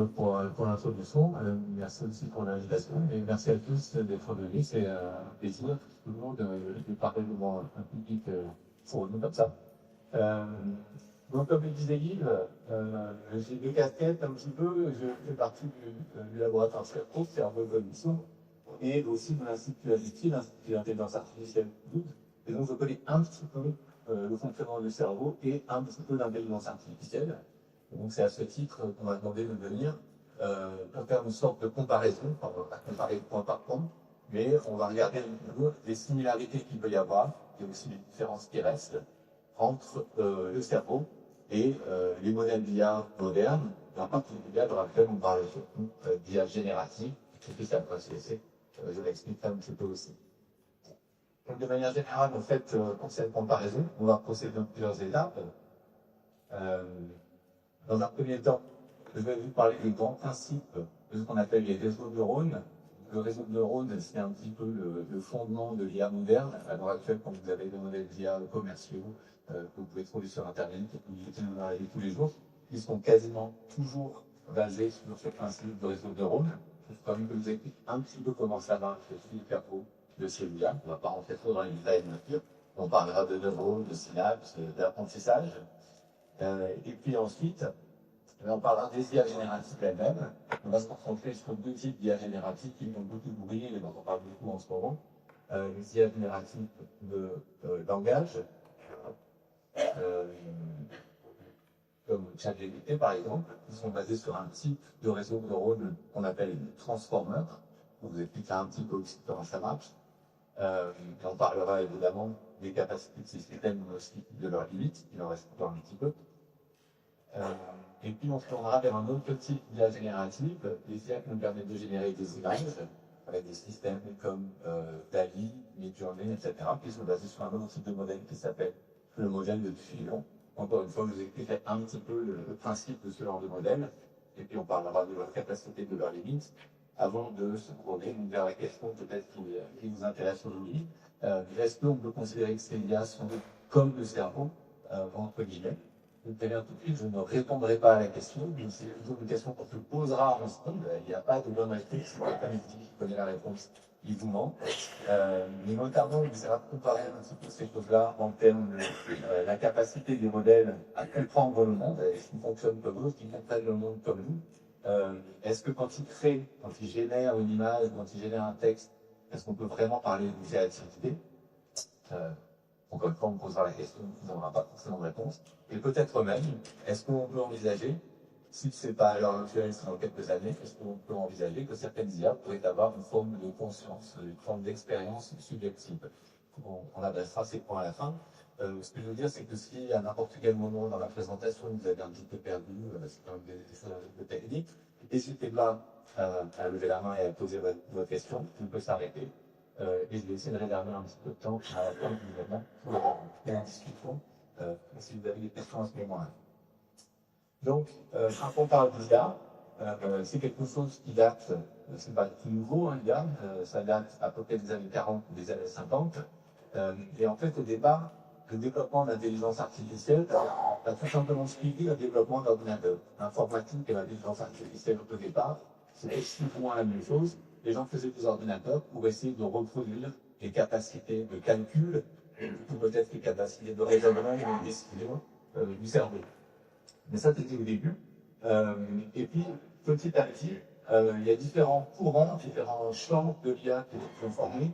pour l'introduction. Merci aussi pour l'invitation et merci à tous d'être venus. C'est un plaisir toujours de parler devant un public pour nous comme ça. Donc, comme le disait Yves, j'ai deux casquettes un petit peu. Je fais partie du laboratoire CERCO, Cerveau Évolution, et aussi de l'Institut AGITI, l'Institut d'intelligence artificielle DOUD. Et donc, je connais un petit peu le fonctionnement du cerveau et un petit peu l'intelligence artificielle. Et donc, c'est à ce titre qu'on m'a demandé de venir pour faire une sorte de comparaison. Enfin, on va pas comparer point par point, mais on va regarder les similarités qu'il peut y avoir et aussi les différences qui restent entre le cerveau et les modèles d'IA modernes, et en particulier dans laquelle on parle surtout d'IA générative, et puis ça va se laisser, je l'expliquerai un petit peu aussi. Donc de manière générale, en fait, pour cette comparaison, on va procéder en plusieurs étapes. Dans un premier temps, je vais vous parler des grands principes de ce qu'on appelle les réseaux de neurones. Le réseau de neurones, c'est un petit peu le fondement de l'IA moderne. À l'heure actuelle, quand vous avez des modèles d'IA commerciaux, que vous pouvez trouver sur Internet, que vous utilisez dans la vie tous les jours, ils sont quasiment toujours basés sur ce principe de réseau de neurones. Je vais quand même vous expliquer un petit peu comment ça marche sur le capot de celui-là. On ne va pas rentrer trop dans les détails bien sûr. On parlera de neurones, de synapses, d'apprentissage. Et puis ensuite, on parlera des IA génératives elles-mêmes. On va se concentrer sur deux types d'IA génératives qui font beaucoup de bruit et dont on parle beaucoup en ce moment. Les IA génératives de langage, comme ChatGPT par exemple, qui sont basés sur un type de réseau de neurones qu'on appelle transformer. On vous expliquera un petit peu aussi comment ça marche. Et on parlera évidemment des capacités de ces systèmes, mais aussi de leurs limites, il en reste encore un petit peu. Et puis on se tournera vers un autre type d'IA générative, les IA qui nous permettent de générer des images, avec des systèmes comme DALL-E, Midjourney, etc., qui sont basés sur un autre type de modèle qui s'appelle le modèle de diffusion. Encore une fois, je vous expliquerai un petit peu le principe de ce genre de modèle, et puis on parlera de leur capacité, de leurs limites, avant de se tourner vers la question peut-être qui vous intéresse aujourd'hui. Est-ce qu'on peut considérer que ces IA sont comme le cerveau, entre guillemets? Je vous préviens tout de suite, je ne répondrai pas à la question, c'est plutôt une question qu'on se posera ensemble. Il n'y a pas de bonne réponse, si quelqu'un qui connaît la réponse, il vous ment. Mais notamment, il essaiera de comparer un petit peu ces choses-là en termes de la capacité des modèles à comprendre le monde, est-ce qu'ils fonctionnent comme nous, est-ce qu'ils comprennent le monde comme nous. Est-ce que quand ils créent, quand ils génèrent une image, quand ils génèrent un texte, est-ce qu'on peut vraiment parler de créativité? Encore une fois, on me posera la question, on n'aura pas forcément de réponse. Et peut-être même, est-ce qu'on peut envisager, si ce n'est pas à l'heure actuelle, c'est dans quelques années, est-ce qu'on peut envisager que certaines IA pourraient avoir une forme de conscience, une forme d'expérience subjective? On adressera ces points à la fin. Ce que je veux dire, c'est que si à n'importe quel moment dans la présentation, vous avez un petit peu perdu, c'est quand même des choses de technique, n'hésitez pas à lever la main et à poser votre question, on peut s'arrêter. Et je vais essayer de réserver un petit peu de temps à la fin du événement pour la discussion, si vous avez des questions à ce moment-là. Donc, quand on parle d'IA, c'est quelque chose qui date, c'est pas tout nouveau, hein, l'IA, ça date à peu près des années 40 ou des années 50. Et en fait, au départ, le développement de l'intelligence artificielle a tout simplement suivi le développement d'ordinateurs. L'informatique et l'intelligence artificielle au départ, c'était souvent la même chose. Les gens faisaient des ordinateurs pour essayer de reproduire les capacités de calcul, ou peut-être les capacités de raisonnement et de décision du cerveau. Mais ça, c'était au début. Et puis, petit à petit, il y a différents courants, différents champs de l'IA qui sont formés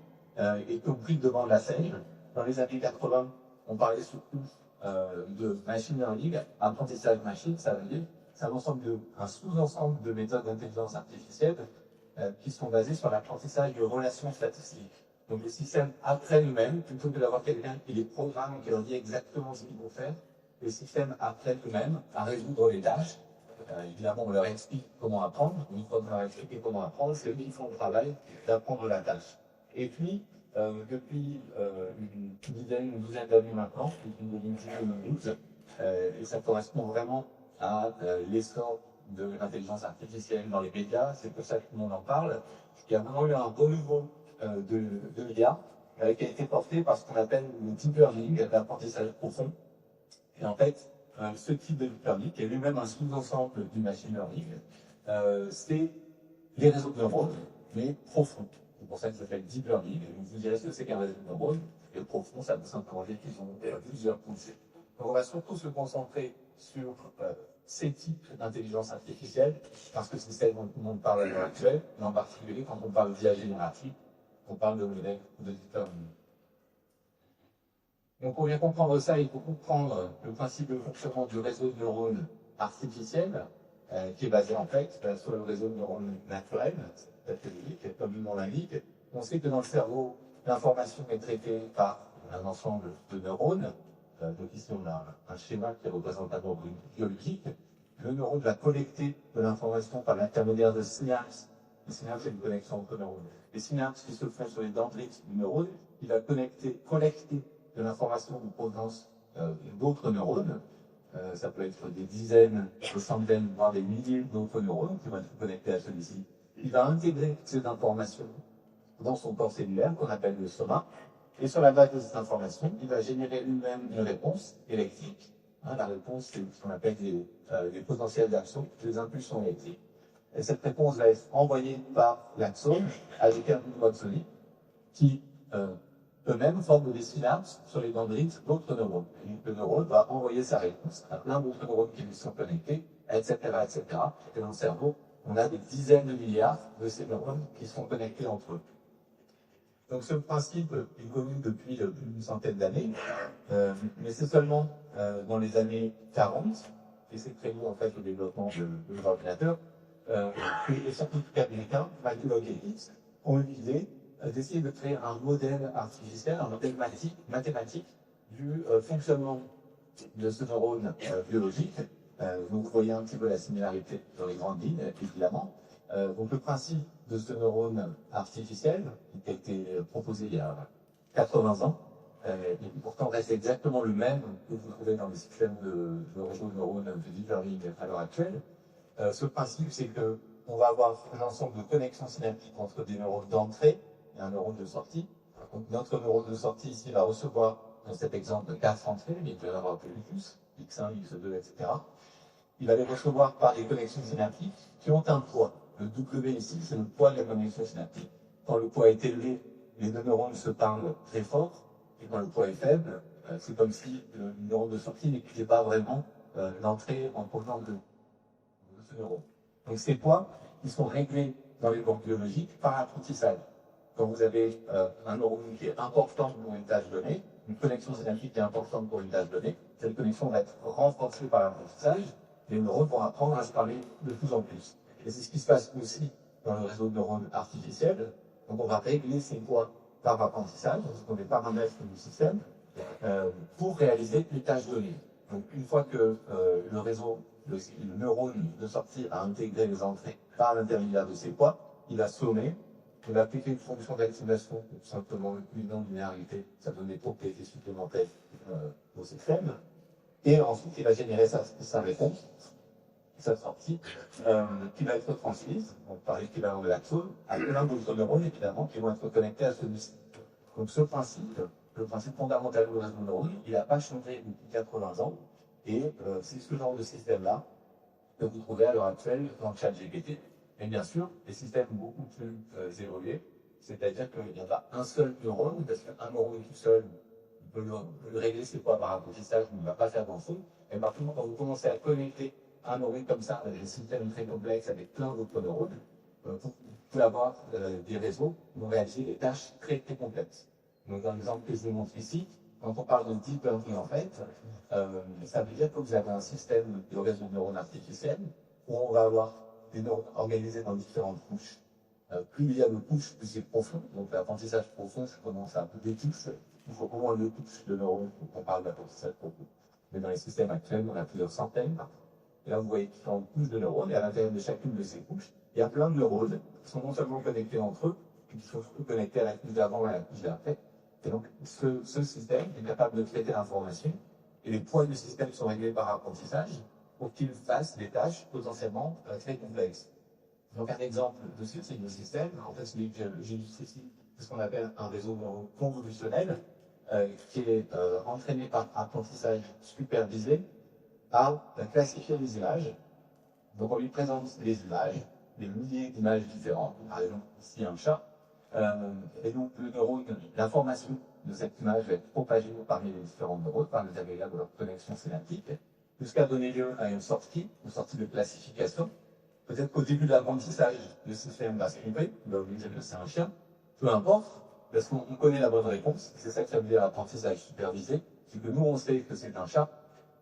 et qui ont pris devant la scène. Dans les années 80, on parlait surtout de machine learning, apprentissage machine, ça veut dire c'est un sous-ensemble de méthodes d'intelligence artificielle qui sont basées sur l'apprentissage de relations statistiques. Donc les systèmes apprennent eux-mêmes, plutôt que d'avoir quelqu'un qui les programme et qui leur dit exactement ce qu'ils vont faire, les systèmes apprennent eux-mêmes à résoudre les tâches. Évidemment, on leur explique comment apprendre. Une fois qu'on leur a expliqué comment apprendre, c'est eux qui font le travail d'apprendre la tâche. Et puis, depuis une dizaine, une douzaine d'années maintenant, depuis 2010-2012, et ça correspond vraiment à l'essor de l'intelligence artificielle dans les médias, c'est pour ça que tout le monde en parle. Il y a vraiment eu un renouveau de l'IA qui a été porté par ce qu'on appelle le deep learning, l'apprentissage profond. Et en fait, ce type de deep learning, qui est lui-même un sous-ensemble du machine learning, c'est les réseaux de neurones, mais profonds. C'est pour ça que ça s'appelle deep learning. Et vous direz ce que c'est qu'un réseau de neurones. Et profond, ça veut simplement dire qu'ils ont plusieurs poussées. Donc on va surtout se concentrer sur ces types d'intelligence artificielle, parce que c'est celle dont tout le monde parle à l'heure actuelle, mais en particulier quand on parle d'IA générative, on parle de modèles de deep learning. Donc pour bien comprendre ça, il faut comprendre le principe de fonctionnement du réseau de neurones artificiel, qui est basé en fait sur le réseau de neurones naturels, comme le nom l'indique. On sait que dans le cerveau, l'information est traitée par un ensemble de neurones. Donc ici, on a un schéma qui représente un ordre biologique. Le neurone va collecter de l'information par l'intermédiaire de synapses. Les synapses, c'est une connexion entre neurones. Les synapses qui se font sur les dendrites du neurone, il va collecter de l'information en provenance d'autres neurones. Ça peut être des dizaines, des centaines, voire des milliers d'autres neurones qui vont être connectés à celui-ci. Il va intégrer ces informations dans son corps cellulaire, qu'on appelle le soma, et sur la base de cette information, il va générer lui-même une réponse électrique. La réponse, c'est ce qu'on appelle des potentiels d'action, des impulsions électriques. Et cette réponse va être envoyée par l'axone avec un mouvement axonique qui eux-mêmes forment des synapses sur les dendrites d'autres neurones. Et le neurone va envoyer sa réponse à plein d'autres neurones qui lui sont connectés, etc., etc. Et dans le cerveau, on a des dizaines de milliards de ces neurones qui sont connectés entre eux. Donc ce principe est connu depuis une centaine d'années, mais c'est seulement dans les années 40, et c'est prévu en fait au développement de l'ordinateur, que les scientifiques américains, McCulloch et Hicks, ont eu l'idée d'essayer de créer un modèle artificiel, un modèle mathématique du fonctionnement de ce neurone biologique. Donc vous voyez un petit peu la similarité dans les grandes lignes, évidemment. Donc le principe de ce neurone artificiel, qui a été proposé il y a 80 ans, et qui pourtant reste exactement le même que vous trouvez dans les systèmes de réseau de neurones de deep learning à l'heure actuelle. Ce principe, c'est qu'on va avoir un ensemble de connexions synaptiques entre des neurones d'entrée et un neurone de sortie. Donc notre neurone de sortie ici va recevoir, dans cet exemple, 4 entrées, mais il peut y en avoir plus, X1, X2, etc. Il va les recevoir par des connexions synaptiques qui ont un poids. Le W ici, c'est le poids de la connexion synaptique. Quand le poids est élevé, les deux neurones se parlent très fort, et quand le poids est faible, c'est comme si le neurone de sortie n'écoutait pas vraiment l'entrée en provenance de ce neurone. Donc ces poids, ils sont réglés dans les banques biologiques par l'apprentissage. Quand vous avez un neurone qui est important pour une tâche donnée, une connexion synaptique qui est importante pour une tâche donnée, cette connexion va être renforcée par l'apprentissage, et le neurone pourra apprendre à se parler de plus en plus. Et c'est ce qui se passe aussi dans le réseau de neurones artificiels. Donc on va régler ces poids par apprentissage, ce sont des paramètres du système, pour réaliser les tâches données. Donc une fois que le réseau, le neurone de sortie a intégré les entrées par l'intermédiaire de ces poids, il va sommer, il va appliquer une fonction d'activation, tout simplement une non-linéarité, ça donne des propriétés supplémentaires au système, et ensuite il va générer sa réponse, sa sortie, qui va être transmise, donc par l'équivalent de l'axone, à plein d'autres neurones, évidemment, qui vont être connectés à celui-ci. Donc ce principe, le principe fondamental du réseau de neurones, il n'a pas changé depuis 80 ans, et c'est ce genre de système-là que vous trouvez à l'heure actuelle dans le ChatGPT. Et bien sûr, des systèmes beaucoup plus évolués, c'est-à-dire qu'il n'y a pas un seul neurone, parce qu'un neurone tout seul, on peut lui régler ses poids par apprentissage, mais il ne va pas faire grand-chose. Et par contre, quand vous commencez à connecter un neurone comme ça, avec des systèmes très complexes, avec plein d'autres neurones, vous pouvez avoir des réseaux qui vont réaliser des tâches très très complexes. Donc dans l'exemple que je vous montre ici, quand on parle de deep learning en fait, ça veut dire que vous avez un système de réseau de neurones artificiels où on va avoir des neurones organisés dans différentes couches. Plus il y a de couches, plus c'est profond. Donc l'apprentissage profond, ça commence à un peu des touches. Il faut au moins 2 couches de neurones pour qu'on parle d'apprentissage profond. Mais dans les systèmes actuels, on a plusieurs centaines. Et là, vous voyez différentes couches de neurones, et à l'intérieur de chacune de ces couches, il y a plein de neurones qui sont non seulement connectés entre eux, mais qui sont surtout connectés à la couche d'avant et à la couche d'après. Et donc, ce système est capable de traiter l'information, et les poids du système sont réglés par apprentissage pour qu'il fasse des tâches potentiellement très complexes. Donc, un exemple de ce type de système, en fait, celui que j'ai ici, c'est ce qu'on appelle un réseau convolutionnel, qui est entraîné par apprentissage supervisé à classifier les images Donc on lui présente des images, des milliers d'images différentes, par exemple ici un chat, et donc le neurone, l'information de cette image va être propagée parmi les différents neurones, par les agrégables de leur connexion sémantique, jusqu'à donner lieu à une sortie de classification. Peut-être qu'au début de l'apprentissage, le système va se tromper, il va vous dire que c'est un chien, peu importe, parce qu'on connaît la bonne réponse, c'est ça que ça veut dire l'apprentissage supervisé, c'est que nous on sait que c'est un chat,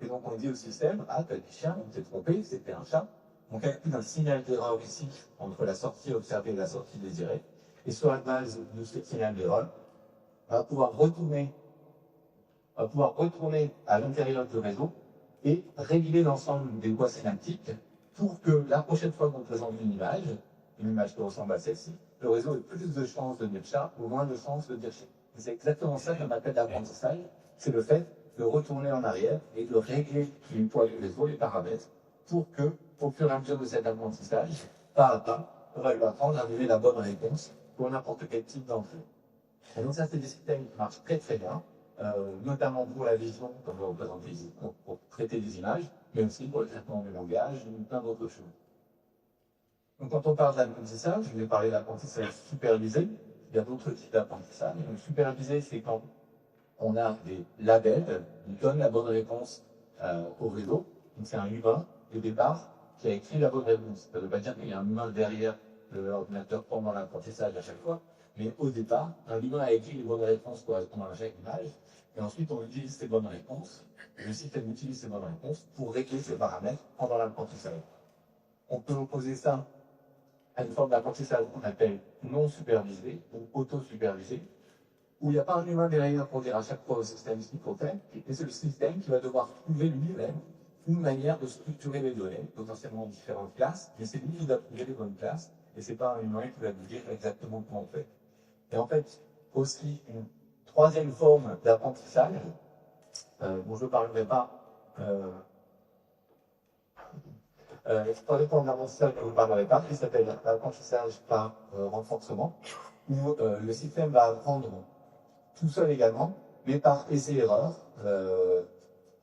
et donc on dit au système, ah t'as dit chien, on s'est trompé, c'était un chat. On calcule un signal d'erreur ici entre la sortie observée et la sortie désirée, et sur la base de ce signal d'erreur, on va pouvoir retourner à l'intérieur du réseau et régler l'ensemble des voies sémantiques pour que la prochaine fois qu'on présente une image qui ressemble à celle-ci, le réseau ait plus de chances de dire chat ou moins de chances de dire chien. C'est exactement ça qu'on appelle l'apprentissage, c'est le fait de retourner en arrière et de régler une fois le réseau, les paramètres, pour que, au fur et à mesure de cet apprentissage, pas à pas, on va lui apprendre à donner la bonne réponse pour n'importe quel type d'enjeu. Et donc ça, c'est des systèmes qui marchent très très bien, notamment pour la vision, comme on représente ici, pour traiter des images, mais aussi pour le traitement du langage et plein d'autres choses. Donc quand on parle d'apprentissage, je vais parler d'apprentissage supervisé. Il y a d'autres types d'apprentissage. Donc supervisé, c'est quand on a des labels qui donnent la bonne réponse au réseau. Donc c'est un humain, au départ, qui a écrit la bonne réponse. Ça ne veut pas dire qu'il y a un humain derrière l'ordinateur pendant l'apprentissage à chaque fois, mais au départ, un humain a écrit les bonnes réponses correspondant à chaque image, et ensuite on utilise ces bonnes réponses, et le système utilise ces bonnes réponses pour régler ces paramètres pendant l'apprentissage. On peut opposer ça à une forme d'apprentissage qu'on appelle non supervisé ou auto-supervisé, où il n'y a pas un humain derrière pour dire à chaque fois au système ce qu'il faut faire, et c'est le système qui va devoir trouver lui-même une manière de structurer les données, potentiellement en différentes classes, mais c'est lui qui va trouver les bonnes classes, et c'est pas un humain qui va nous dire exactement comment on fait. Et en fait, aussi une troisième forme d'apprentissage, dont je ne parlerai pas, troisième forme d'apprentissage dont je ne parlerai pas, qui s'appelle l'apprentissage par renforcement, où le système va apprendre tout seul également, mais par essai-erreur,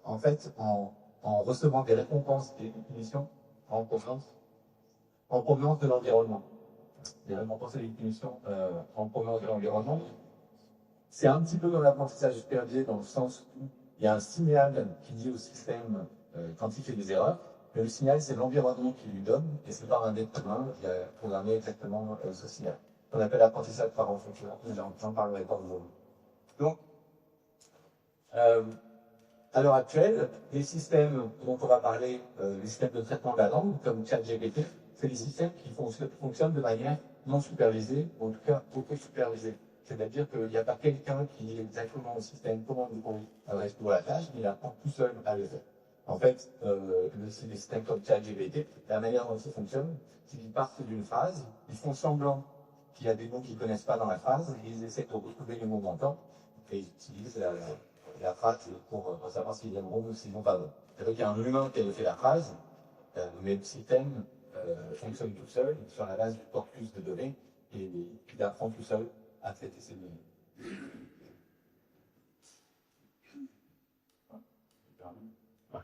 en fait, en recevant des récompenses et des punitions en provenance de l'environnement. Des récompenses et des punitions en provenance de l'environnement. C'est un petit peu comme l'apprentissage supervisé dans le sens où il y a un signal qui dit au système quand il fait des erreurs, mais le signal, c'est l'environnement qui lui donne, et c'est pas un être humain qui a programmé exactement ce signal. On appelle l'apprentissage par renforcement, j'en parlerai pas aujourd'hui. Donc, à l'heure actuelle, les systèmes dont on va parler, les systèmes de traitement de la langue, comme ChatGPT, c'est des systèmes qui fonctionnent de manière non supervisée, ou en tout cas auto-supervisée. C'est-à-dire qu'il n'y a pas quelqu'un qui dit exactement au système comment il adresse pour la tâche, mais il apprend tout seul à le faire. En fait, les systèmes comme ChatGPT, la manière dont ils fonctionnent, c'est qu'ils partent d'une phrase, ils font semblant qu'il y a des mots qu'ils ne connaissent pas dans la phrase, et ils essaient de retrouver les mots manquants, et ils utilisent la phrase pour savoir s'ils vont bon ou s'ils vont pas bon. C'est-à-dire qu'il y a un humain qui a fait la phrase, mais le système fonctionne tout seul sur la base du corpus de données et il apprend tout seul à traiter ces données. Ouais.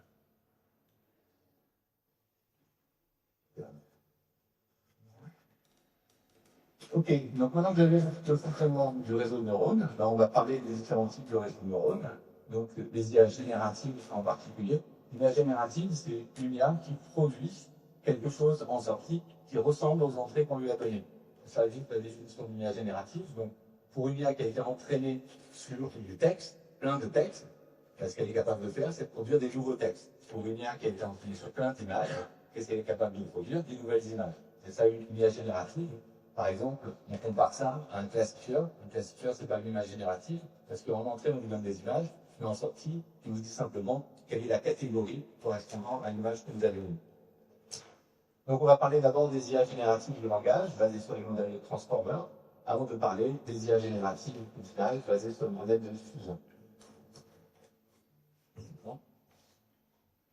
Ok, donc maintenant que vous avez le fonctionnement du réseau de neurones, ben on va parler des différents types de réseau de neurones, donc les IA génératives en particulier. L'IA générative, c'est une IA qui produit quelque chose en sortie qui ressemble aux entrées qu'on lui a données. Ça dit la définition d'une IA générative. Donc, pour une IA qui a été entraînée sur du texte, plein de textes, ce qu'elle est capable de faire, c'est de produire des nouveaux textes. Pour une IA qui a été entraînée sur plein d'images, qu'est-ce qu'elle est capable de produire? Des nouvelles images. C'est ça une IA générative. Par exemple, on compare ça à un classifieur. Un classifieur, c'est pas une image générative, parce qu'en entrée, on nous donne des images, mais en sortie, il nous dit simplement quelle est la catégorie correspondant à l'image que vous avez eue. Donc, on va parler d'abord des IA génératives de langage, basées sur les modèles de transformer, avant de parler des IA génératives d'images basées sur le modèle de diffusion.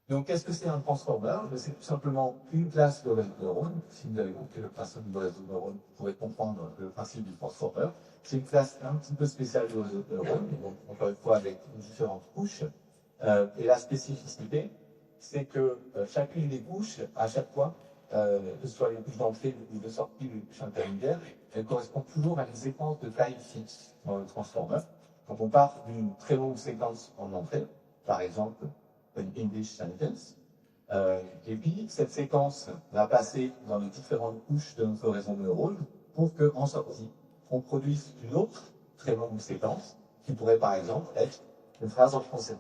Donc, qu'est-ce que c'est un transformer? C'est tout simplement une classe de réseau de neurones. Si vous avez compris le principe du réseau de neurones, vous pourrez comprendre le principe du transformer. C'est une classe un petit peu spéciale de réseau de neurones, donc encore une fois avec différentes couches. Et la spécificité, c'est que chacune des couches, à chaque fois, que ce soit les couches d'entrée ou de sortie ou les couches intermédiaires, elles correspondent toujours à une séquence de taille fixe dans le transformer. Quand on part d'une très longue séquence en entrée, par exemple, une English sentence, et puis cette séquence va passer dans les différentes couches de notre réseau de neurones pour qu'en sortie, on produise une autre très longue séquence qui pourrait par exemple être une phrase en français.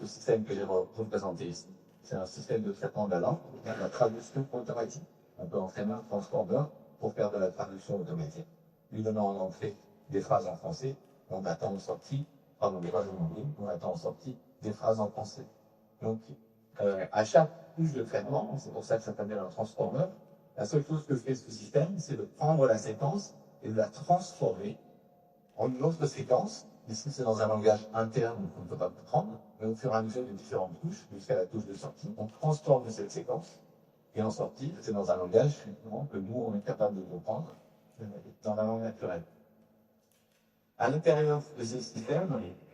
Le système que j'ai représenté ici, c'est un système de traitement de la langue, la traduction automatique. On peut entraîner un transformer pour faire de la traduction automatique, lui donnant en entrée des phrases en français, on attend en sortie, pardon, des phrases en anglais, on attend en sortie des phrases en français. Donc, à chaque couche de traitement, c'est pour ça que ça s'appelle un transformer, la seule chose que fait ce système, c'est de prendre la séquence et de la transformer en une autre séquence. Ici, c'est dans un langage interne qu'on ne peut pas comprendre, mais au fur et à mesure des différentes couches, jusqu'à la touche de sortie, on transforme cette séquence, et en sortie, c'est dans un langage que nous, on est capable de comprendre dans la langue naturelle. À l'intérieur de ce système,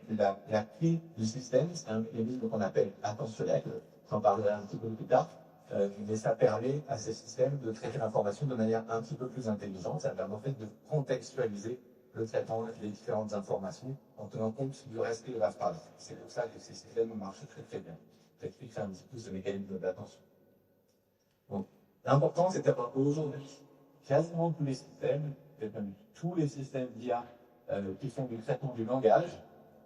la clé du système, c'est un mécanisme qu'on appelle attentionnel. J'en parlerai un petit peu plus tard. Mais ça permet à ces systèmes de traiter l'information de manière un petit peu plus intelligente. Ça permet en fait de contextualiser le traitement des différentes informations en tenant compte du reste de la phrase. C'est pour ça que ces systèmes marchent très très bien. J'explique un petit peu ce mécanisme d'attention. Donc, l'important, c'est d'avoir aujourd'hui quasiment tous les systèmes, peut-être même tous les systèmes d'IA qui font du traitement du langage,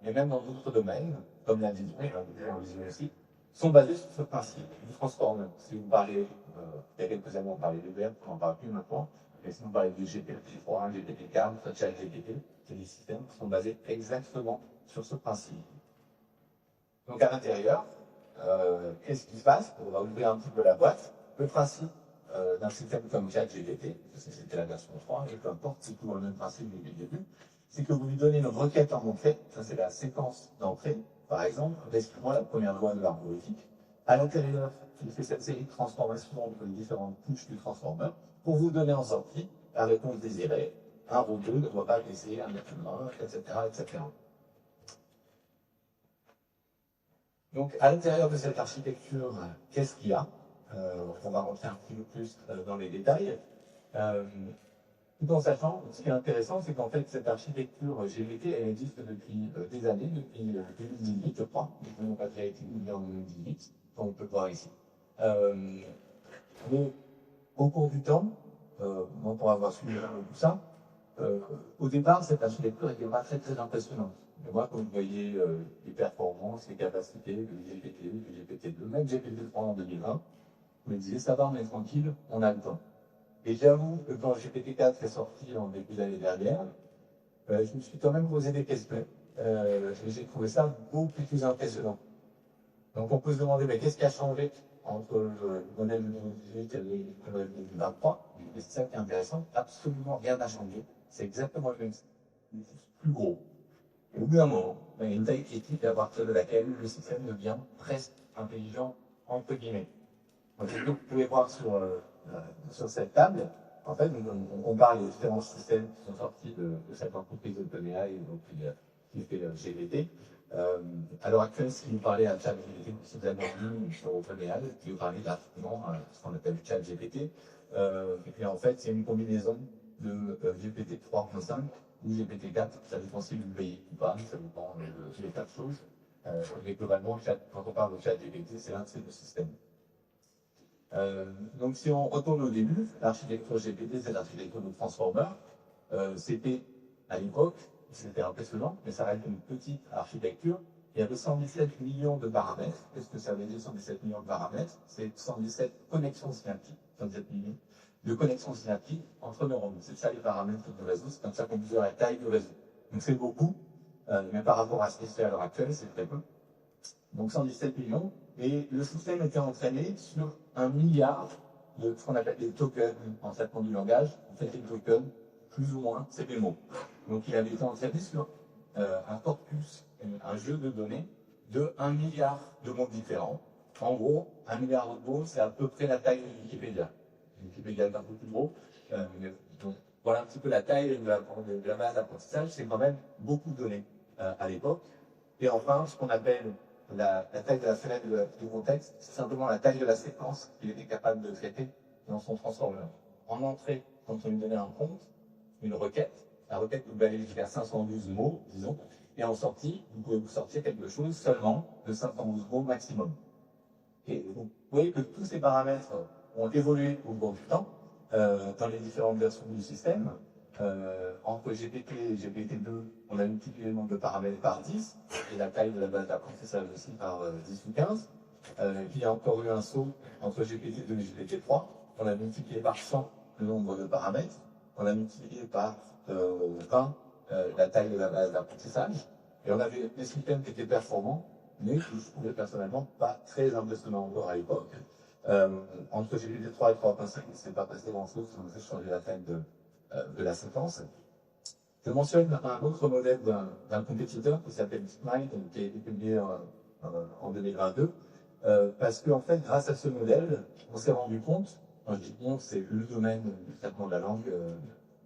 mais même dans d'autres domaines, comme la vision, aussi, sont basés sur ce principe du transformer. Si vous parlez, il y a quelques années, on parlait de verbe, on n'en parle plus maintenant, mais si vous parlez du GPT-3, GPT-4, ChatGPT, c'est des systèmes qui sont basés exactement sur ce principe. Donc à l'intérieur, qu'est-ce qui se passe? On va ouvrir un petit peu la boîte. Le principe d'un système comme ChatGPT, c'était la version 3, et peu importe, c'est toujours le même principe depuis le début, c'est que vous lui donnez une requête en entrée, ça c'est la séquence d'entrée, par exemple, explique-moi la première loi de l'arbre logique. À l'intérieur, il fait cette série de transformations entre les différentes couches du transformer pour vous donner en sortie la réponse désirée. Un robot ne doit pas blesser un être humain, etc., etc. Donc, à l'intérieur de cette architecture, qu'est-ce qu'il y a? On va rentrer un petit peu plus dans les détails. Tout en sachant, ce qui est intéressant, c'est qu'en fait, cette architecture GPT, elle existe depuis des années, depuis 2018, je crois. Ils n'ont pas déjà été publiés en 2018, comme on peut le voir ici. Mais au cours du temps, on va voir suivi tout ça, au départ, cette architecture n'était pas très très impressionnante. Mais moi, comme vous voyez les performances, les capacités du GPT, du GPT-2, même GPT-3 en 2020, je me disais, ça va, on est tranquille, on a le temps. Et j'avoue que quand GPT-4 est sorti en début d'année dernière, je me suis quand même posé des questions. J'ai trouvé ça beaucoup plus impressionnant. Donc on peut se demander, mais qu'est-ce qui a changé entre le modèle de 2018 et le modèle de 2023? Et c'est ça qui est intéressant, absolument rien n'a changé. C'est exactement le même, plus gros. Et au bout d'un moment, il y a une taille critique à partir de laquelle le système devient presque intelligent, entre guillemets. Donc, ce que vous pouvez voir sur cette table, en fait, on parle des différents systèmes qui sont sortis de cette entreprise OpenAI, qui fait GPT. À l'heure actuelle, si vous parlez à ChatGPT, si vous avez en ligne sur OpenAI, qui vous parlez gratuitement à ce qu'on appelle ChatGPT. Et puis en fait, c'est une combinaison de GPT 3.5 ou GPT 4, ça dépend si vous le payez ou pas, ça dépend des tas de choses. Mais globalement, quand on parle de ChatGPT, c'est l'un de ces deux systèmes. Donc si on retourne au début, l'architecture GPT, c'est l'architecture de Transformer. C'était à l'époque, c'était impressionnant, mais ça reste une petite architecture. Il y avait 117 millions de paramètres. Qu'est-ce que ça veut dire 117 millions de paramètres? C'est 117 connexions synaptiques, 117 millions de connexions synaptiques entre neurones. C'est ça les paramètres du réseau, c'est comme ça qu'on mesure la taille du réseau. Donc c'est beaucoup, mais par rapport à ce qui se fait à l'heure actuelle, c'est très peu. Donc 117 millions, et le système était entraîné sur 1 milliard de ce qu'on appelle des tokens en traitement du langage. En fait, les tokens, plus ou moins, c'est des mots. Donc il avait été entraîné sur un corpus, un jeu de données de 1 milliard de mots différents. En gros, 1 milliard de mots, c'est à peu près la taille de Wikipédia. Wikipédia est un peu plus gros. Donc voilà un petit peu la taille de la base d'apprentissage. C'est quand même beaucoup de données à l'époque. Et enfin, ce qu'on appelle la taille de la fenêtre du contexte, c'est simplement la taille de la séquence qu'il était capable de traiter dans son transformeur. En entrée, quand on lui donnait un prompt, une requête, la requête pouvait aller jusqu'à 512 mots, disons, et en sortie, vous pouvez vous sortir quelque chose seulement de 512 mots maximum. Et vous voyez que tous ces paramètres ont évolué au cours du temps dans les différentes versions du système. Entre GPT et GPT-2, on a multiplié le nombre de paramètres par 10, et la taille de la base d'apprentissage aussi par 10 ou 15. Puis il y a encore eu un saut entre GPT-2 et GPT-3. On a multiplié par 100 le nombre de paramètres. On a multiplié par 20 la taille de la base d'apprentissage. Et on avait des systèmes qui étaient performants, mais que je trouvais personnellement pas très impressionnants encore à l'époque. Entre GPT-3 et 3.5, c'est pas passé grand-chose, on a juste changé la taille de la séquence. Je mentionne un autre modèle d'un compétiteur qui s'appelle DeepMind, qui a été publié en 2022, parce qu'en fait, grâce à ce modèle, on s'est rendu compte, quand je dis on, c'est le domaine du traitement de la langue,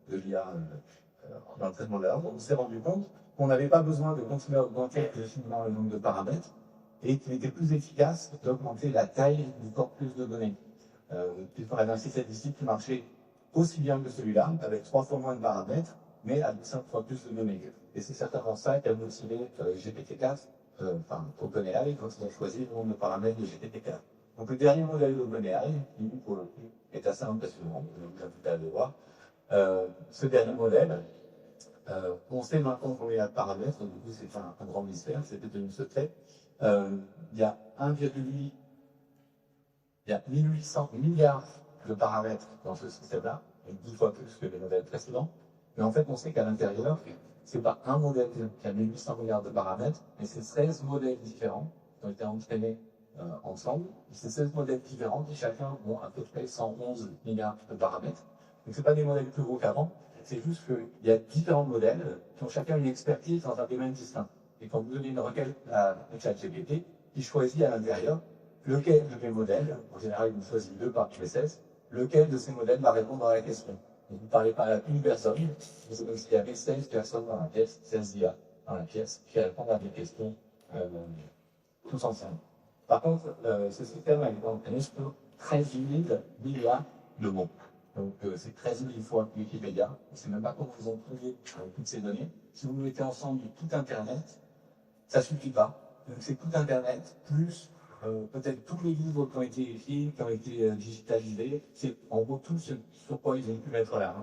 de l'IA dans le traitement de la langue, on s'est rendu compte qu'on n'avait pas besoin de continuer à augmenter infiniment le nombre de paramètres et qu'il était plus efficace d'augmenter la taille du corpus de données. Il faudrait un système statistique qui marchait aussi bien que celui-là, avec 3 fois moins de paramètres, mais avec 5 fois plus de données. Et c'est certainement ça qui a motivé GPT-4, enfin OpenAI, quand ils ont choisi le nombre de paramètres de GPT-4. Donc le dernier modèle d'OpenAI, qui pour le coup est assez impressionnant, je vous invite à le voir. Ce dernier modèle, on sait maintenant combien il y a de paramètres, du coup c'est un grand mystère, c'était devenu secret. Il y a 1800 milliards de paramètres dans ce système-là, donc 10 fois plus que les modèles précédents. Mais en fait, on sait qu'à l'intérieur, c'est pas un modèle qui a 1800 milliards de paramètres, mais c'est 16 modèles différents qui ont été entraînés ensemble. Et ces 16 modèles différents qui chacun ont à peu près 111 milliards de paramètres. Donc c'est pas des modèles plus gros qu'avant, c'est juste qu'il y a différents modèles qui ont chacun une expertise dans un domaine distinct. Et quand vous donnez une requête à ChatGPT, il choisit à l'intérieur lequel de mes modèles, en général il choisit 2 par les 16, lequel de ces modèles va répondre à la question. Et vous ne parlez pas à une personne, c'est comme s'il y avait 16 personnes dans la pièce, 16 IA dans la pièce, qui répondent à des questions tous ensemble. Par contre, ce système a été entraîné sur 13 000 milliards de mots. Donc c'est 13 000 fois Wikipédia. On ne sait même pas comment ils ont trouvé toutes ces données. Si vous mettez ensemble tout Internet, ça ne suffit pas. Donc c'est tout Internet, plus peut-être tous les livres qui ont été écrits, qui ont été digitalisés. C'est en gros tout ce sur quoi ils ont pu mettre là.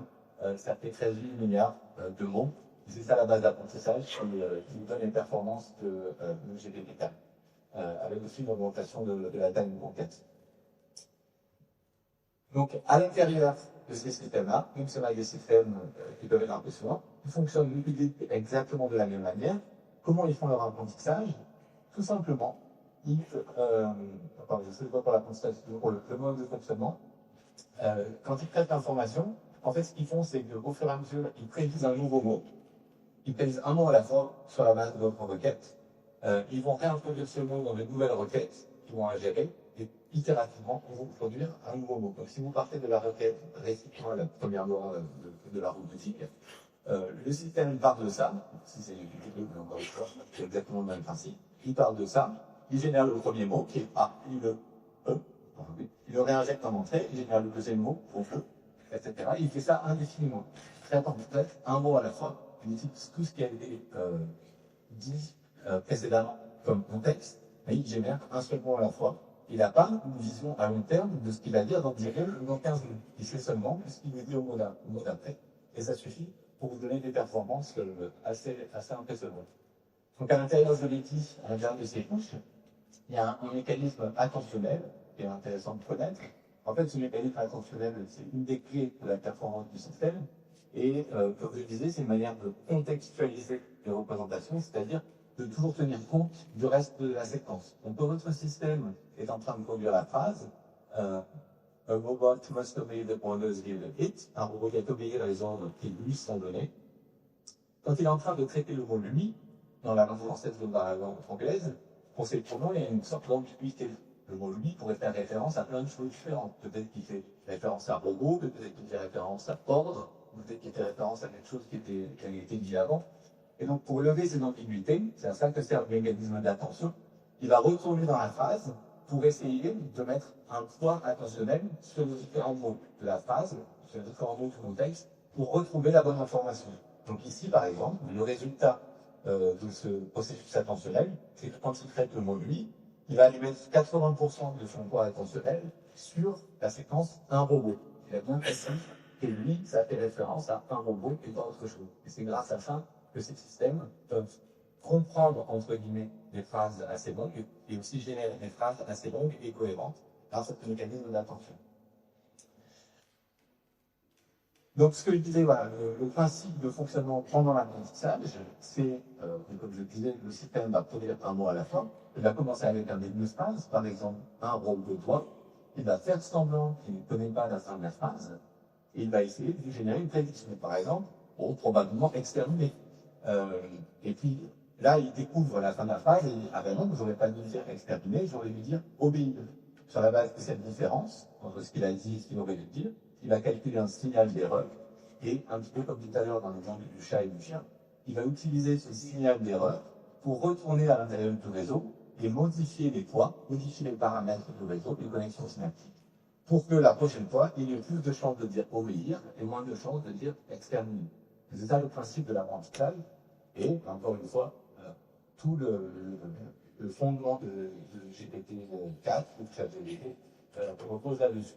Ça fait 13 000 milliards de mots. C'est ça la base d'apprentissage qui nous donne les performances de GPT-4. Avec aussi une augmentation de la taille de conquête. Donc, à l'intérieur de ces systèmes-là, même si on a des systèmes qui peuvent être impressionnants, ils fonctionnent exactement de la même manière. Comment ils font leur apprentissage? Tout simplement, je sais pas pour l'apprentissage, pour le mode de fonctionnement. Quand ils traitent l'information, en fait, ce qu'ils font, c'est qu'au fur et à mesure, ils prédisent un nouveau mot. Ils prédisent un mot à la fois sur la base de votre requête. Ils vont réintroduire ce mot dans de nouvelles requêtes qu'ils vont ingérer et itérativement pour vous produire un nouveau mot. Donc si vous partez de la requête récipitant la première loi de la robotique, le système part de ça, si c'est du mais encore une fois, c'est exactement le même principe. Il part de ça, il génère le premier mot qui est A, il le E, il le réinjecte en entrée, il génère le deuxième mot pour E, etc. Il fait ça indéfiniment. Très en fait, un mot à la fois, il utilise tout ce qui a été dit précédemment comme contexte, mais il génère un seul mot à la fois. Il n'a pas une vision à long terme de ce qu'il va dire dans 10 minutes ou dans 15 minutes. Il sait seulement ce qu'il veut dire au mot d'après. Et ça suffit pour vous donner des performances assez impressionnantes. Donc à l'intérieur de l'ETI, à l'intérieur de ces couches, il y a un mécanisme attentionnel qui est intéressant de connaître. En fait, ce mécanisme attentionnel, c'est une des clés de la performance du système. Et comme je le disais, c'est une manière de contextualiser les représentations, c'est-à-dire de toujours tenir compte du reste de la séquence. Donc, quand votre système est en train de produire la phrase, a robot must obey the orders given it, un robot qui a obéi les ordres qui lui sont donnés. Quand il est en train de traiter le mot lui, dans la langue française ou dans la langue anglaise, pour ces pronoms, il y a une sorte d'ambiguïté. Le mot lui pourrait faire référence à plein de choses différentes. Peut-être qu'il fait référence à robot, peut-être qu'il fait référence à ordre, peut-être qu'il fait référence à quelque chose qui a été dit avant. Et donc, pour lever ces ambiguïtés, c'est à ça que sert le mécanisme d'attention. il va retourner dans la phrase pour essayer de mettre un poids attentionnel sur les différents mots de la phrase, sur les différents mots du contexte, pour retrouver la bonne information. Donc ici, par exemple, le résultat de ce processus attentionnel, c'est que quand il traite le mot lui, il va lui mettre 80% de son poids attentionnel sur la séquence un robot. Il a bien précis que lui, ça fait référence à un robot et pas autre chose. Et c'est grâce à ça que ces systèmes peuvent comprendre, entre guillemets, des phrases assez longues et aussi générer des phrases assez longues et cohérentes grâce à ce mécanisme d'attention. Donc, ce que je disais, voilà, le principe de fonctionnement pendant l'apprentissage, c'est, comme je disais, le système va produire un mot à la fin. Il va commencer avec un début de phrase, par exemple, un rôle de toi. Il va faire semblant qu'il ne connaît pas la fin de la phrase. Et il va essayer de générer une prédiction, par exemple, ou probablement exterminer. Et puis, là, il découvre la fin de la phrase et ah ben non, j'aurais pas dû dire exterminer, j'aurais dû dire obéir. Sur la base de cette différence entre ce qu'il a dit et ce qu'il aurait dû dire, il va calculer un signal d'erreur. Et un petit peu comme tout à l'heure dans l'exemple du chat et du chien, il va utiliser ce signal d'erreur pour retourner à l'intérieur du réseau et modifier les poids, modifier les paramètres du réseau, les connexions synaptiques, pour que la prochaine fois, il y ait plus de chances de dire obéir et moins de chances de dire exterminer. C'est ça le principe de l'apprentissage. Et, encore une fois, tout le fondement de GPT-4 ou de ChatGPT repose là-dessus.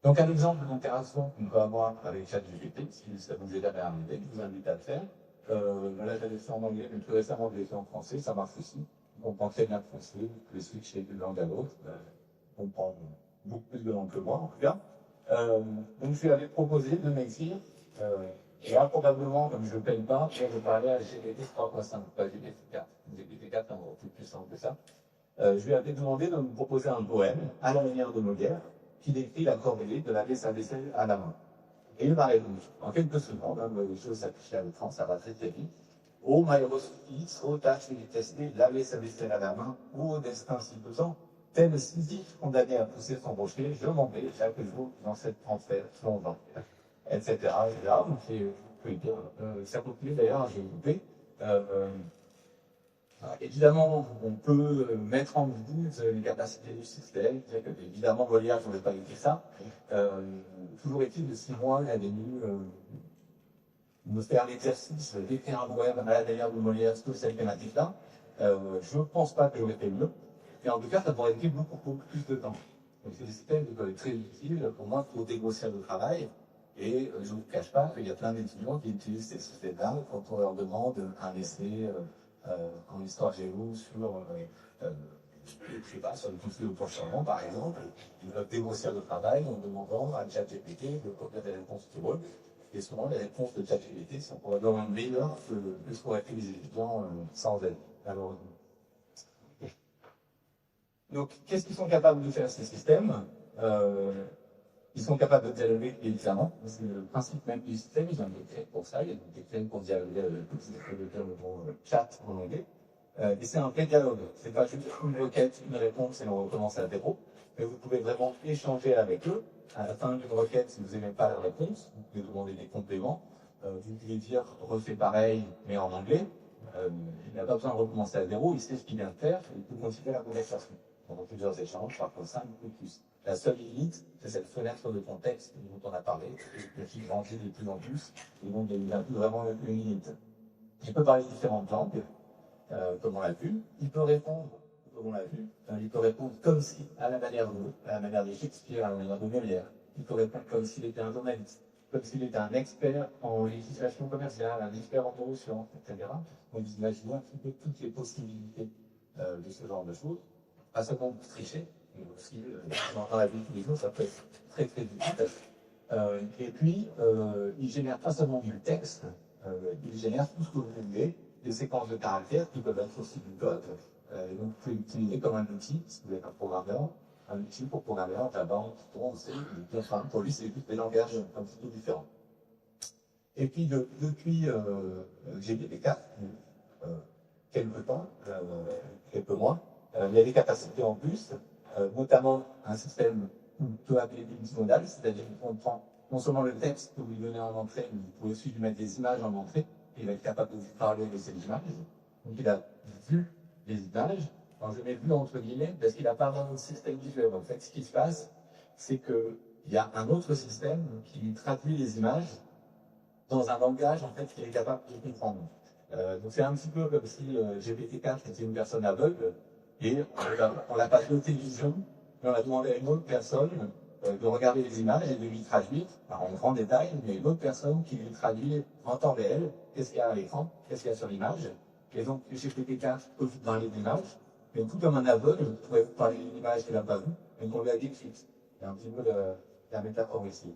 Donc, un exemple d'interaction qu'on peut avoir avec ChatGPT, si ça vous est jamais arrivé, je vous invite à le faire. Là, j'avais fait en anglais, mais plus récemment, je l'ai fait en français, ça marche aussi. On comprend très bien le français, vous pouvez switcher d'une langue à l'autre. On comprend beaucoup plus de langues que moi, en tout cas. Donc, je lui avais proposé de m'écrire, et là, probablement, comme je ne paye pas, je vais parler à GPT 3.5, pas GPT-4. GPT-4 est encore plus puissant que ça. Je lui avais demandé de me proposer un poème à la manière de Molière, qui décrit la corvée de laver sa vaisselle à la main. Et il m'a répondu, en quelques secondes, les choses s'affichent à l'écran, ça va très très vite. Ô Maïros-Fils, ô tâche détestée, laver sa vaisselle à la main, ô destin si pesant, tel Sisyphe condamné à pousser son rocher, je m'en vais chaque jour dans cette enfer plongeant, etc. Et là, ça continue d'ailleurs, j'ai coupé. Évidemment, on peut mettre en doute les capacités du système, dire que évidemment Molière n'aurait pas écrit ça. Toujours est-il que si moi j'avais dû me faire l'exercice d'écrire un poème à la manière de Molière sur cette thématique-là, je ne pense pas que j'aurais fait mieux. Mais en tout cas, ça pourrait être beaucoup plus de temps. Donc ce système est très utile pour moi pour dégrossir le travail. Et je ne vous cache pas qu'il y a plein d'étudiants qui utilisent ces systèmes-là quand on leur demande un essai en histoire géo sur, je sais pas, sur le conflit au Proche-Orient, par exemple. Ils doivent dégrossir le travail en demandant à ChatGPT de copier des réponses pour eux. Et souvent, les réponses de ChatGPT sont probablement meilleures que ce qu'auraient fait les étudiants sans aide. Alors, donc, qu'est-ce qu'ils sont capables de faire ces systèmes Ils sont capables de dialoguer, évidemment. C'est le principe même du système. Ils ont été créés pour ça. Ils ont été créés pour dialoguer avec le mot chat en anglais. Et c'est un vrai dialogue. C'est pas juste une requête, une réponse et on recommence à zéro. Mais vous pouvez vraiment échanger avec eux. À la fin d'une requête, si vous n'aimez pas la réponse, vous pouvez demander des compléments. Vous pouvez dire refais pareil, mais en anglais. Il n'a pas besoin de recommencer à zéro. Il sait ce qu'il vient de faire. Il peut continuer la conversation. Pendant plusieurs échanges, parfois 5 ou plus. La seule limite, c'est cette fenêtre de contexte dont on a parlé, qui grandit de plus en plus, et donc il y a vraiment une limite. Il peut parler différentes langues, comme on l'a vu. Il peut répondre, comme on l'a vu, il peut répondre comme si, à la manière de Shakespeare, à la manière de Molière. Il peut répondre comme s'il était un journaliste, comme s'il était un expert en législation commerciale, un expert en neurosciences, etc. Donc imaginez un petit peu toutes les possibilités de ce genre de choses. Pas seulement pour tricher, mais aussi dans la vie de tous les jours, ça peut être très très utile. Et puis, il génère pas seulement du texte, il génère tout ce que vous voulez, des séquences de caractères qui peuvent être aussi du code. Donc, vous pouvez l'utiliser comme un outil, si vous êtes un outil pour programmeur, Java, Python, C, enfin, pour lui, c'est juste des langages un petit peu différents. Et puis, depuis GPT-4, quelques mois, il y a des capacités en plus, notamment un système qu'on peut appeler multimodal, c'est-à-dire qu'on prend non seulement le texte que vous lui donnez en entrée, mais vous pouvez aussi lui mettre des images en entrée, et il va être capable de vous parler de ces images. Donc il a vu les images. Alors je mets vu entre guillemets parce qu'il n'a pas vraiment de système visuel. En fait, ce qui se passe, c'est qu'il y a un autre système qui traduit les images dans un langage en fait qu'il est capable de comprendre. Donc c'est un petit peu comme si GPT-4 était une personne aveugle et on l'a pas doté de vision, mais on a demandé à une autre personne de regarder les images et de lui traduire, en grand détail, mais une autre personne qui lui traduit en temps réel qu'est-ce qu'il y a à l'écran, qu'est-ce qu'il y a sur l'image. Et donc GPT-4 peut vous parler d'image, mais tout comme un aveugle, vous pouvez vous parler d'une image qu'il n'a pas vue, mais qu'on lui a décrite. C'est un petit peu la métaphore ici.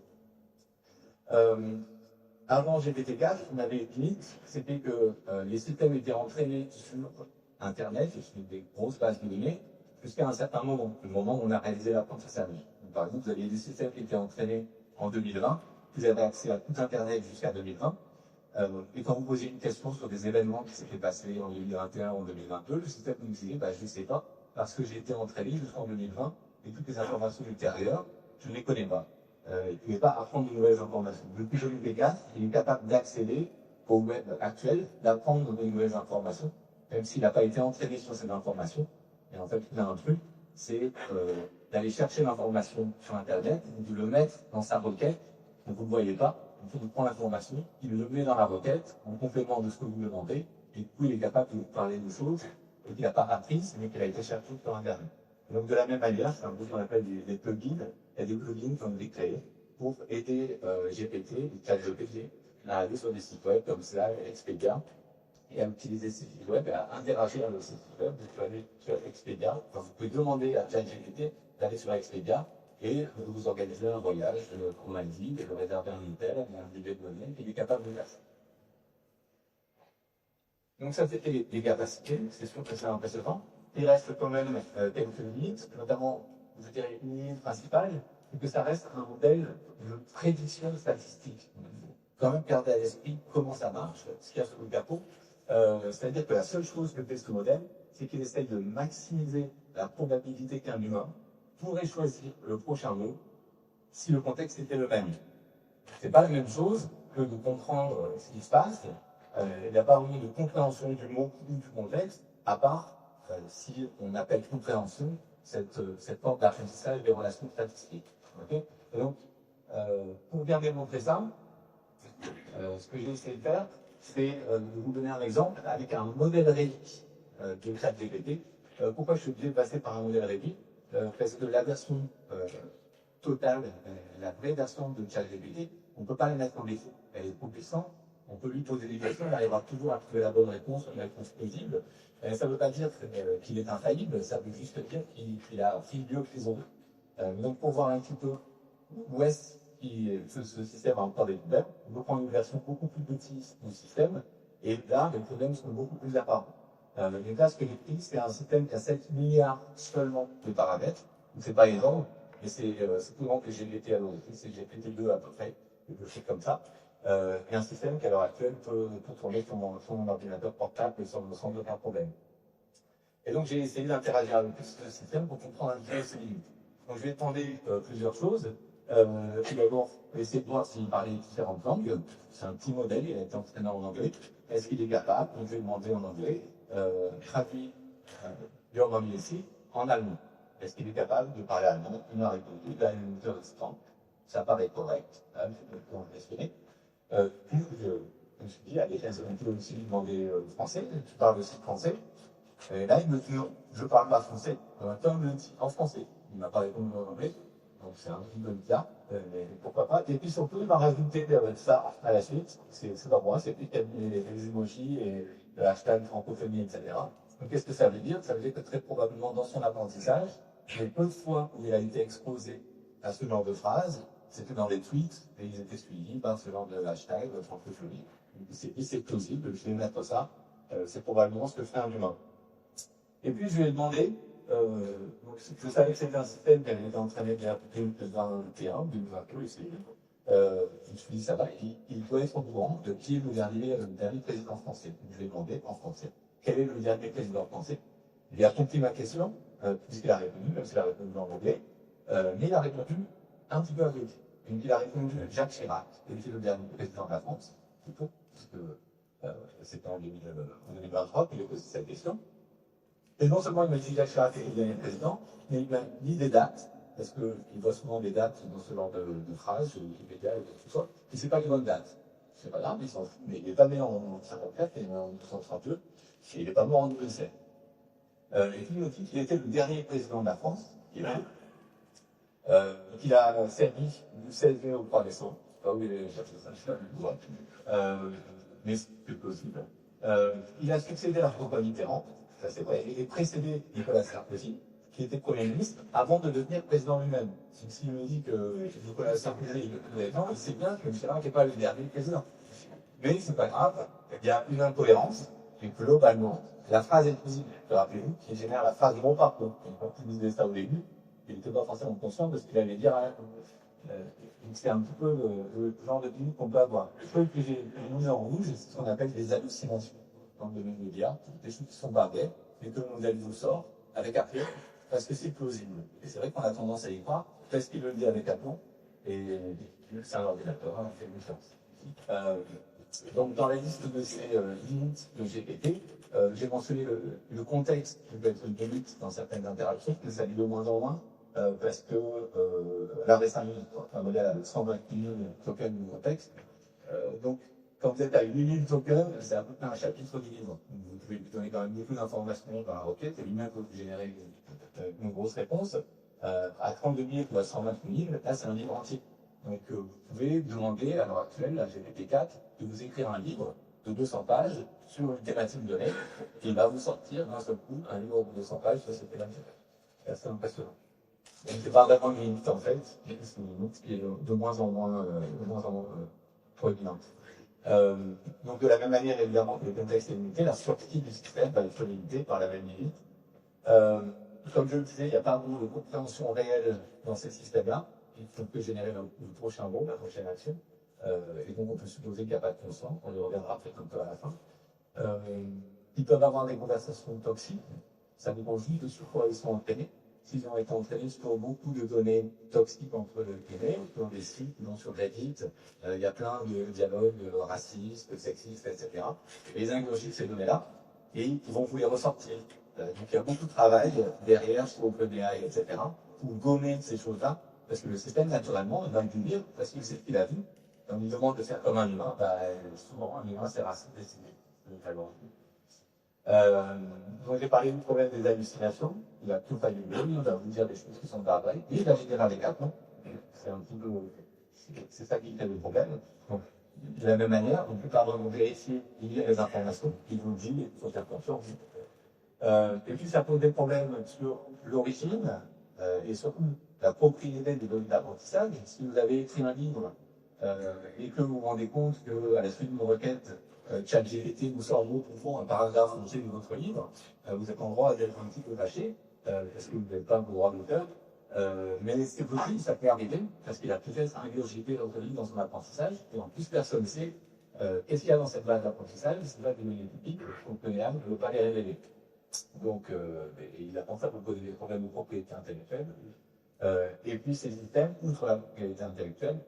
Avant GPT-4, on avait une limite, c'était que les systèmes étaient entraînés sur Internet, sur des grosses bases de données, jusqu'à un certain moment, le moment où on a réalisé l'apprentissage. Par exemple, vous aviez des systèmes qui étaient entraînés en 2020, vous avez accès à tout Internet jusqu'à 2020, et quand vous posiez une question sur des événements qui s'étaient passés en 2021 ou en 2022, le système nous disait, je ne sais pas, parce que j'ai été entraîné jusqu'en 2020, et toutes les informations ultérieures, je ne les connais pas. Il ne pouvait pas apprendre de nouvelles informations. Depuis 2004, il est capable d'accéder au web actuel, d'apprendre de nouvelles informations, même s'il n'a pas été entraîné sur ces informations. Et en fait, il a un truc, c'est d'aller chercher l'information sur Internet, de le mettre dans sa requête, donc vous ne le voyez pas, il prend l'information, il le met dans la requête, en complément de ce que vous lui demandez, et du coup, il est capable de vous parler de choses qu'il n'a pas apprises, mais qu'il a été cherché sur Internet. Donc de la même manière, c'est un peu ce qu'on appelle des plugins. Il y a des plugins qui ont été créés pour aider GPT, ChatGPT, à aller sur des sites web comme Slack, Expedia, et à utiliser ces sites web et à interagir avec ces sites web. Vous pouvez aller sur Expedia, enfin, vous pouvez demander à ChatGPT d'aller sur Expedia et de vous organiser un voyage pour Maldives, de réserver un hôtel, un billet de données, et il est capable de faire ça. Donc ça, c'était les capacités, c'est sûr que c'est impressionnant. Il reste quand même quelques limites, notamment, je dirais, une limite principale, c'est que ça reste un modèle de prédiction statistique. Il faut quand même garder à l'esprit comment ça marche, ce qu'il y a sous le capot. C'est-à-dire que la seule chose que fait ce modèle, c'est qu'il essaye de maximiser la probabilité qu'un humain pourrait choisir le prochain mot si le contexte était le même. C'est pas la même chose que de comprendre ce qui se passe. Il n'y a pas vraiment de compréhension du mot ou du contexte, à part si on appelle compréhension cette forme d'apprentissage des relations statistiques. Okay. Et donc, pour bien démontrer ça, ce que j'ai essayé de faire, c'est de vous donner un exemple avec un modèle réduit de ChatGPT. Pourquoi je suis obligé de passer par un modèle réduit Parce que la version totale, la vraie version de ChatGPT, on ne peut pas la mettre en défaut. Elle est trop puissante. On peut lui poser des questions, il arrivera toujours à trouver la bonne réponse, une réponse plausible. Ça ne veut pas dire qu'il est infaillible, ça veut juste dire qu'il a appris mieux que les autres. Donc pour voir un petit peu où est-ce que ce système a encore des problèmes, on peut prendre une version beaucoup plus petite du système, et là, les problèmes sont beaucoup plus apparents. Donc là, ce que j'ai pris, c'est un système qui a 7 milliards seulement de paramètres, donc c'est pas énorme, mais c'est plus grand que GPT à l'origine, c'est GPT-2 à peu près, quelque chose comme ça. Et un système qui à l'heure actuelle peut tourner sur mon ordinateur portable sans aucun problème. Et donc j'ai essayé d'interagir avec ce système pour comprendre un petit peu ses limites. Donc je vais demander plusieurs choses. Tout d'abord, essayer de voir s'il parlait différentes langues. C'est un petit modèle, il a été entraîné en anglais. Est-ce qu'il est capable? Donc je vais demander en anglais, traduit your mom ici en allemand. Est-ce qu'il est capable de parler allemand? Il m'a répondu, là, une temps. Ça paraît correct. Là, je peux en questionner. Puis je me suis dit, allez, on peut aussi lui demander français. Tu parles aussi français. Et là, il me dit non, je ne parle pas français. Tom me dit en français. Il ne m'a pas répondu en anglais. Donc c'est un petit peu bizarre, mais pourquoi pas. Et puis surtout, il m'a rajouté ça à la suite. C'est pas moi, c'est lui qui a mis les emojis et le hashtag francophonie, etc. Donc qu'est-ce que ça veut dire? Ça veut dire que très probablement dans son apprentissage, les peu de fois où il a été exposé à ce genre de phrases, c'était dans les tweets et ils étaient suivis par ce genre de hashtag francophonie. Il s'est dit c'est plausible, je vais mettre ça. C'est probablement ce que fait un humain. Et puis je lui ai demandé, donc je savais que c'était un système qui avait été entraîné bien 2021, 2022 ici. Je me suis dit ça va, il doit être au courant de qui est le dernier président français. Je lui ai demandé en français, quel est le dernier président français? Il a compris ma question, puisqu'il a répondu, même s'il a répondu en anglais, mais il a répondu un petit peu avec. Donc il a répondu Jacques Chirac, qui était le dernier président de la France, plutôt, puisque c'était en 2023 qu'il a posé cette question. Et non seulement il m'a dit qu'il devenir président, mais il m'a dit des dates, parce qu'il voit souvent des dates dans ce genre de phrases, sur Wikipédia et tout ça. Il ne sait pas les bonnes dates. C'est pas grave, il s'en fout. Mais il n'est pas né en 54, il est né en 1932, et il n'est pas mort en 2007. Et puis il nous dit qu'il était le dernier président de la France, qu'il a servi du 16 mai au 3 décembre. Pas où il est cherché ça, mais c'est possible. Il a succédé à François Mitterrand, ça c'est vrai, et précédé Nicolas Sarkozy, qui était Premier ministre, avant de devenir président lui-même. S'il me dit que Nicolas Sarkozy est non, il sait bien que Mitterrand n'est pas le dernier président. Mais c'est pas grave, il y a une incohérence, et globalement, la phrase inclusive, rappelez-vous, qui génère la phrase bon parcours. Et quand il disait ça au début, il n'était pas forcément conscient de ce qu'il allait dire. C'est un petit peu le genre de technique qu'on peut avoir. Le truc que j'ai mis en rouge, c'est ce qu'on appelle des hallucinations dans le domaine média, des choses qui sont barrées, mais que mon avis vous sort avec aplomb, parce que c'est plausible. Et c'est vrai qu'on a tendance à y croire, parce qu'il le dit avec aplomb, et c'est un ordinateur, on fait une chance. Donc, dans la liste de ces limites de GPT, j'ai mentionné le contexte qui peut être une limite dans certaines interactions, mais ça dit de moins en moins, parce que la récemment, un modèle avec 120 000 tokens de contexte. Donc, quand vous êtes à 8000 tokens, c'est à peu près un chapitre du livre. Vous pouvez lui donner quand même beaucoup d'informations par la requête, et lui-même peut vous générer une grosse réponse. À 32 000 ou à 120 000, là, c'est un livre entier. Donc, vous pouvez demander, à l'heure actuelle, à GPT-4, de vous écrire un livre de 200 pages sur une thématique donnée, et il va vous sortir d'un seul coup un livre de 200 pages sur cette thématique. C'est assez impressionnant. Donc, c'est pas vraiment une limite, en fait, c'est une limite qui est de moins en moins proéminente. Donc, de la même manière, évidemment, que le contexte est limité, la sortie du système va être limitée par la même limite. Comme je le disais, il n'y a pas beaucoup de compréhension réelle dans ces systèmes-là. On peut générer le prochain mot, la prochaine action. Et donc, on peut supposer qu'il n'y a pas de conscience. On y reviendra peut-être un peu à la fin. Ils peuvent avoir des conversations toxiques. Ça dépend juste de sur quoi ils sont entraînés. S'ils ont été entraînés sur beaucoup de données toxiques entre guillemets, dans des sites, non sur Reddit, il y a plein de dialogues racistes, sexistes, etc. Et ils ingurgitent ces données-là et ils vont vous les ressortir. Donc il y a beaucoup de travail derrière sur OpenAI, etc. pour gommer ces choses-là, parce que le système, naturellement, va vous dire, parce qu'il sait ce qu'il a vu, on lui demande de faire comme un humain, souvent un humain c'est raciste décidé. Donc j'ai parlé du problème des hallucinations, il va tout fabuler, il va vous dire des choses qui sont pas vraies, et il va générer des cartes, non. C'est un petit peu, c'est ça qui crée le problème. Donc, de la même manière, on ne peut pas vraiment vérifier, lire les informations, il vous dit, il faut faire confiance. Et puis ça pose des problèmes sur l'origine, et surtout la propriété des données d'apprentissage. Si vous avez écrit un livre, et que vous vous rendez compte qu'à la suite d'une requête, ChatGPT vous sort mot pour mot un paragraphe entier de votre livre, vous êtes en droit d'être un petit peu fâché, parce que vous n'avez pas vos droits d'auteur. Mais c'est possible, ça peut arriver, parce qu'il a peut-être ingurgité votre livre dans son apprentissage, et en plus personne ne sait qu'est-ce qu'il y a dans cette base d'apprentissage, c'est pas des données typiques, donc OpenAI ne veut pas les révéler. Donc, il a pensé à vous poser des problèmes de propriété intellectuelle. Et puis ces systèmes, outre la propriété intellectuelle,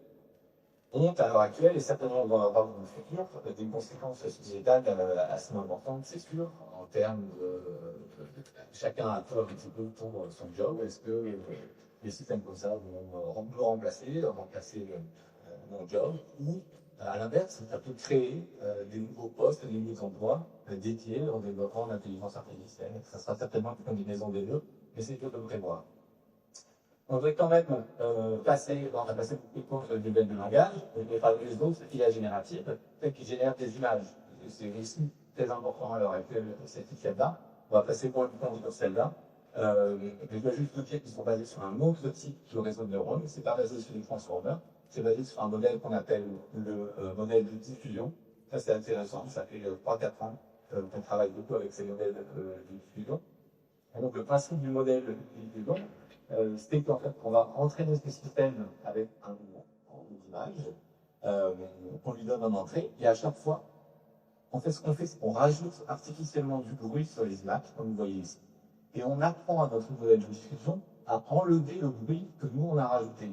ont à l'heure actuelle, et certainement on va en avoir dans le futur, des conséquences sociétales assez importantes, c'est sûr, en termes de chacun a peur un petit peu pour son job. Est-ce que les systèmes comme ça vont me remplacer mon job, ou à l'inverse, ça peut créer des nouveaux postes, des nouveaux emplois dédiés au développement de l'intelligence artificielle. Ça sera certainement une combinaison des deux, mais c'est dur de le prévoir. On devrait quand même on a passé beaucoup de temps sur le domaine du langage, et les parler les autres, c'est l'IA générative, celle qui génère des images. C'est aussi très important à l'heure actuelle, cette système-là. On va passer moins de temps sur celle-là. Je dois juste vous dire qu'ils sont basés sur un autre type de réseau de neurones, c'est pas basé sur des transformers, c'est basé sur un modèle qu'on appelle le modèle de diffusion. Ça, c'est intéressant, ça fait 3-4 ans qu'on travaille beaucoup avec ces modèles de diffusion. Et donc, le principe du modèle de diffusion, c'est qu'en fait, on va entraîner ce système avec un image, on lui donne un entrée, et à chaque fois, en fait, ce qu'on fait, c'est qu'on rajoute artificiellement du bruit sur les images, comme vous voyez ici. Et on apprend à notre modèle de diffusion à enlever le bruit que nous, on a rajouté.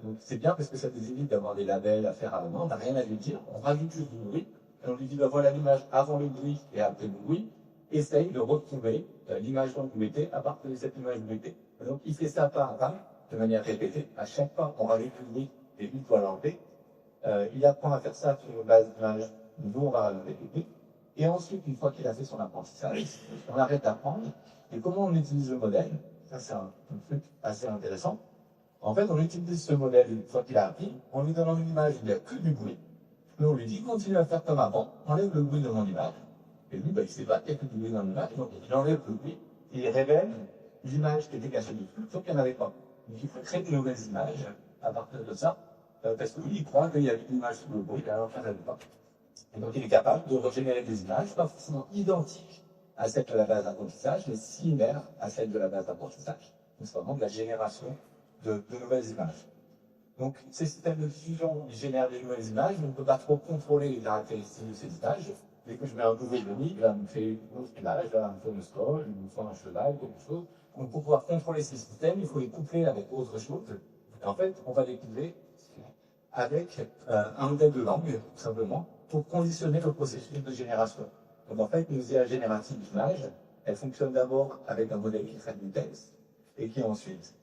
Donc c'est bien parce que ça nous évite d'avoir des labels à faire à la main, on n'a rien à lui dire, on rajoute juste du bruit, et on lui dit, bah, voilà l'image avant le bruit et après le bruit, essaye de retrouver l'image dont vous mettez à partir de cette image que vous mettez. Donc, il fait ça pas à pas, de manière répétée. À chaque fois, on va récupérer et une fois l'enlever. Il apprend à faire ça sur une base d'image. Nous, on va le répéter. Et ensuite, une fois qu'il a fait son apprentissage, on arrête d'apprendre. Et comment on utilise le modèle? Ça, c'est un truc assez intéressant. En fait, on utilise ce modèle une fois qu'il a appris, en lui donnant une image où il n'y a que du bruit. Mais on lui dit, continue à faire comme avant, enlève le bruit de mon image. Et lui, il ne sait pas qu'il y a que du bruit dans l'image, donc il enlève le bruit, et il révèle l'image qui était cachée dessus, sauf qu'il n'y en avait pas. Donc il faut créer de nouvelles images à partir de ça, parce que lui, il croit qu'il y avait une image sous le bruit, alors qu'il n'y en avait pas. Et donc il est capable de régénérer des images, pas forcément identiques à celles de la base d'apprentissage, mais similaires à celles de la base d'apprentissage. Donc c'est vraiment de la génération de nouvelles images. Donc, ces systèmes de diffusion, ils génèrent des nouvelles images, on ne peut pas trop contrôler les caractéristiques de ces images. Dès que je mets un nouveau données, il va me faire une autre image, là, un tournesol, scroll, une fois un cheval, quelque chose. Donc, pour pouvoir contrôler ces systèmes, il faut les coupler avec autre chose. Et en fait, on va les coupler avec un modèle de langue, tout simplement, pour conditionner le processus de génération. Donc, en fait, une IA générative d'image, elle fonctionne d'abord avec un modèle qui traite du texte, et qui ensuite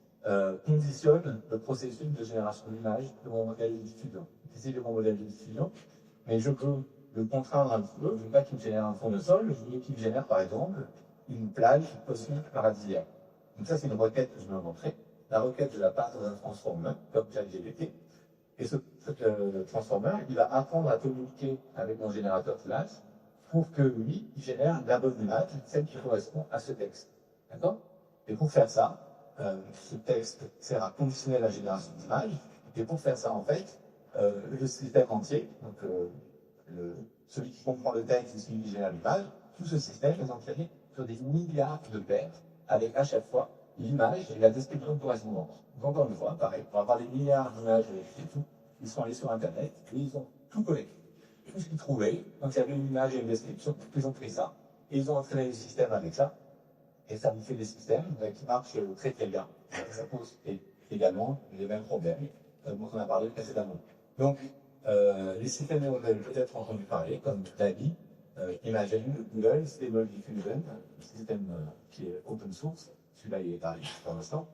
conditionne le processus de génération d'image de mon modèle de diffusion. Ici, de mon modèle de diffusion, mais je peux le contraindre un petit peu. Je ne veux pas qu'il me génère un tournesol, je veux qu'il me génère, par exemple, une plage cosmique paradisiaque. Donc ça, c'est une requête que je vais vous montrer. La requête, je la passe dans un transformer, comme ChatGPT. Et ce transformer, il va apprendre à communiquer avec mon générateur d'image pour que lui, il génère la bonne image, celle qui correspond à ce texte. D'accord? Et pour faire ça, ce texte sert à conditionner la génération d'images. Et pour faire ça, en fait, le système entier, donc celui qui comprend le texte et celui qui génère l'image, tout ce système est entraîné sur des milliards de paires, avec à chaque fois l'image et la description correspondante. Donc encore une fois, pareil, pour avoir des milliards d'images et tout, ils sont allés sur Internet et ils ont tout collecté. Tout ce qu'ils trouvaient, donc il y avait une image et une description, ils ont pris ça, et ils ont entraîné le système avec ça, et ça vous fait des systèmes qui marchent très très bien. Ça pose également les mêmes problèmes dont on a parlé précédemment. Donc, les systèmes neuronaux, peut-être entendu parler, comme DALL-E, Imagen, Google, Stable Diffusion, un système qui est open source, celui-là il est gratuit pour l'instant,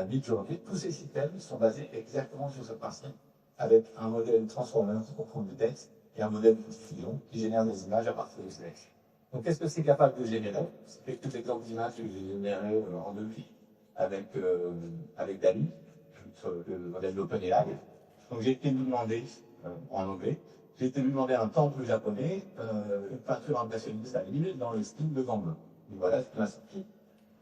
Midjourney, tous ces systèmes sont basés exactement sur ce principe, avec un modèle transformer qui comprend du texte et un modèle de diffusion qui génère des images à partir du texte. Donc, qu'est-ce que c'est capable de générer? C'est tout l'exemple d'image que j'ai généré en devis avec DALL-E, le modèle d'OpenAI. Donc, j'ai été lui demander, en anglais, j'ai été lui demander un temple japonais, une peinture impressionniste à l'île dans le style de Van Gogh. Donc, voilà ce qui m'a sorti.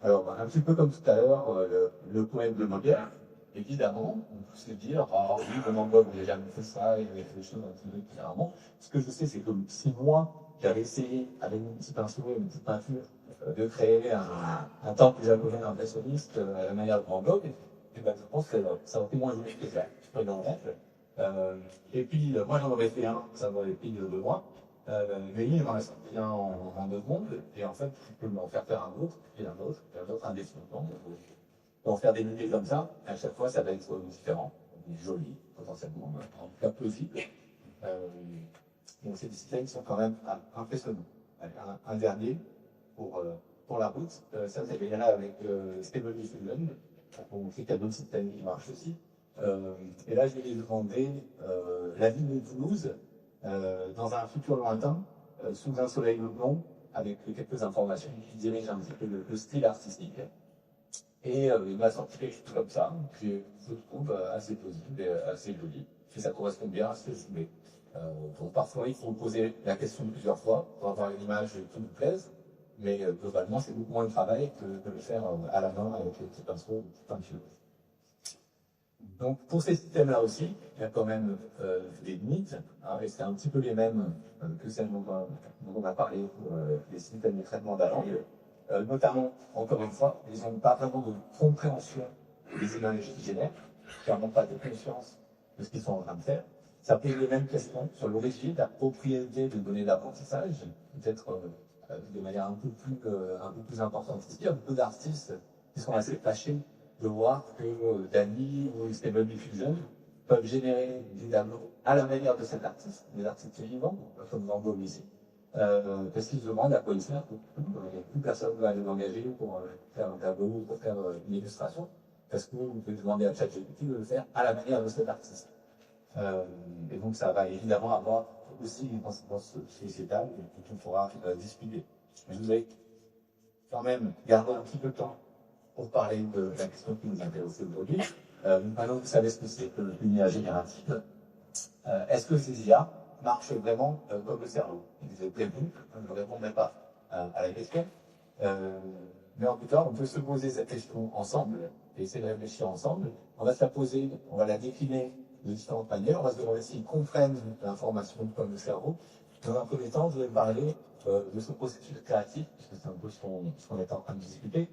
Alors, un petit peu comme tout à l'heure, le poème de Molière, évidemment, on peut se dire, ah oui, le Van Gogh, j'ai jamais fait ça, il avait fait des choses un petit peu différemment. Ce que je sais, c'est que si moi, j'avais essayé, avec mon petit pinceau et une petite peinture, de créer un temple japonais impressionniste à la manière de Van Gogh, et ben, je pense que ça aurait été moins joli que ça. Je peux dans et puis, moi, j'en aurais fait un, ça m'aurait pris 2 mois. Mais il m'en a sorti un en 2 secondes, et en fait, tu peux m'en faire un autre, et un autre, et un autre indéfiniment. Donc, faire des milliers comme ça, à chaque fois, ça va être différent, joli, potentiellement, en tout cas plausible. Donc, c'est des systèmes qui sont quand même impressionnants. Un dernier, pour la route, ça, c'est bien là avec Stable Diffusion. On sait qu'il y a d'autres systèmes qui marchent aussi. Et là, je vais lui demander la ville de Toulouse, dans un futur lointain, sous un soleil blond, avec quelques informations qui dirigent un petit peu le style artistique. Et il m'a sorti quelque chose comme ça, que je trouve assez plausible et assez joli, et ça correspond bien à ce que je voulais. Donc parfois, il faut poser la question plusieurs fois pour avoir une image qui vous plaise, mais globalement, c'est beaucoup moins de travail que de le faire à la main avec les petits pinceaux, les petites peintures. Donc pour ces systèmes-là aussi, il y a quand même des limites, hein, et c'est un petit peu les mêmes que celles dont on a parlé pour les systèmes de traitement de la langue. Notamment, encore une fois, ils n'ont pas vraiment de compréhension des images qu'ils génèrent, clairement pas de conscience de ce qu'ils sont en train de faire. Ça pose les mêmes questions sur l'origine, la propriété des données d'apprentissage, peut-être de manière un peu plus importante. Il y a beaucoup d'artistes qui sont assez fâchés de voir que DALL-E ou Stable Diffusion peuvent générer des tableaux à la manière de cet artiste, des artistes vivants, comme Van Gogh ici, parce qu'ils se demandent à quoi ils servent. Plus personne ne va les engager pour faire un tableau ou pour faire une illustration, parce que vous pouvez demander à ChatGPT de le faire à la manière de cet artiste. Et donc ça va évidemment avoir aussi une conséquence sociétale qu'on pourra discuter. Mais je voudrais quand même garder un petit peu de temps pour parler de la question qui nous intéresse aujourd'hui. Maintenant, vous savez ce que c'est que l'IA générative. Est-ce que ces IA marchent vraiment comme le cerveau? Vous avez prévenu, je ne répondrai pas à la question. Mais en tout cas, on peut se poser cette question ensemble et essayer de réfléchir ensemble. On va se la poser, on va la décliner de différentes manières. On va se demander s'ils comprennent l'information comme le cerveau. Dans un premier temps, je vais parler de ce processus créatif, puisque c'est un peu ce qu'on est en train de discuter.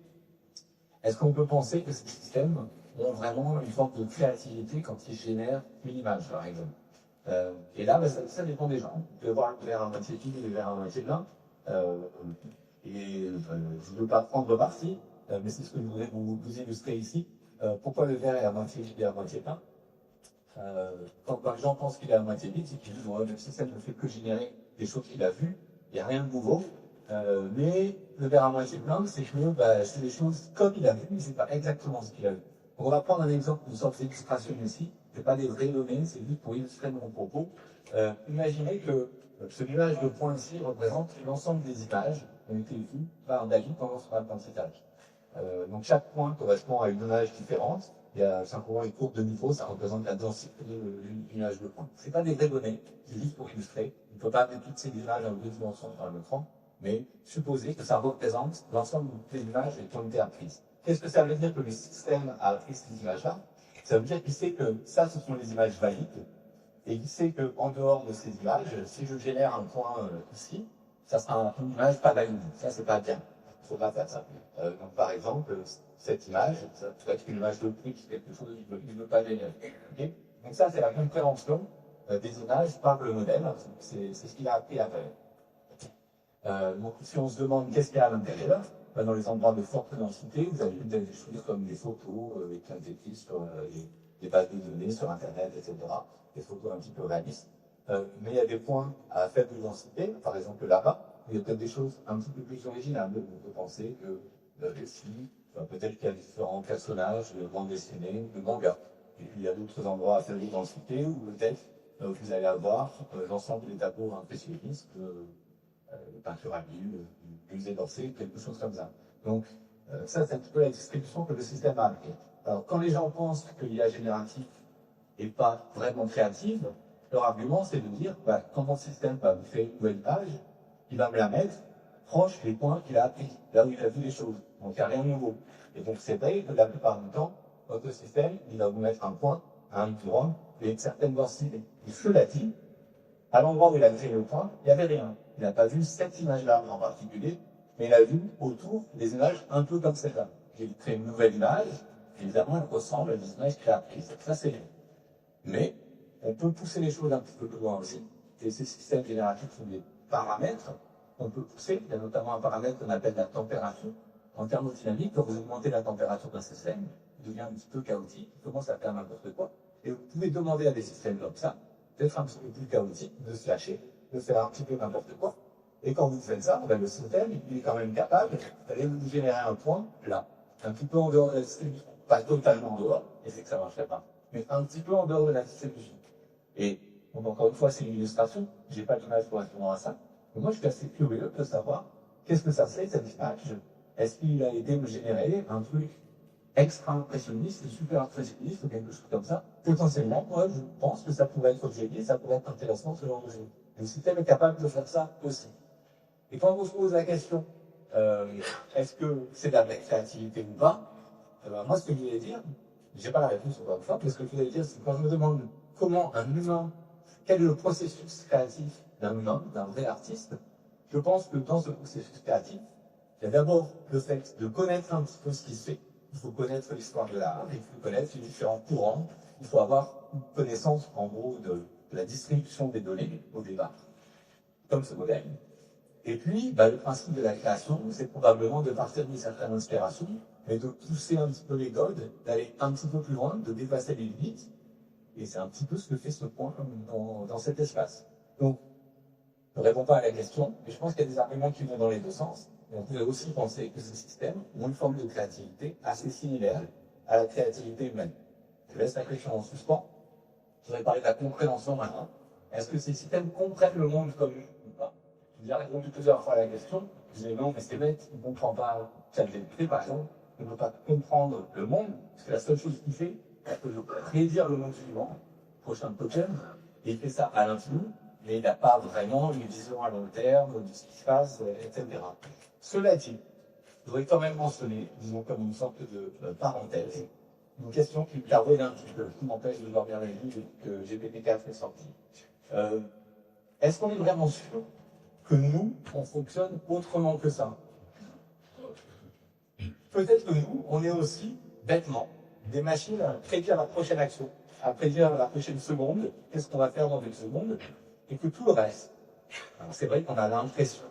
Est-ce qu'on peut penser que ces systèmes ont vraiment une forme de créativité quand ils génèrent une image, par exemple? Et là, ça dépend des gens. Vous pouvez voir le verre à moitié vide et le verre à moitié plein. Je ne veux pas prendre parti, mais c'est ce que je voudrais vous illustrer ici. Pourquoi le verre est à moitié vide et à moitié plein? Quand les gens pensent qu'il est à moitié vide, c'est qu'ils disent le système ne fait que générer des choses qu'il a vues, il n'y a rien de nouveau. Mais le verre à moitié plein, c'est que c'est des choses comme il a vu, mais c'est pas exactement ce qu'il a vu. Donc on va prendre un exemple, une sorte d'illustration ici. C'est pas des vraies données, c'est juste pour illustrer mon propos. Imaginez que ce nuage de points ici représente l'ensemble des images qui ont été vues par David pendant son apprentissage. Donc chaque point correspond à une image différente. Il y a simplement une courbe de niveau, ça représente la densité du nuage de points. C'est pas des vraies données, c'est juste pour illustrer. On ne peut pas mettre toutes ces images en deux dimensions dans l'écran, mais supposer que ça représente l'ensemble des images qui ont été apprises. Qu'est-ce que ça veut dire que le système a appris ces images-là? Ça veut dire qu'il sait que ça, ce sont les images valides, et il sait qu'en dehors de ces images, si je génère un point ici, ça sera une image pas valide. Ça, c'est pas bien. Il ne faut pas faire ça. Donc, par exemple, cette image, ça peut être une image de prix, quelque chose qu'il ne veut pas générer. Okay, donc ça, c'est la compréhension des images par le modèle. C'est ce qu'il a appris à faire. Donc, si on se demande qu'est-ce qu'il y a à l'intérieur, dans les endroits de forte densité, vous avez des choses comme des photos, avec plein d'écrits sur les bases de données, sur Internet, etc. Des photos un petit peu réalistes. Mais il y a des points à faible densité, par exemple là-bas, il y a peut-être des choses un petit peu plus originales. On peut penser que ici, peut-être qu'il y a différents personnages de bande dessinée, de manga. Et puis il y a d'autres endroits à faible densité où peut-être vous allez avoir l'ensemble des tableaux impressionnistes, peinture à l'huile, musée d'Orsay, quelque chose comme ça. Donc, ça, c'est un petit peu la distribution que le système a appris. Alors, quand les gens pensent que l'IA générative n'est pas vraiment créative, leur argument, c'est de dire, quand mon système va me faire une nouvelle page, il va me la mettre proche des points qu'il a appris, là où il a vu les choses. Donc, il n'y a rien de nouveau. Et donc, c'est vrai que la plupart du temps, votre système, il va vous mettre un point, un endroit, et une certaine densité. Et cela dit, à l'endroit où il a créé le point, il n'y avait rien. Il n'a pas vu cette image-là en particulier, mais il a vu autour des images un peu comme celle-là. Il crée une nouvelle image, évidemment, elle ressemble à des images qu'il a apprises. Ça, c'est bien. Mais on peut pousser les choses un petit peu plus loin aussi. Et ces systèmes génératifs sont des paramètres qu'on peut pousser. Il y a notamment un paramètre qu'on appelle la température. En thermodynamique, quand vous augmentez la température d'un système, il devient un petit peu chaotique, il commence à faire n'importe quoi. Et vous pouvez demander à des systèmes comme ça d'être un petit peu plus chaotique, de se lâcher, de faire un petit peu n'importe quoi. Et quand vous faites ça, le système, il est quand même capable d'aller vous générer un point là, un petit peu en dehors de la distribution. Pas totalement en dehors, et c'est que ça ne marcherait pas, mais un petit peu en dehors de la distribution. Et donc encore une fois, c'est une illustration, j'ai pas d'image correspondant à ça, mais moi je suis assez curieux de savoir qu'est-ce que ça fait cette image. Est-ce qu'il a été me générer un truc extra impressionniste, super impressionniste ou quelque chose comme ça? Potentiellement, moi je pense que ça pourrait être génial, ça pourrait être intéressant ce genre de choses. Le système est capable de faire ça aussi. Et quand on se pose la question, est-ce que c'est de la vraie créativité ou pas, moi ce que je voulais dire, j'ai pas la réponse encore une fois, mais ce que je voulais dire, c'est quand je me demande comment un humain, quel est le processus créatif d'un humain, d'un vrai artiste, je pense que dans ce processus créatif, il y a d'abord le fait de connaître un petit peu ce qui se fait. Il faut connaître l'histoire de l'art, il faut connaître les différents courants, il faut avoir une connaissance, en gros, de la distribution des données au départ, comme ce modèle. Et puis, le principe de la création, c'est probablement de partir d'une certaine inspiration, mais de pousser un petit peu les codes, d'aller un petit peu plus loin, de dépasser les limites. Et c'est un petit peu ce que fait ce point dans cet espace. Donc, ne répond pas à la question, mais je pense qu'il y a des arguments qui vont dans les deux sens. Et on pourrait aussi penser que ces systèmes ont une forme de créativité assez similaire à la créativité humaine. Je laisse la question en suspens. Je voudrais parler de la compréhension maintenant. Est-ce que ces systèmes comprennent le monde comme nous ou pas? J'ai déjà répondu plusieurs fois à la question. Je disais non, mais c'est bête, il ne comprend pas ChatGPT, par exemple. Il ne peut pas comprendre le monde, parce que la seule chose qu'il fait, c'est de prédire le monde suivant, prochain token, et il fait ça à l'infini, mais il n'a pas vraiment une vision à long terme de ce qui se passe, etc. Cela dit, je voudrais quand même mentionner, disons comme une sorte de parenthèse, une question qui me taraude un petit peu, qui m'empêche de dormir la nuit que GPT-4 est sorti. Est-ce qu'on est vraiment sûr que nous, on fonctionne autrement que ça? Peut-être que nous, on est aussi, bêtement, des machines à prédire la prochaine action, à prédire la prochaine seconde, qu'est-ce qu'on va faire dans une seconde, et que tout le reste, c'est vrai qu'on a l'impression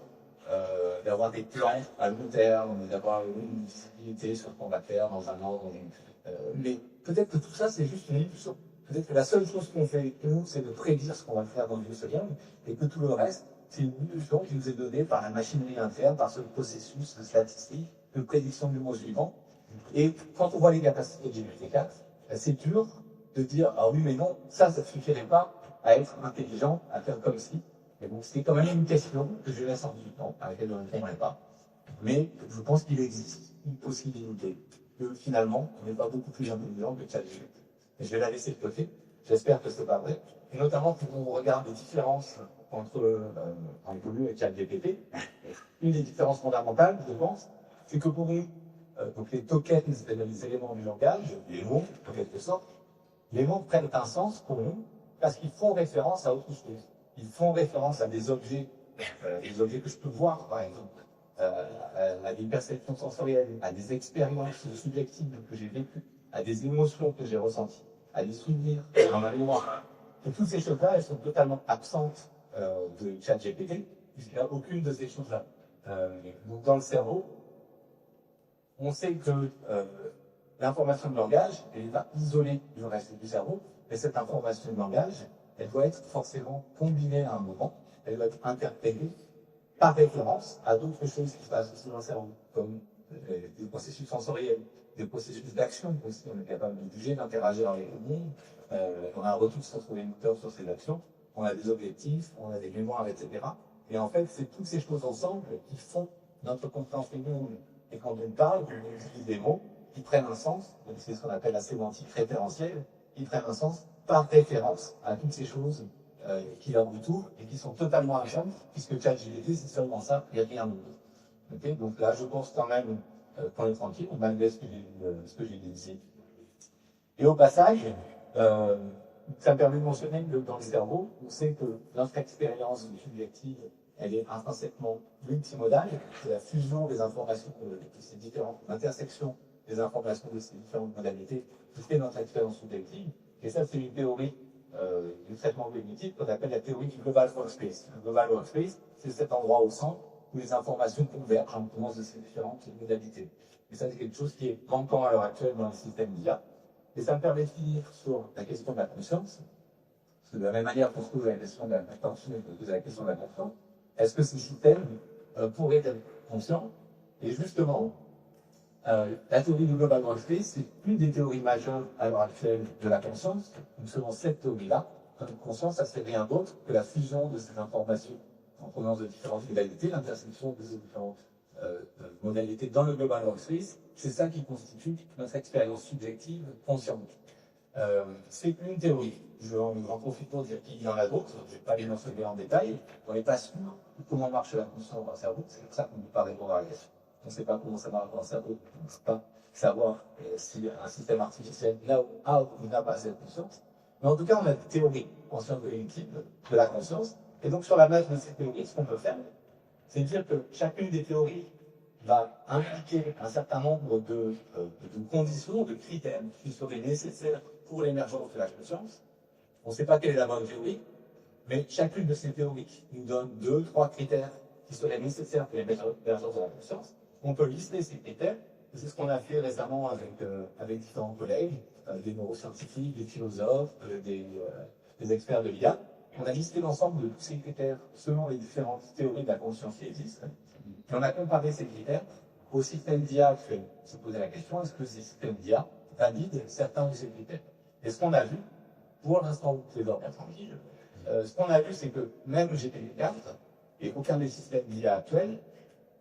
d'avoir des plans à long terme, d'avoir une visibilité sur ce qu'on va faire dans un an, mais peut-être que tout ça, c'est juste une illusion. Peut-être que la seule chose qu'on fait, nous, c'est de prédire ce qu'on va faire dans une seconde, et que tout le reste, c'est une illusion qui nous est donnée par la machinerie interne, par ce processus de statistique, de prédiction du mot suivant. Et quand on voit les capacités de GPT-4, c'est dur de dire, ah oui, mais non, ça ne suffirait pas à être intelligent, à faire comme si. Et donc, c'est quand même une question que je laisse en suspens, à laquelle je ne répondrai pas. Mais je pense qu'il existe une possibilité que finalement, on n'est pas beaucoup plus intelligent que ChatGPT. Et je vais la laisser de côté. J'espère que ce n'est pas vrai. Et notamment, quand on regarde les différences entre nous et ChatGPT, une des différences fondamentales, je pense, c'est que pour nous, donc les tokens, c'est-à-dire les éléments du langage, les mots, en quelque sorte, les mots prennent un sens pour nous parce qu'ils font référence à autre chose. Ils font référence à des objets que je peux voir, par exemple, à des perceptions sensorielles, à des expériences subjectives que j'ai vécues, à des émotions que j'ai ressenties, à des souvenirs dans ma mémoire. Et toutes ces choses-là, elles sont totalement absentes de ChatGPT, puisqu'il n'y a aucune de ces choses-là. Donc dans le cerveau, on sait que l'information de langage, elle n'est pas isolée du reste du cerveau, mais cette information de langage, elle doit être forcément combinée à un moment, elle doit être interprétée par référence à d'autres choses qui se passent aussi dans le cerveau, comme des processus sensoriels, des processus d'action aussi. On est capable de bouger, d'interagir avec le monde, on a un retour sur les moteurs sur ces actions, on a des objectifs, on a des mémoires, etc. Et en fait, c'est toutes ces choses ensemble qui font notre compréhension du monde. Et quand on parle, on utilise des mots qui prennent un sens, c'est ce qu'on appelle la sémantique référentielle, qui prennent un sens par référence à toutes ces choses qui leur entourent et qui sont totalement absentes, puisque ChatGPT, c'est seulement ça et rien d'autre. Okay, donc là, je pense quand même qu'on est tranquille, malgré ce que j'ai dit ici. Et au passage, ça me permet de mentionner que dans le cerveau, on sait que notre expérience subjective, elle est intrinsèquement multimodale, c'est la fusion des informations de ces différentes intersections des informations de ces différentes modalités qui fait notre expérience subjective. Et ça, c'est une théorie du traitement cognitif qu'on appelle la théorie du global workspace. Le global workspace, c'est cet endroit au centre où les informations convergent en provenance de ces différentes modalités. Et ça, c'est quelque chose qui est manquant à l'heure actuelle dans le système d'IA. Et ça me permet de finir sur la question de la conscience. Parce que de la même manière qu'on se pose la question de l'attention, on pose la question de la conscience. Est-ce que ces systèmes pourraient être conscients? Et justement, la théorie du global workspace, c'est une des théories majeures à l'heure actuelle de la conscience. Donc, selon cette théorie-là, une conscience, ça serait rien d'autre que la fusion de ces informations en provenance de différentes modalités, l'intersection de ces différentes modalités dans le global workspace. C'est ça qui constitue notre expérience subjective consciente. C'est une théorie. Je vais en profiter pour dire qu'il y en a d'autres. Je ne vais pas les mentionner en détail. On n'est pas sûr de comment marche la conscience dans le cerveau. C'est pour ça qu'on ne peut pas répondre à la question. On ne sait pas comment ça marche dans le cerveau. On ne sait pas savoir si un système artificiel a ou n'a pas cette conscience. Mais en tout cas, on a des théories conscientes cognitive de la conscience. Et donc, sur la base de ces théories, ce qu'on peut faire, c'est dire que chacune des théories va impliquer un certain nombre de conditions, de critères qui seraient nécessaires pour l'émergence de la conscience. On ne sait pas quelle est la bonne théorie, mais chacune de ces théories nous donne 2, 3 critères qui seraient nécessaires pour l'émergence de la conscience. On peut lister ces critères, et c'est ce qu'on a fait récemment avec différents collègues, des neuroscientifiques, des philosophes, des experts de l'IA. on a listé l'ensemble de tous ces critères selon les différentes théories de la conscience qui existent, et on a comparé ces critères au système d'IA actuel. On se posait la question, est-ce que ces systèmes d'IA valident certains de ces critères? Et ce qu'on a vu, pour l'instant, vous pouvez dormir tranquille, ce qu'on a vu, c'est que même GPT-4 et aucun des systèmes d'IA actuels,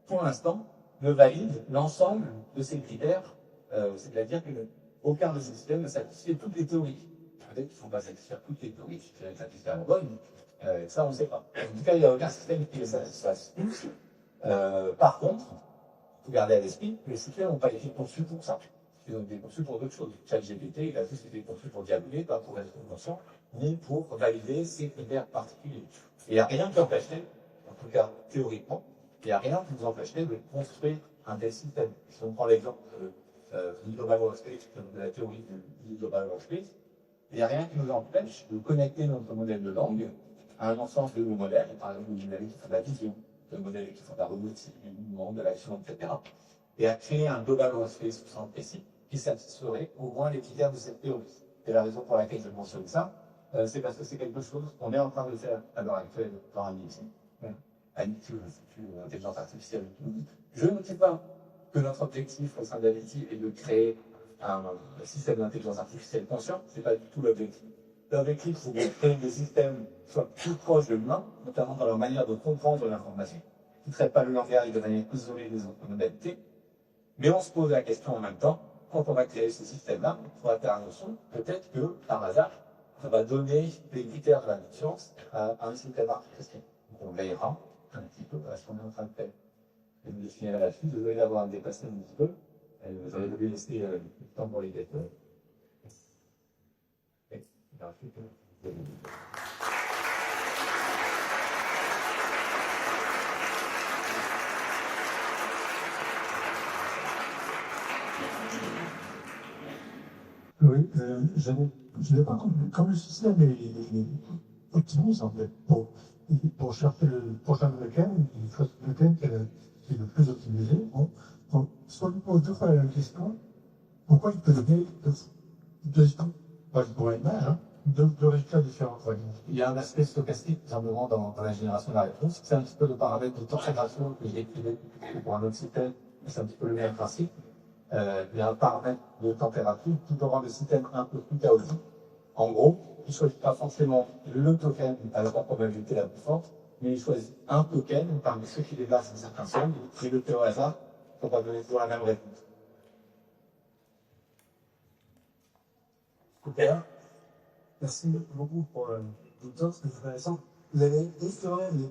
pour l'instant, ne valide l'ensemble de ces critères, c'est-à-dire qu'aucun de ces systèmes ne satisfait toutes les théories. Peut-être qu'il ne faut pas satisfaire toutes les théories, il faut satisfaire la bonne, ça on ne sait pas. En tout cas, il n'y a aucun système qui les satisfasse tous. Par contre, il faut garder à l'esprit que les systèmes n'ont pas été conçus pour ça. Ils ont été conçus pour d'autres choses. ChatGPT, il a tous été conçu pour dialoguer, pas pour être conscient, ni pour valider ces critères particuliers. Et il n'y a rien qui empêcherait, en tout cas théoriquement, il n'y a rien qui nous empêcherait de construire un tel système. Si on prend l'exemple du Global Workspace, de la théorie du Global Workspace, il n'y a rien qui nous empêche de connecter notre modèle de langue à un ensemble de modèles, par exemple des modèles qui font de la vision, des modèles qui font de la robotique, du mouvement, de l'action, etc. Et à créer un Global Workspace au centre précis qui satisferait au moins les critères de cette théorie. C'est la raison pour laquelle je mentionne ça, c'est parce que c'est quelque chose qu'on est en train de faire à l'heure actuelle dans un meeting. Amity, l'Institut d'intelligence artificielle. Je ne dis pas que notre objectif au sein d'Amity est de créer un système d'intelligence artificielle conscient, c'est pas du tout l'objectif. L'objectif, c'est de créer des systèmes qui soient plus proches de l'humain, notamment dans leur manière de comprendre l'information, qui ne traitent pas le langage de manière isolée des autres modalités. Mais on se pose la question en même temps, quand on va créer ce système-là, il faudra faire attention, peut-être que, par hasard, ça va donner des critères de la conscience à un système artificiel. Donc on veillera un petit peu à ce qu'on est en train de faire. Et vous définirez là-dessus, désolé d'avoir dépassé un petit peu. Vous avez dû laisser le temps pour les questions. Oui, je n'ai pas compris. Comme le système est optimise, en fait, pour chercher le prochain token, il faut le token qui est le plus optimisé. Bon. Donc, si on lui pose deux fois la même question, pourquoi il peut donner deux images, hein, deux résultats différents? Il y a un aspect stochastique, simplement, dans la génération de la réponse. C'est un petit peu le paramètre de température que j'ai écrit pour un autre système. C'est un petit peu le même principe. Il y a un paramètre de température qui peut rendre le système un peu plus chaotique. En gros, il ne choisit pas forcément le token avec la probabilité la plus forte, mais il choisit un token parmi ceux qui dépassent un certain seuil, et le fait au hasard pour pas donner toujours la même réponse. Super. Merci beaucoup pour tout ça, c'est intéressant. Vous avez dit, c'est vrai, je n'ai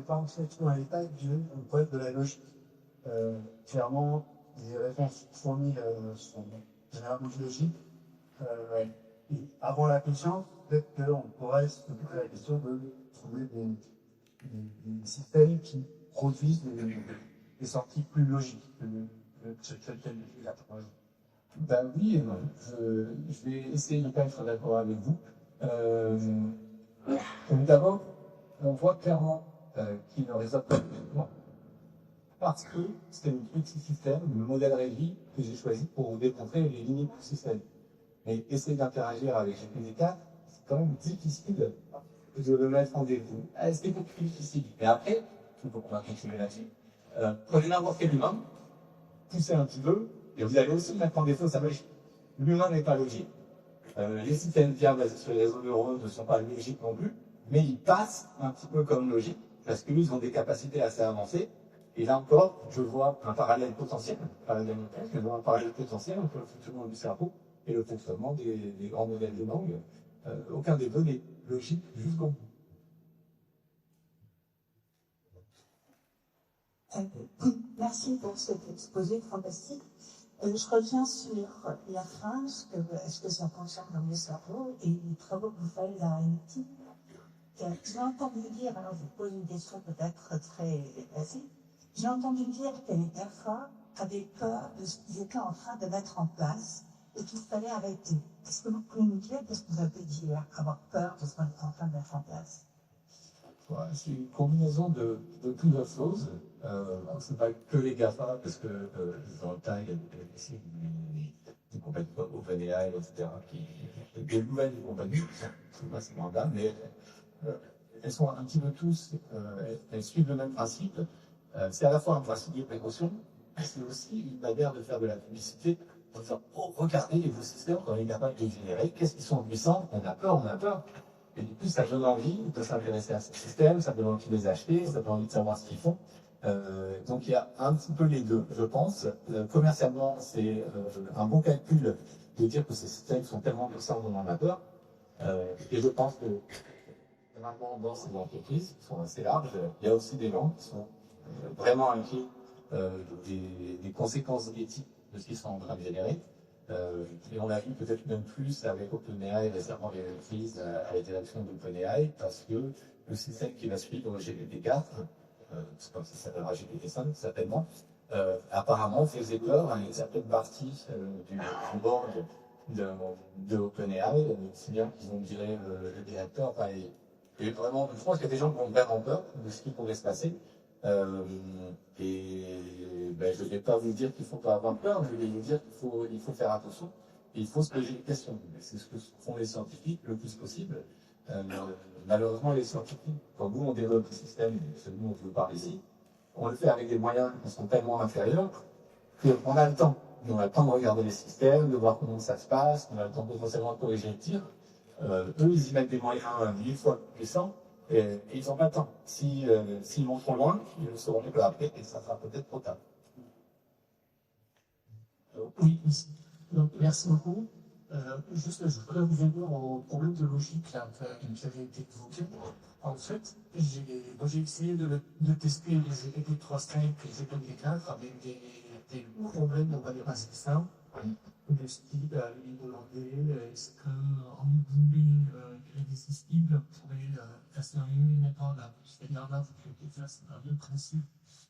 pas rentré trop dans les détails du problème de la logique. Clairement, les réponses fournies sont généralement logiques. Et avant la conscience, peut-être qu'on pourrait se poser la question de trouver des systèmes qui produisent des sorties plus logiques que celles là. Ben oui et non. Je vais essayer de ne pas être d'accord avec vous. Donc d'abord, on voit clairement qu'il ne résout pas complètement. Parce que c'est un petit système, le modèle réduit que j'ai choisi pour vous démontrer les limites du système. Mais essayer d'interagir avec GPT-4, c'est quand même difficile de le mettre en défaut. C'est beaucoup plus difficile. Mais après, il faut qu'on va continuer là-dessus. Prenez n'importe quel humain, poussez un petit peu, et vous allez aussi mettre en défaut sa logique. L'humain n'est pas logique. Les systèmes fiables basés sur les réseaux neuronaux ne sont pas logiques non plus, mais ils passent un petit peu comme logique, parce qu'ils ont des capacités assez avancées. Et là encore, je vois un parallèle potentiel, je vois un parallèle potentiel entre le fonctionnement du cerveau et le fonctionnement des grands modèles de langue. Aucun des deux n'est logique jusqu'au bout. Merci pour cet exposé fantastique. Je reviens sur la phrase est-ce que ça fonctionne dans le cerveau et les travaux que vous faites à MIT. J'ai entendu dire, alors je vous pose une question peut-être très basique, j'ai entendu dire que les GAFA avaient peur de ce qu'ils étaient en train de mettre en place et qu'il fallait arrêter. Est-ce que vous pouvez nous dire qu'est-ce que vous avez dit avoir peur de ce qu'on est en train de mettre en place? C'est une combinaison de plusieurs choses. Ce n'est pas que les GAFA, parce que dans le temps, il y a aussi des compagnies comme OpenAI, etc., des nouvelles compagnies, je ne sais pas si c'est là, mais elles sont un petit peu elles suivent le même principe. C'est à la fois un principe de précaution, mais c'est aussi une manière de faire de la publicité en disant, oh, regardez les systèmes qu'on est capable de générer, qu'est-ce qu'ils sont puissants, on a peur, on a peur. Et du coup, ça donne envie de s'intéresser à ces systèmes, ça donne envie de les acheter, ça donne envie de savoir ce qu'ils font. Donc il y a un petit peu les deux, je pense. Commercialement, c'est un bon calcul de dire que ces systèmes sont tellement puissants qu'on en a peur. Et je pense que vraiment dans ces entreprises qui sont assez larges, il y a aussi des gens qui sont vraiment inquiets des conséquences éthiques de ce qu'ils sont en train de générer. Et on l'a vu peut-être même plus avec OpenAI récemment, il y a eu une crise à la direction d'OpenAI parce que le système qui va suivre GPT-4, c'est comme ça s'appellera GPT-5 certainement, apparemment faisait peur à une certaine partie du board de OpenAI, si bien qu'ils ont viré le directeur. Enfin, et vraiment, je pense qu'il y a des gens qui ont vraiment peur de ce qui pourrait se passer. Je ne vais pas vous dire qu'il ne faut pas avoir peur, mais je vais vous dire qu'il faut faire attention et il faut se poser des questions. C'est ce que font les scientifiques le plus possible. Malheureusement, les scientifiques, quand nous on développe des systèmes, celui dont je vous parle ici, on le fait avec des moyens qui sont tellement inférieurs qu'on a le temps. On a le temps de regarder les systèmes, de voir comment ça se passe, on a le temps de potentiellement corriger le tir. Eux, ils y mettent des moyens 1000 fois plus puissants. Et ils n'ont pas le temps. S'ils vont trop loin, ils le sauront que après, et ça sera peut-être trop tard. Oui, ici. Donc, merci beaucoup. Juste, je voudrais revenir au problème de logique là, qui avait été évoqué. En fait, j'ai essayé de tester les GPT-3.5 et les GPT-4 avec des problèmes, on va dire, assez simples. De style, lui demander est-ce qu'en boulet irrésistible pourrait casser un élément là. C'est-à-dire là, vous pouvez faire deux principes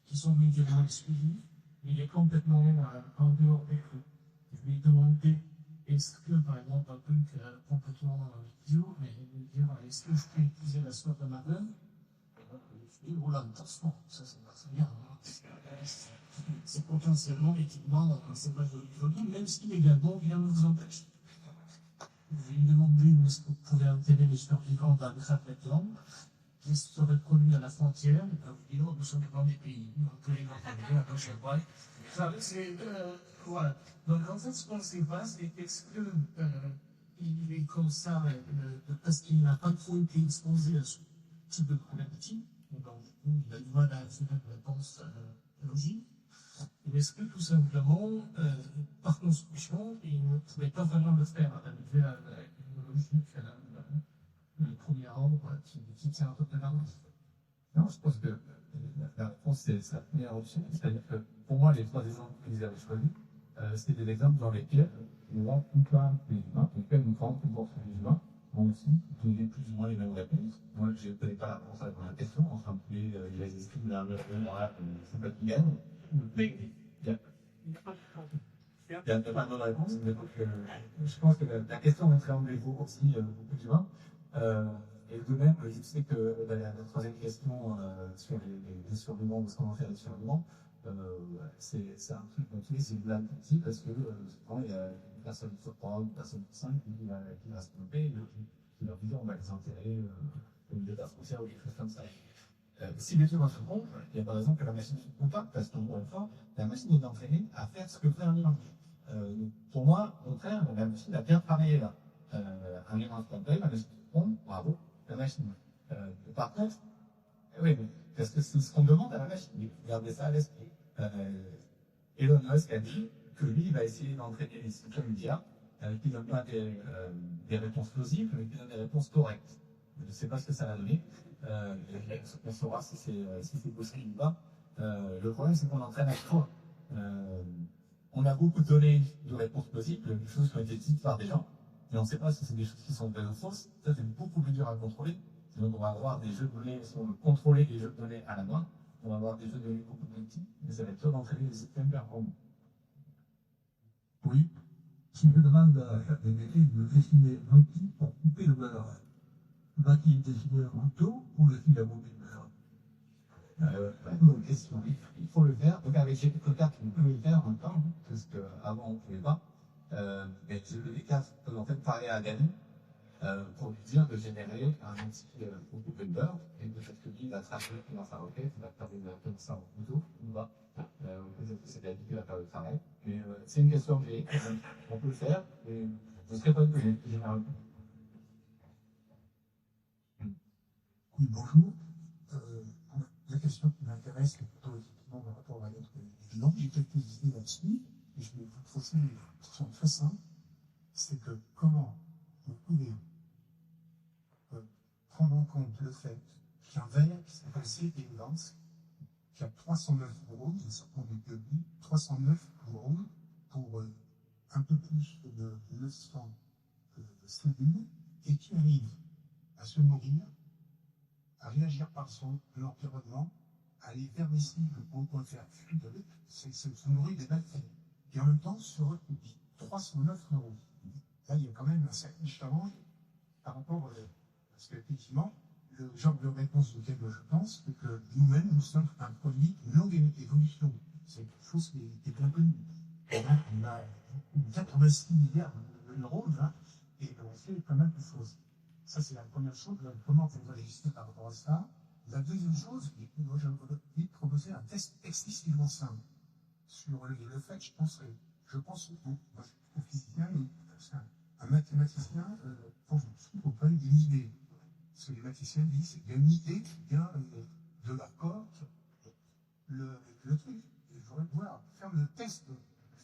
qui sont médialement suivis, mais il est complètement en dehors des clous. Je lui ai demandé est-ce que, par exemple, un truc complètement idiot, mais dire est-ce que je peux utiliser la soie de ma veine? Je lui ai dit, oh là, attention, ça marche bien. C'est potentiellement éthiquement, c'est pas joli, même si légalement rien ne vous empêche. Je lui ai demandé où est-ce que vous pouvez enterrer les survivants d'un crapette langue, qui serait produit à la frontière, et vous dites, nous sommes dans des pays, on peut les enterrer à gauche et à droite. Voilà. Donc en fait, ce qu'on ne sait pas, c'est est-ce que il est comme ça parce qu'il n'a pas trop été exposé à ce type de problématique, donc du coup, il a du mal à faire une réponse logique. Ou est-ce que tout simplement, par construction, il ne pouvait pas vraiment le faire avec une logique le premier ordre qui tient un peu plus large? Non, je pense que la réponse, c'est sa première option. C'est-à-dire que pour moi, les 3 exemples que vous avez choisis, c'était des exemples dans lesquels nous avons tout plein les humains, dans lesquels nous prenons tout pour les humains, vont aussi donner plus ou moins les mêmes réponses. Moi, je ne connais pas la réponse à la première question, enfin, les estiment d'un meurtre, c'est pas qui gagne. Mais il n'y a pas de bonne réponse. Je pense que la question va trianguler aussi beaucoup d'humains. Et de même, je sais que la troisième question sur les survivants, ou ce qu'on en fait des survivants, c'est un truc dont c'est une blague petit parce que souvent il y a une personne sur 3, une personne sur 5 qui va se tromper et qui leur dit on va les enterrer au milieu de la frontière ou quelque chose comme ça. Si les deux se trompent, il y a pas raison que la machine se trompe pas, parce qu'encore une fois, la machine est entraînée à faire ce que fait un humain. Pour moi, au contraire, la machine a bien travaillé là. Un humain se trompe, la machine se trompe, bravo, la machine. Par contre, oui, parce que c'est ce qu'on demande à la machine, gardez ça à l'esprit. Elon Musk a dit que lui, il va essayer d'entraîner les systèmes d'IA qui ne donnent pas des réponses plausibles, mais qui donnent des réponses correctes. Je ne sais pas ce que ça va donner. On saura si c'est possible ou pas. Le problème, c'est qu'on entraîne à fois. On a beaucoup de données de réponses possibles, des choses qui ont été dites par des gens, mais on ne sait pas si c'est des choses qui sont vraies ou fausses. Ça, c'est beaucoup plus dur à contrôler. Donc, on va avoir des jeux de données qui sont contrôlés, des jeux de données à la main. On va avoir des jeux de données beaucoup plus petits, mais ça va être dur d'entraîner des systèmes performants. Oui. Si je demande à ChatGPT de me dessiner un outil pour couper le beurre, va-t-il dessiner un couteau ou le fil à couper le beurre? Bonne question. Il faut le faire. Donc, avec GPT-4, on peut le faire en même temps, parce qu'avant, on ne pouvait pas. Mais GPT-4 peut en fait parler à Dani. pour lui dire de générer un anti-open beurre, et de fait que lui, il va tracer dans sa requête, il va faire directement ça en couteau, ou pas. C'est l'habitude à faire le travail. Mais c'est une question clé, on peut le faire, et je ne serais pas donné, généralement. Oui, bonjour. La question qui m'intéresse est plutôt effectivement par rapport à l'autre évident. J'ai quelques idées là-dessus, et je vais vous tracer une question très simple. C'est que comment vous pouvez prendre en compte le fait qu'il y a un verre qui s'appelle C.P. Evans, qui a 309 euros, il sort de 309 euros pour un peu plus de 900 cellules, et qui arrive à se nourrir, à réagir par son environnement, à les permissibles pour faire fuir, c'est se nourrir des bactéries. Et en même temps, se recoupit 309 euros. Là, il y a quand même un certain challenge par rapport parce qu'effectivement, le genre de réponse auquel je pense, c'est que nous-mêmes, nous sommes un produit non d'évolution. C'est quelque chose qui est bien connu. On a 86 milliards de neurones, hein, et on fait pas mal de choses. Ça, c'est la première chose. Comment on va réussir par rapport à ça? La deuxième chose, moi, je vais proposer un test excessivement simple sur le fait, je pense au physicien, un mathématicien, pense au problème d'une idée. Ce que les mathématiciens disent, c'est qu'il y a une idée qui vient de l'accord, le truc. Et je voudrais pouvoir faire le test de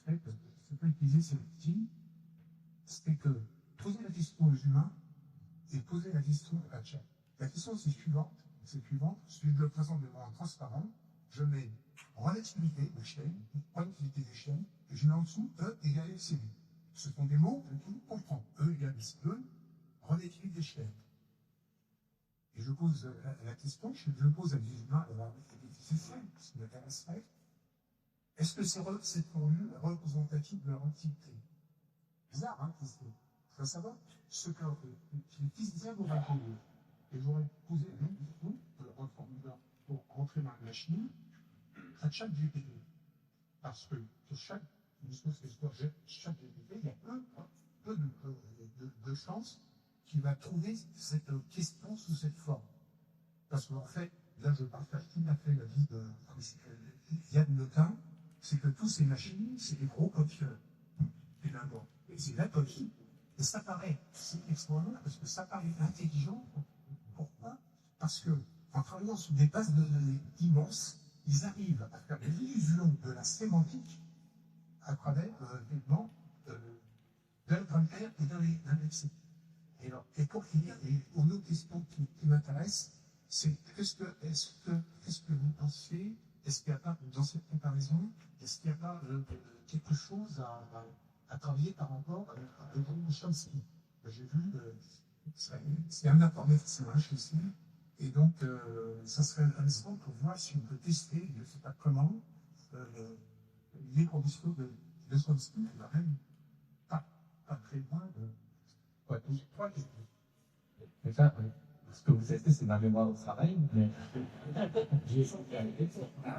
fait que je peux utiliser cet outil, c'est que poser la question aux humains et poser la question à chat. La question c'est suivante, si je le présente devant un transparent, je mets relativité d'échelle, relativité d'échelle, et je mets en dessous E égale MC2. Ce sont des mots que tout comprend. E égale MC2, relativité d'échelle. Et je pose la question, je pose à des humains, c'est simple, ce qui m'intéresserait. Est-ce que cette formule est représentative de leur activité? Bizarre, hein, question. Je veux savoir ce que les physiciens vont répondre. Et j'aurais posé la même question pour rentrer dans la machine à chaque GPT. Parce que sur chaque GPT, il y a peu de chances qu'il va trouver cette question sous cette forme. Parce qu'en fait, là je partage tout à fait la vie de Yann Lequin, c'est que tous ces machines, c'est des gros copieurs, finalement. Et c'est la copie, et ça paraît, c'est extraordinaire, parce que ça paraît intelligent. Pourquoi? Parce que, en travaillant sur des bases de données immenses, ils arrivent à faire l'illusion de la sémantique à travers, évidemment, d'un grammaire et d'un lexique. Et pour finir, pour une autre question qui m'intéresse, c'est qu'est-ce que vous pensez, est-ce qu'il n'y a pas, dans cette comparaison, est-ce qu'il n'y a pas quelque chose à travailler par rapport à Noam Chomsky? J'ai vu, c'est un informaticien, je sais, et donc ça serait intéressant pour voir si on peut tester, je ne sais pas comment, les conditions de Chomsky, qui va même pas très loin de. Mais ça, ce que vous testez, c'est ma mémoire au travail, mais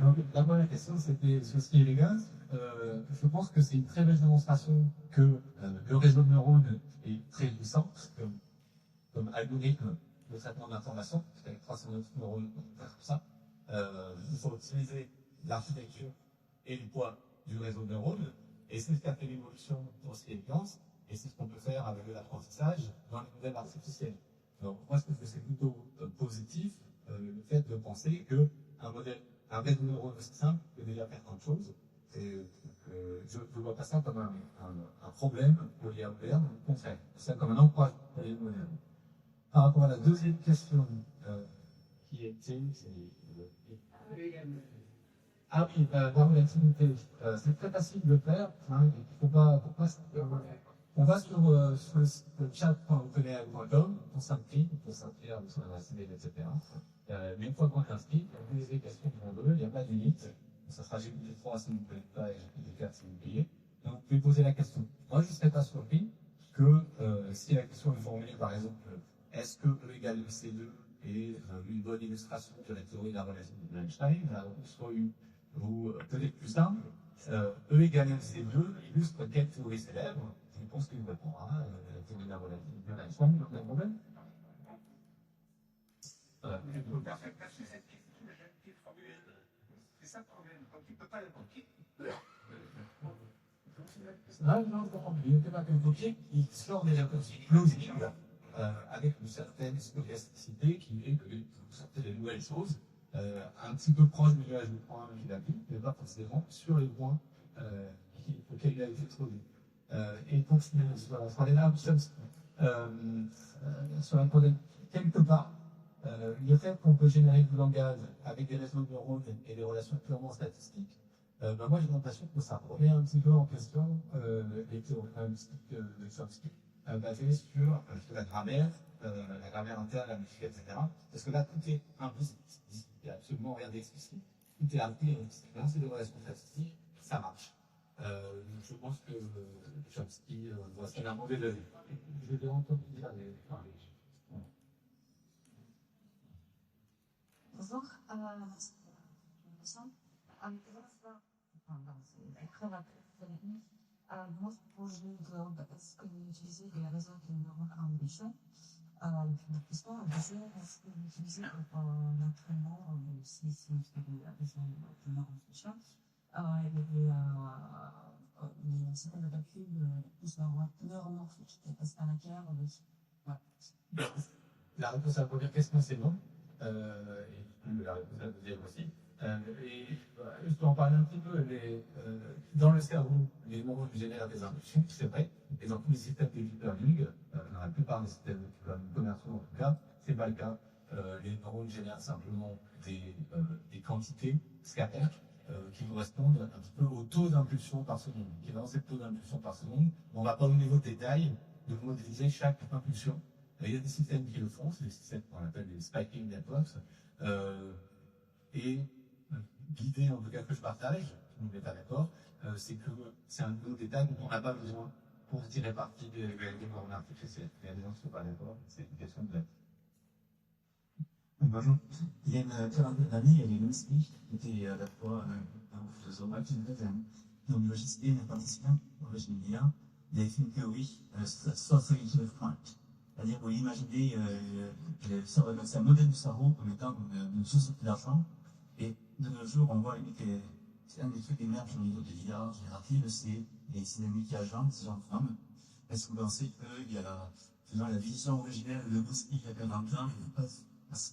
donc, la première question, c'était sur Sri Lanka. Je pense que c'est une très belle démonstration que le réseau de neurones est très puissant comme algorithme de traitement de l'information, avec 309 neurones pour faire tout ça. Il faut optimiser l'architecture et le poids du réseau de neurones, et c'est ce qui a fait l'évolution pour Sri Lanka. Et c'est ce qu'on peut faire avec l'apprentissage dans les modèles artificiels. Donc, moi, je trouve que c'est plutôt positif le fait de penser qu'un réseau de neurones aussi simple peut déjà faire tant de choses. Et je ne vois pas ça comme un problème lié au moderne, au contraire. C'est comme un encouragement pour les modèles. Par rapport à la deuxième question, qui était. Ah oui, la relativité. C'est très facile de le faire. Hein, il ne faut pas on va sur le chat.openai.com, on s'inscrit, sur la CDL, etc. Mais une fois qu'on est inscrit, on pose des questions qu'on veut, il n'y a pas de limite. Ça sera GPT-3 si vous ne pouvez pas et GPT-4 si vous payez. Donc vous pouvez poser la question. Moi, je ne serais pas surpris que si la question est formulée, par exemple, est-ce que E égale MC2 est une bonne illustration de la théorie de la relation d'Einstein, ou peut-être plus simple, E égale MC2 illustre quelle théorie célèbre, réponse qu'il répondra, c'est la relativité de la chambre, il y a un problème. C'est ça le problème, donc il ne peut pas l'évoquer. Non, il ne peut pas l'évoquer, il sort des réponses plausibles, avec une certaine stochasticité qui est que vous sortez des nouvelles choses, un petit peu proche du nuage du point qu'il a vu, mais pas forcément sur les points auxquels il a été exposé. Et donc, sur les larmes, sur un problème, quelque part, le fait qu'on peut générer du langage avec des réseaux de neurones et des relations purement statistiques, moi j'ai l'impression que ça remet un petit peu en question les théories linguistiques de Chomsky, basées sur la grammaire interne, la musique, etc. Parce que là, tout est implicite. Il n'y a absolument rien d'explicite. Tout est implicite. Là, c'est des relations statistiques, ça marche. Je pense que Chomsky doit se faire un mauvais levier. Je l'ai entendu dire des. Bonjour. Moi, pour je est-ce que vous utilisez des réseaux de neurones en ambition est-ce que vous utilisez pour l'entraînement si c'est des réseaux de neurones ambition les systèmes de calcul plus neuromorphiques, parce qu'à l'intérieur, ouais. La réponse à la première question, c'est non. Et la réponse à la deuxième aussi. Juste pour en parler un petit peu, dans le cerveau, les neurones génèrent des impulsions, c'est vrai, et dans tous les systèmes de deep learning, dans la plupart des systèmes de deep learning commerciaux en tout cas, c'est pas le cas. Les neurones génèrent simplement des quantités scalaires qui correspondent un petit peu au taux d'impulsion par seconde. Qui dans cette taux d'impulsion par seconde, on ne va pas au niveau de détail de modéliser chaque impulsion. Il y a des systèmes qui le font, c'est des systèmes qu'on appelle des spiking networks, et l'idée en tout cas que je partage, on n'est pas d'accord, c'est que c'est un niveau de détail dont on n'a pas besoin pour tirer parti des neurones artificiels. Il y a des gens qui ne sont pas d'accord, c'est une question de l'aide. Bonjour. Il y a une quarantaine d'années, il y avait Louis qui était à la fois un philosophe et un logiciel et un participant au régime d'IA. Il avait fait une théorie, Society of Point. C'est-à-dire qu'on imaginait c'est un modèle du cerveau comme étant une société d'argent. Et de nos jours, on voit que c'est un des trucs qui émerge au niveau de l'IA générative, c'est les dynamiques agents, ces gens-femmes. Est-ce que vous pensez qu'il y a la vision originelle de Louis il y a 40 ans,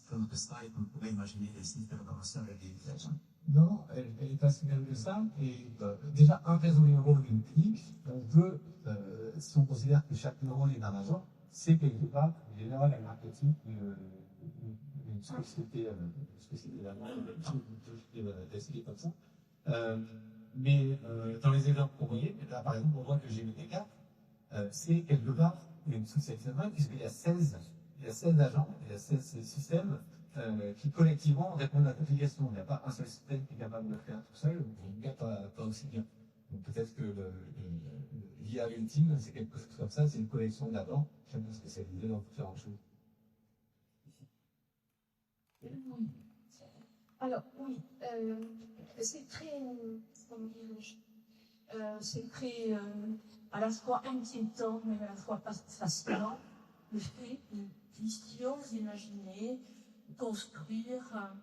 comme que ça, et qu'on pourrait imaginer des systèmes d'information avec des agents? Non, elle est pas si bien que ça. Et déjà, un réseau neurone unique, on peut, si on considère que chaque neurone est un agent, c'est quelque part une générale marketing une société d'essayer comme ça. Mais dans les exemples qu'on voyait, là par exemple, on voit que GBT4, c'est quelque part une société puisqu'il y a 16 agents, il y a 16 systèmes qui collectivement répondent à l'application. Il n'y a pas un seul système qui est capable de le faire tout seul, ou en tout cas pas aussi bien. Donc peut-être que l'IA ultime, c'est quelque chose comme ça, c'est une collection d'agents, chacun spécialisé dans différentes choses. Alors oui, c'est très, c'est très à la fois inquiétant mais à la fois fascinant le fait que nous puissions imaginer construire,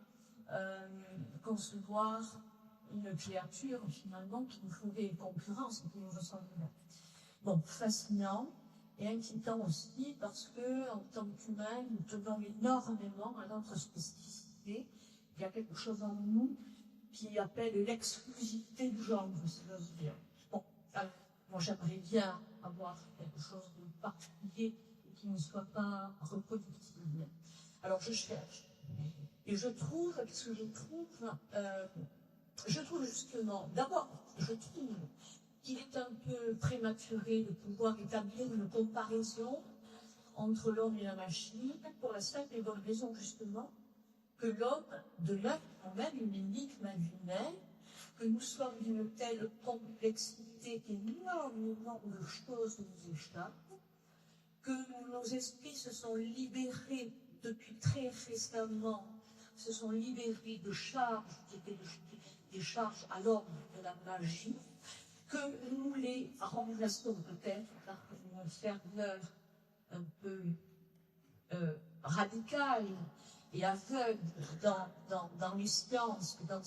concevoir une créature finalement qui nous ferait concurrence et qui nous ressemblerait. Bon, fascinant et inquiétant aussi parce que en tant qu'humains, nous tenons énormément à notre spécificité. Il y a quelque chose en nous qui appelle l'exclusivité du genre, si j'ose dire. Bon, alors, moi j'aimerais bien avoir quelque chose de particulier et qui ne soit pas reproductible. Alors je cherche. Et je trouve, qu'est-ce que je trouve justement, d'abord, je trouve qu'il est un peu prématuré de pouvoir établir une comparaison entre l'homme et la machine, pour la simple et bonne raison justement que l'homme, de là, quand même une énigme humaine, que nous sommes d'une telle complexité qu'énormément de choses nous échappent, que nos esprits se sont libérés depuis très récemment, se sont libérés de charges qui étaient des charges à l'ordre de la magie, que nous les remplaçons peut-être par une ferveur un peu radicale et aveugle dans les sciences, dans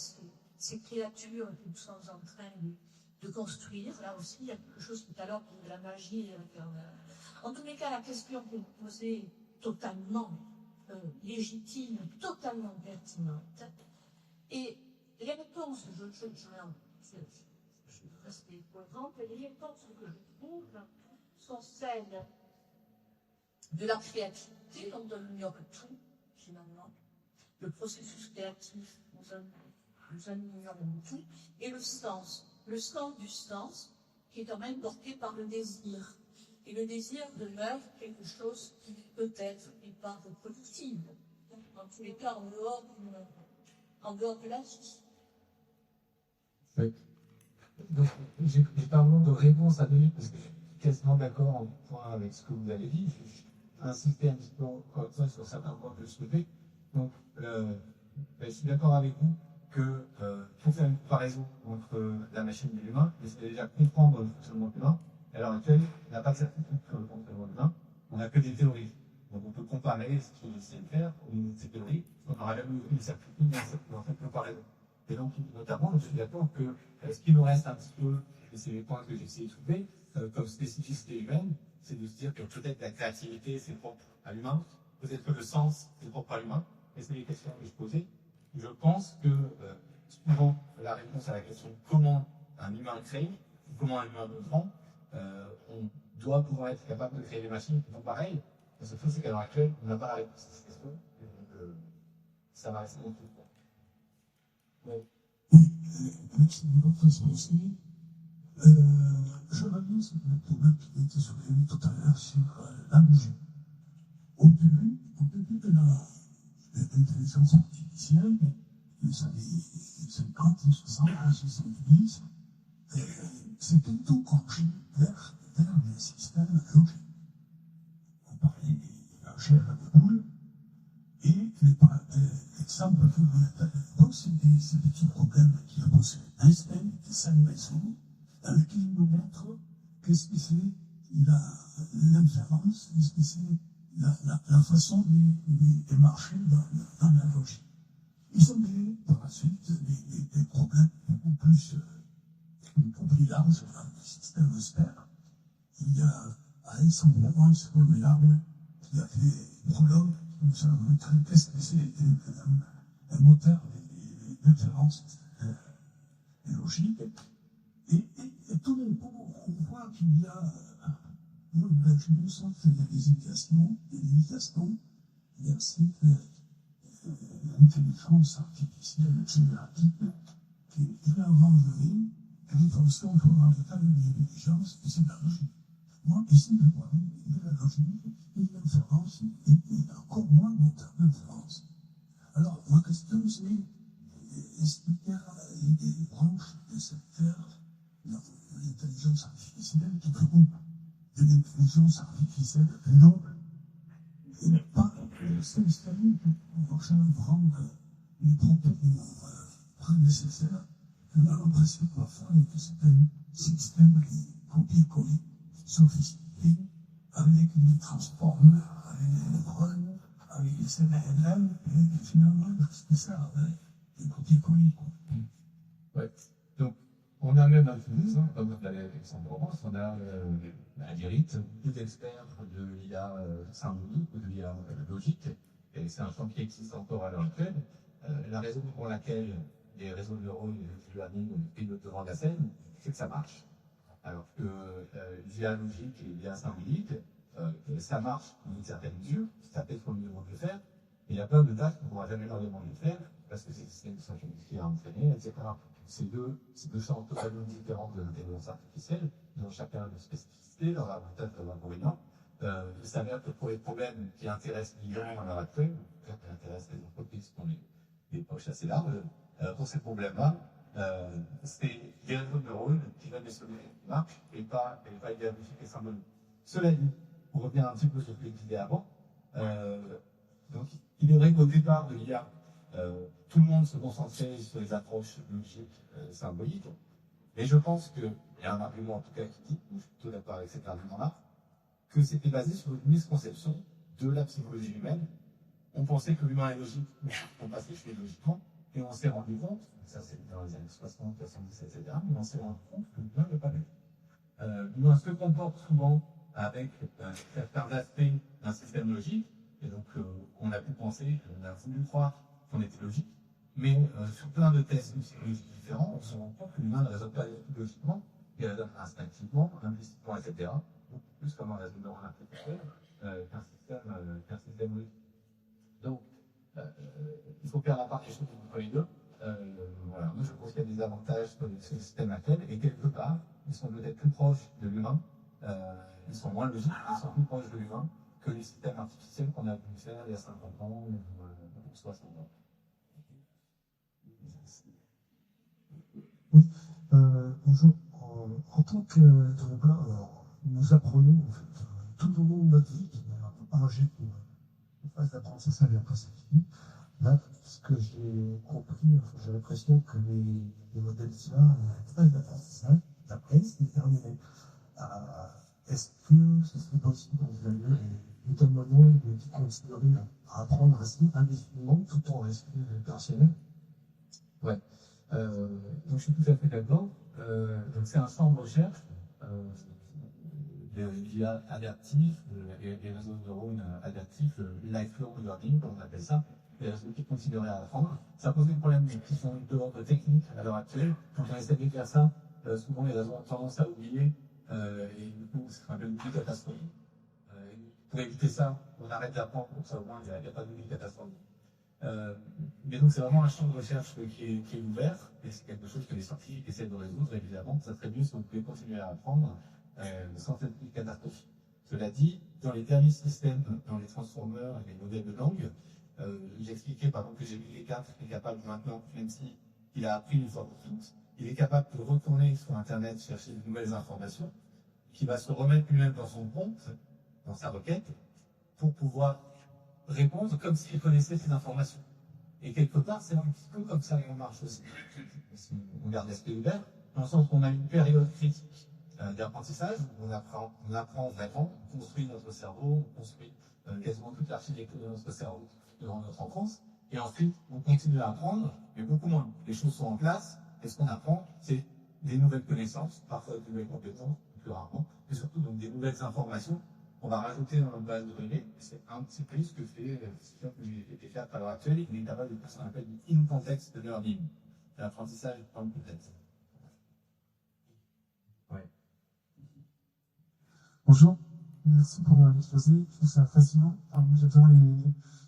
ces créatures que nous sommes en train de construire. Là aussi, il y a quelque chose tout à l'heure de la magie. En tous les cas, la question que vous posez est totalement légitime, totalement pertinente. Et les réponses, je reste cohérente, les réponses que je trouve sont celles de la créativité, dont on ignore tout, finalement. Le processus créatif, nous en ignorons tout, et le sens du sens, qui est quand même porté par le désir. Et le désir demeure quelque chose qui peut-être n'est pas reproductible, en tous les cas en dehors de la vie. Oui. Donc, j'ai pas vraiment de réponse à donner, parce que je suis quasiment d'accord en point avec ce que vous avez dit. Je vais insister un petit peu encore sur certains points que je soulevais. Donc, je suis d'accord avec vous que pour faire une comparaison entre la machine et l'humain, il faut déjà comprendre le fonctionnement de l'humain. À l'heure actuelle, on n'a pas de certitude sur le fonctionnement de l'humain, on n'a que des théories. Donc on peut comparer ce qu'on essaie de faire au niveau de ces théories, on n'aura jamais eu une certitude dans cette comparaison. Et donc, notamment, je suis d'accord que ce qui nous reste un petit peu, et c'est les points que j'ai essayé de trouver, comme spécificité humaine, c'est de se dire que peut-être la créativité, c'est propre à l'humain, peut-être que le sens, c'est propre à l'humain, et c'est les questions que je posais. Je pense que souvent, la réponse à la question comment un humain crée, comment un humain comprend, on doit pouvoir être capable de créer des machines qui font pareil. La seule chose, c'est qu'à l'heure actuelle, on n'a pas la réponse à cette question, et donc ça va rester mon truc. Merci de votre exposé. Je reviens sur le problème qui a été soulevé tout à l'heure sur la logique. Au début de l'intelligence artificielle, les années 50, 60, 70, c'était tout compris vers les systèmes logiques. On parlait de chair à des boules, et l'exemple donc c'est des petits problèmes qui a posé Einstein, qui s'est maison, dans lequel il nous montre qu'est-ce que c'est l'inférence, qu'est-ce que c'est la façon de marcher dans la logique. Ils ont créé par la suite des problèmes beaucoup plus larges dans le système sphère. Il y a Alexandre formidable qui a fait prologue. Nous avons montré qu'est-ce que c'est un moteur d'inférence logique. Et tout d'un coup, on voit qu'il y a une sorte de limitations vers cette intelligence artificielle générative qui va avoir une fonction fondamentale de l'intelligence, et c'est la logique. Moi, ici, je vois de la logique, une inférence, et encore moins mon terme d'inférence. Alors, ma question, c'est est-ce qu'il y a des branches de secteurs dans l'intelligence artificielle qui font de l'intelligence artificielle noble et pas le système qui va prendre les propos prédécesseurs. On a l'impression parfois que c'est un système copier-coller sophistiqué, avec des transformeurs, avec des neurones, avec des CNLM, et finalement, c'est ça, des copier-coller. Ouais. Donc, on a même un peu, comme l'avait Alexandre Ross, on a à l'IRIT, beaucoup d'experts de l'IA symbolique ou de l'IA logique, et c'est un champ qui existe encore à l'heure actuelle. La raison pour laquelle les réseaux de neurones et les learning pilotent devant la scène, c'est que ça marche. Alors que l'IA logique et l'IA symbolique, ça marche dans une certaine mesure, ça fait ce qu'on lui demande de faire, mais il y a plein de tâches qu'on ne pourra jamais leur demander de faire, parce que c'est des systèmes qui sont compliqués à entraîner, etc. C'est deux champs totalement différents de l'intelligence artificielle, dont chacun a une spécificité, leur avantage, leur inconvénient. Il s'avère que pour les problèmes qui intéressent les gens à l'heure actuelle, qui intéressent les entreprises qui ont des poches assez larges, pour ces problèmes-là, c'est des réseaux de neurones qui donnent des solutions qui marchent et pas idéologiques et symboliques. Cela dit, pour revenir un petit peu sur ce que je disais avant, donc il est vrai qu'au départ de l'IA, tout le monde se concentrait sur les approches logiques, symboliques, Et je pense qu'il y a un argument en tout cas qui dit, je suis plutôt d'accord avec cet argument-là, que c'était basé sur une misconception de la psychologie humaine. On pensait que l'humain est logique, mais on passait chez logiquement, et on s'est rendu compte, ça c'est dans les années 60, 70, etc., mais on s'est rendu compte que l'humain n'est pas logique. L'humain se comporte souvent avec certains aspects d'un système logique, et donc on a pu penser, on a voulu croire qu'on était logique, mais sur plein de tests de psychologie différents, on se rend compte que l'humain ne raisonne pas logiquement, il raisonne instinctivement, implicitement, etc., beaucoup plus comme un réseau neuronal artificiel qu'un système logique. Donc, il faut faire la part des choses entre les deux. Voilà. Moi, je pense qu'il y a des avantages sur le système actuel, et quelque part, ils sont peut-être plus proches de l'humain, ils sont moins logiques, ils sont plus proches de l'humain que les systèmes artificiels qu'on a pu faire il y a 50 ans ou 60 ans. Oui, bonjour. En tant que développeur, nous apprenons en fait, tout au long de notre vie, un jet pour une phase d'apprentissage après c'est fini. Là, ce que j'ai compris, enfin, j'ai l'impression que les modèles IA, la phase d'apprentissage, après, c'est terminé. Est-ce que ce serait possible d'envisager des moments qui continueraient à apprendre ainsi indéfiniment tout en restant opérationnel? Ouais. Donc je suis tout à fait d'accord. Donc c'est un champ de recherche de l'IA adaptif, les réseaux de neurones adaptifs, le lifelong learning, comme on appelle ça, les réseaux qui continueraient à apprendre. Ça pose des problèmes qui sont de l'ordre technique à l'heure actuelle. Quand on essaie de faire ça, souvent les réseaux ont tendance à oublier, et du coup c'est un peu une petite catastrophe. Pour éviter ça, on arrête d'apprendre, pour ça au moins il n'y a pas de catastrophe. Mais donc c'est vraiment un champ de recherche qui est ouvert, et c'est quelque chose que les scientifiques essaient de résoudre, évidemment. Ça serait mieux si on pouvait continuer à apprendre sans cette catastrophe. Cela dit, dans les derniers systèmes, dans les transformers et les modèles de langue, j'expliquais par exemple que GPT-4 est capable maintenant, même si il a appris une fois pour toutes, il est capable de retourner sur Internet chercher de nouvelles informations, qui va se remettre lui-même dans son prompt, dans sa requête, pour pouvoir répondre comme s'il connaissait ces informations. Et quelque part, c'est un petit peu comme ça qu'on marche aussi. Si on garde l'esprit ouvert, dans le sens qu'on a une période critique d'apprentissage, où on apprend vraiment, on construit notre cerveau, on construit quasiment toute l'architecture de notre cerveau durant notre enfance, et ensuite on continue à apprendre, mais beaucoup moins. Les choses sont en place, et ce qu'on apprend, c'est des nouvelles connaissances, parfois des nouvelles compétences, plus rarement, et surtout donc des nouvelles informations qu'on va rajouter dans notre base de données. C'est un petit peu ce que fait le système que j'ai fait à l'heure actuelle. Il est capable de faire ce qu'on appelle du in-context learning, de l'apprentissage dans le contexte. Ouais. Bonjour, merci pour l'exposé. Je trouve ça fascinant. J'adore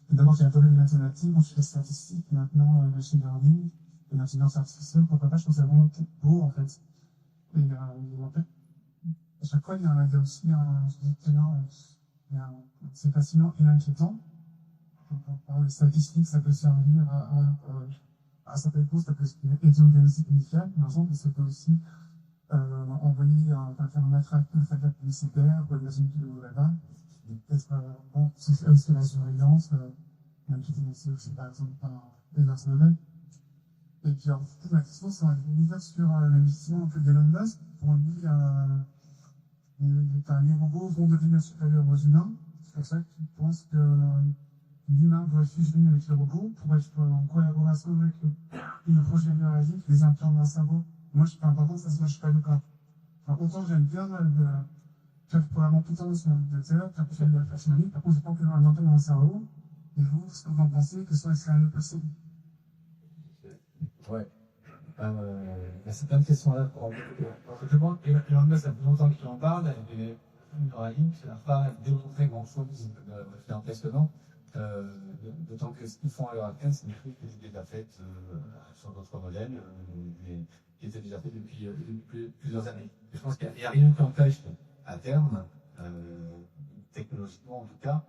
d'abord, j'ai adoré les mathématiques, ensuite les statistiques, maintenant le machine learning, et l'intelligence artificielle. Pourquoi pas, je trouve ça vraiment beau en fait. Et en fait, à chaque fois, il y a aussi c'est fascinant et inquiétant. Par les statistiques, ça peut servir à certaines causes, ça peut aider au diagnostic médical, par exemple, mais ça peut aussi envoyer, faire un attrape publicitaire, ou des vidéos là-bas. Peut-être, bon, c'est aussi la surveillance, même qui est financée aussi, par exemple, par les nationales. Et puis, en fait, ma question, c'est ouvert sur l'investissement un peu d'Elon Musk. Pour lui, les robots vont devenir supérieurs aux humains. C'est pour ça qu'il pense que l'humain doit fusionner avec les robots pour être en collaboration avec une prochaine génération qui les implante dans le cerveau. Moi, par contre, ça, je suis pas d'accord. Autant j'aime bien faire probablement tout le temps sur l'ordinateur, faire faire de la fascinalité, par contre, je pense que dans l'implanter dans le cerveau. Et vous, ce que vous en pensez, que ça serait un autre possible? Ouais. C'est plein de questions là. Je pense qu'Elon Musk, ça fait longtemps qu'il en parle, et dans la ligne, il n'a pas démontré grand-chose c'est impressionnant. D'autant que ce qu'ils font à l'heure actuelle, c'est des choses qui étaient déjà faites sur d'autres modèles, qui étaient déjà faits depuis plusieurs années. Et je pense qu'il n'y a rien qui empêche, à terme, technologiquement en tout cas,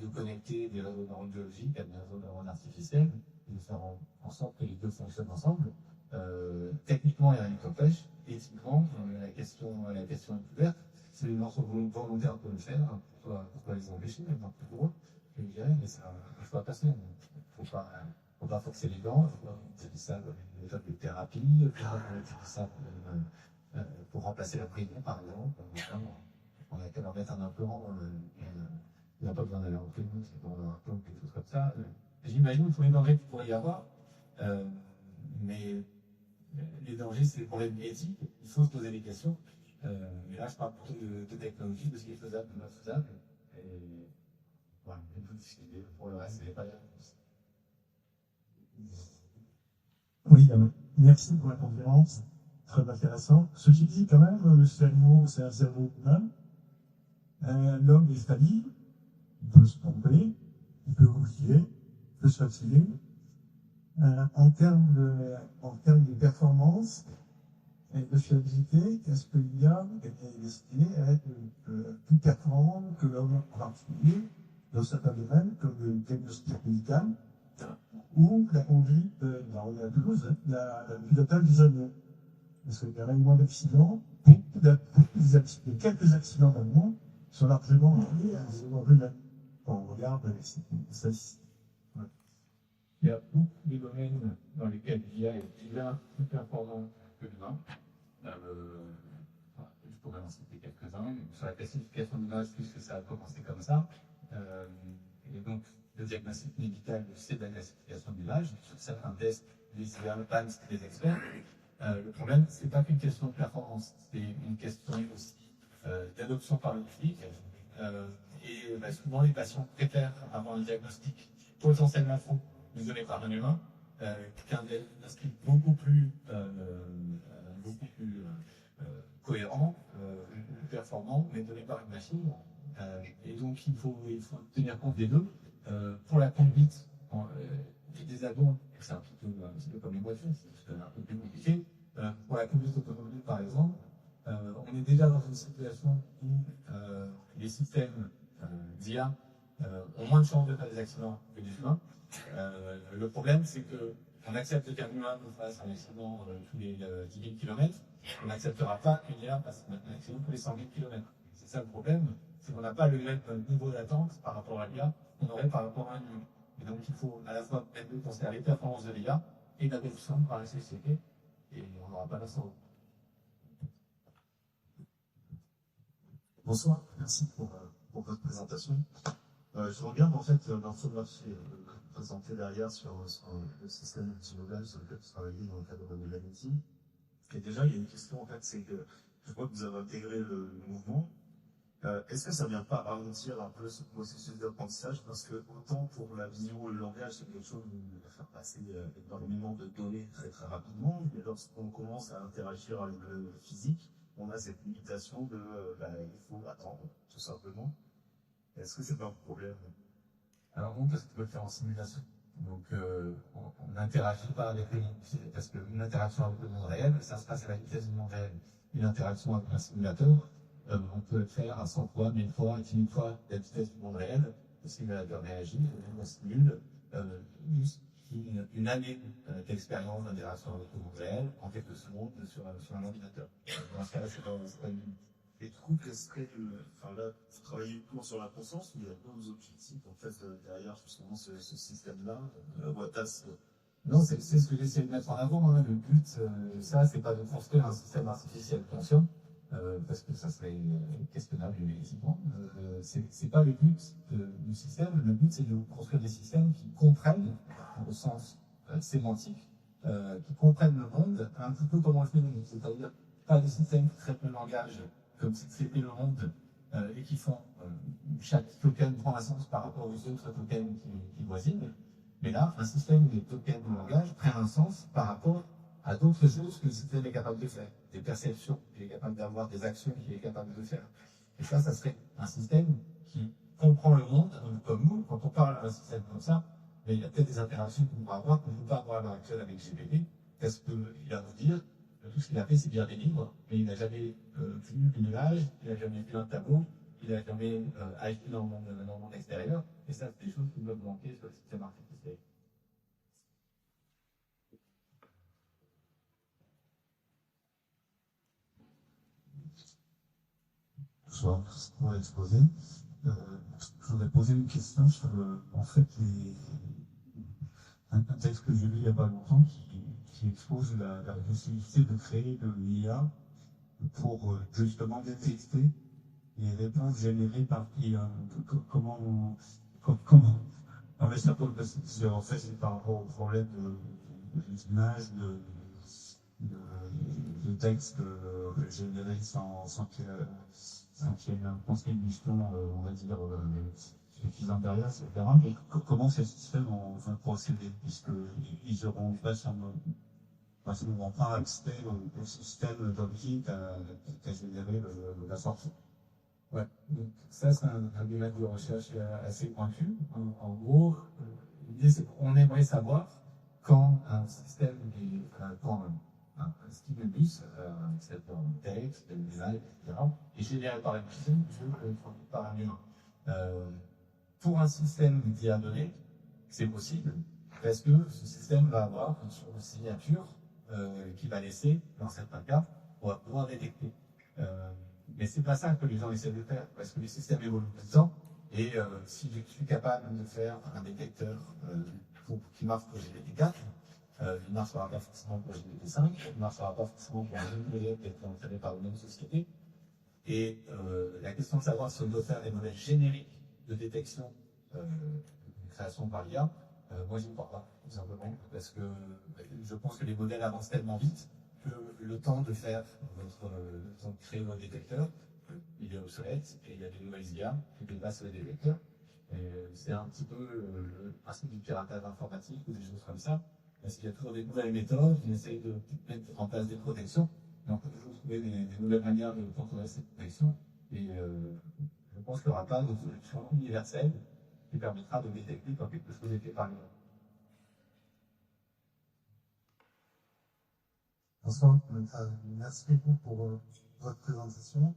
de connecter des réseaux neurones biologiques à des réseaux neurones artificiels, et de faire en sorte que les deux fonctionnent ensemble. Techniquement, il y a rien qui empêche. Éthiquement, la question est ouverte. C'est les morceaux volontaires pour le faire. Pourquoi les empêcher, pour eux, je dirais, mais ça, il faut pas passer. Il faut faut pas forcer les dents, il faut utiliser ça comme une méthode de thérapie, il faut utiliser ça pour remplacer la prison, par exemple. On a qu'à leur mettre un implant, il n'a pas besoin d'aller en clinique, c'est pour un implant, quelque chose comme ça. J'imagine tous les dangers qu'il pourrait y avoir, mais les dangers, c'est des problèmes éthiques, il faut se poser des questions. Mais là, je parle plutôt de technologie, de ce qui est faisable, de pas faisable. Et voilà, il faut discuter. Pour le reste, il n'y a pas de réponse. Oui, merci pour la conférence. Très intéressant. Ceci dit, quand même, le cerveau, c'est un cerveau humain. L'homme est fragile, il peut se tromper, il peut oublier, il peut se fatiguer. En termes de performance et de fiabilité, est-ce que l'IA est destinée à être plus performante que l'homme en particulier dans certains domaines, comme le diagnostic médical ou la conduite, on est à Toulouse, le pilotage des avions? Parce qu'il y a même moins d'accidents, quelques accidents dans le monde sont largement liés à des erreurs humaines. Quand on regarde les statistiques. Il y a beaucoup de domaines dans lesquels l'IA est déjà plus performant que l'humain. Je pourrais en citer quelques-uns. Sur la classification d'images, puisque ça a commencé comme ça. Et donc, le diagnostic médical, c'est de la classification d'images. Sur certains tests, les IA, c'est des experts. Le problème, c'est pas qu'une question de performance, c'est une question aussi d'adoption par le public. Et souvent, les patients préfèrent avoir un diagnostic potentiellement faux donné par un humain qu'un diagnostic beaucoup plus cohérent, plus performant, mais donné par une machine. Et donc, il faut tenir compte des deux. Pour la conduite des avions, c'est un petit peu comme les voitures, c'est un peu plus compliqué. Pour la conduite automobile, par exemple, on est déjà dans une situation où les systèmes d'IA ont moins de chances de faire des accidents que des humains. Le problème, c'est qu'on accepte qu'un humain nous fasse un accident tous les 10 000 km, on n'acceptera pas qu'une IA fasse un accident tous les 100 000 km. C'est ça le problème, c'est qu'on n'a pas le même niveau d'attente par rapport à l'IA qu'on aurait par rapport à un humain. Et donc il faut à la fois mettre de considérer les performances de l'IA et l'adoption par la société, et on n'aura pas d'incendie. Bonsoir, merci pour votre présentation. Je regarde en fait l'infographie présentée derrière sur le système multimodal sur lequel vous travaillez dans le cadre de l'AMITI. Et déjà, il y a une question en fait, c'est que je vois que vous avez intégré le mouvement. Est-ce que ça ne vient pas ralentir un peu ce processus d'apprentissage? Parce que autant pour la vision ou le langage, c'est quelque chose qui va faire passer énormément de données très très rapidement, mais lorsqu'on commence à interagir avec le physique, on a cette limitation de il faut attendre, tout simplement. Est-ce que c'est pas un problème? Alors non, parce qu'on peut le faire en simulation. Donc on n'interagit pas avec le monde, parce qu'une interaction avec le monde réel, ça se passe à la vitesse du monde réel. Une interaction avec un simulateur, on peut le faire à 100 fois, 1000 fois, 10 000 fois la vitesse du monde réel. Le simulateur réagit, on simule une année d'expérience d'interaction avec le monde réel en quelques secondes sur un ordinateur. Dans ce cas-là, c'est pas une... Et du coup, qu'est-ce que là, vous travaillez uniquement sur la conscience, ou il y a d'autres objectifs, en fait, derrière, justement, ce système-là, WATAS? Non, c'est ce que j'essaie de mettre en avant, hein. Le but, c'est pas de construire un système artificiel conscient, parce que ça serait questionnable éthiquement. C'est pas le but du système. Le but, c'est de construire des systèmes qui comprennent, au sens sémantique, qui comprennent le monde un petit peu comme on le fait nous. C'est-à-dire, pas des systèmes qui traitent le langage comme si c'était le monde, et qui font, chaque token prend un sens par rapport aux autres tokens qui voisinent. Mais là, un système de tokens de langage prend un sens par rapport à d'autres choses que le système est capable de faire. Des perceptions qu'il est capable d'avoir, des actions qu'il est capable de faire. Et ça serait un système qui comprend le monde comme nous. Quand on parle d'un système comme ça, mais il y a peut-être des interactions qu'on pourra avoir qu'on ne peut pas avoir à l'heure actuelle avec GPT, parce qu'il va nous dire tout ce qu'il a fait, c'est lire des livres, mais il n'a jamais vu une image, il n'a jamais vu un tableau, il n'a jamais agi dans le monde extérieur. Et ça, c'est des choses qui doivent manquer sur le système artificiel. Bonsoir, merci pour l'exposé. Je voudrais poser une question sur en fait, un texte que j'ai lu il n'y a pas longtemps qui expose la possibilité de créer de l'IA pour justement détecter les réponses générées par l'IA. Comment non, mais ça pose, en fait, c'est par rapport au problème d'image, de texte généré sans qu'il y ait une contribution, on va dire, suffisante derrière, etc. Mais comment ces systèmes vont procéder, puisqu'ils auront parce qu'ils ne vont pas accéder au système d'origine qu'a généré la sortie. Ouais, donc ça c'est un domaine de recherche assez pointu. En gros, l'idée c'est qu'on aimerait savoir quand un système, quand un stimulus, c'est un texte, une image, etc., est généré par une machine ou par un humain. Pour un système d'IA donné, c'est possible parce que ce système va avoir une signature qu'il va laisser, dans certains cas, pour pouvoir détecter. Mais c'est pas ça que les gens essaient de faire, parce que les systèmes évoluent tout le temps, et si je suis capable de faire un détecteur qui marche pour GPT-4, il ne marchera pas forcément pour GPT-5, il ne marchera pas forcément pour un autre modèle qui a été entraîné par une même société. Et la question de savoir si on doit faire des modèles génériques de détection de création par l'IA, moi j'y crois pas, tout simplement, parce que je pense que les modèles avancent tellement vite que le temps de faire le temps de créer votre détecteur, il est obsolète, et il y a des nouvelles IA qui dépassent les détecteurs. Et c'est un petit peu le principe du piratage informatique ou des choses comme ça, parce qu'il y a toujours des nouvelles méthodes, on essaye de mettre en place des protections, et on peut toujours trouver des nouvelles manières de contrôler ces protections. Et je pense qu'il n'y aura pas de solution universelle qui permettra de détecter quand quelque chose est fait par l'IA. Bonsoir, merci beaucoup pour votre présentation.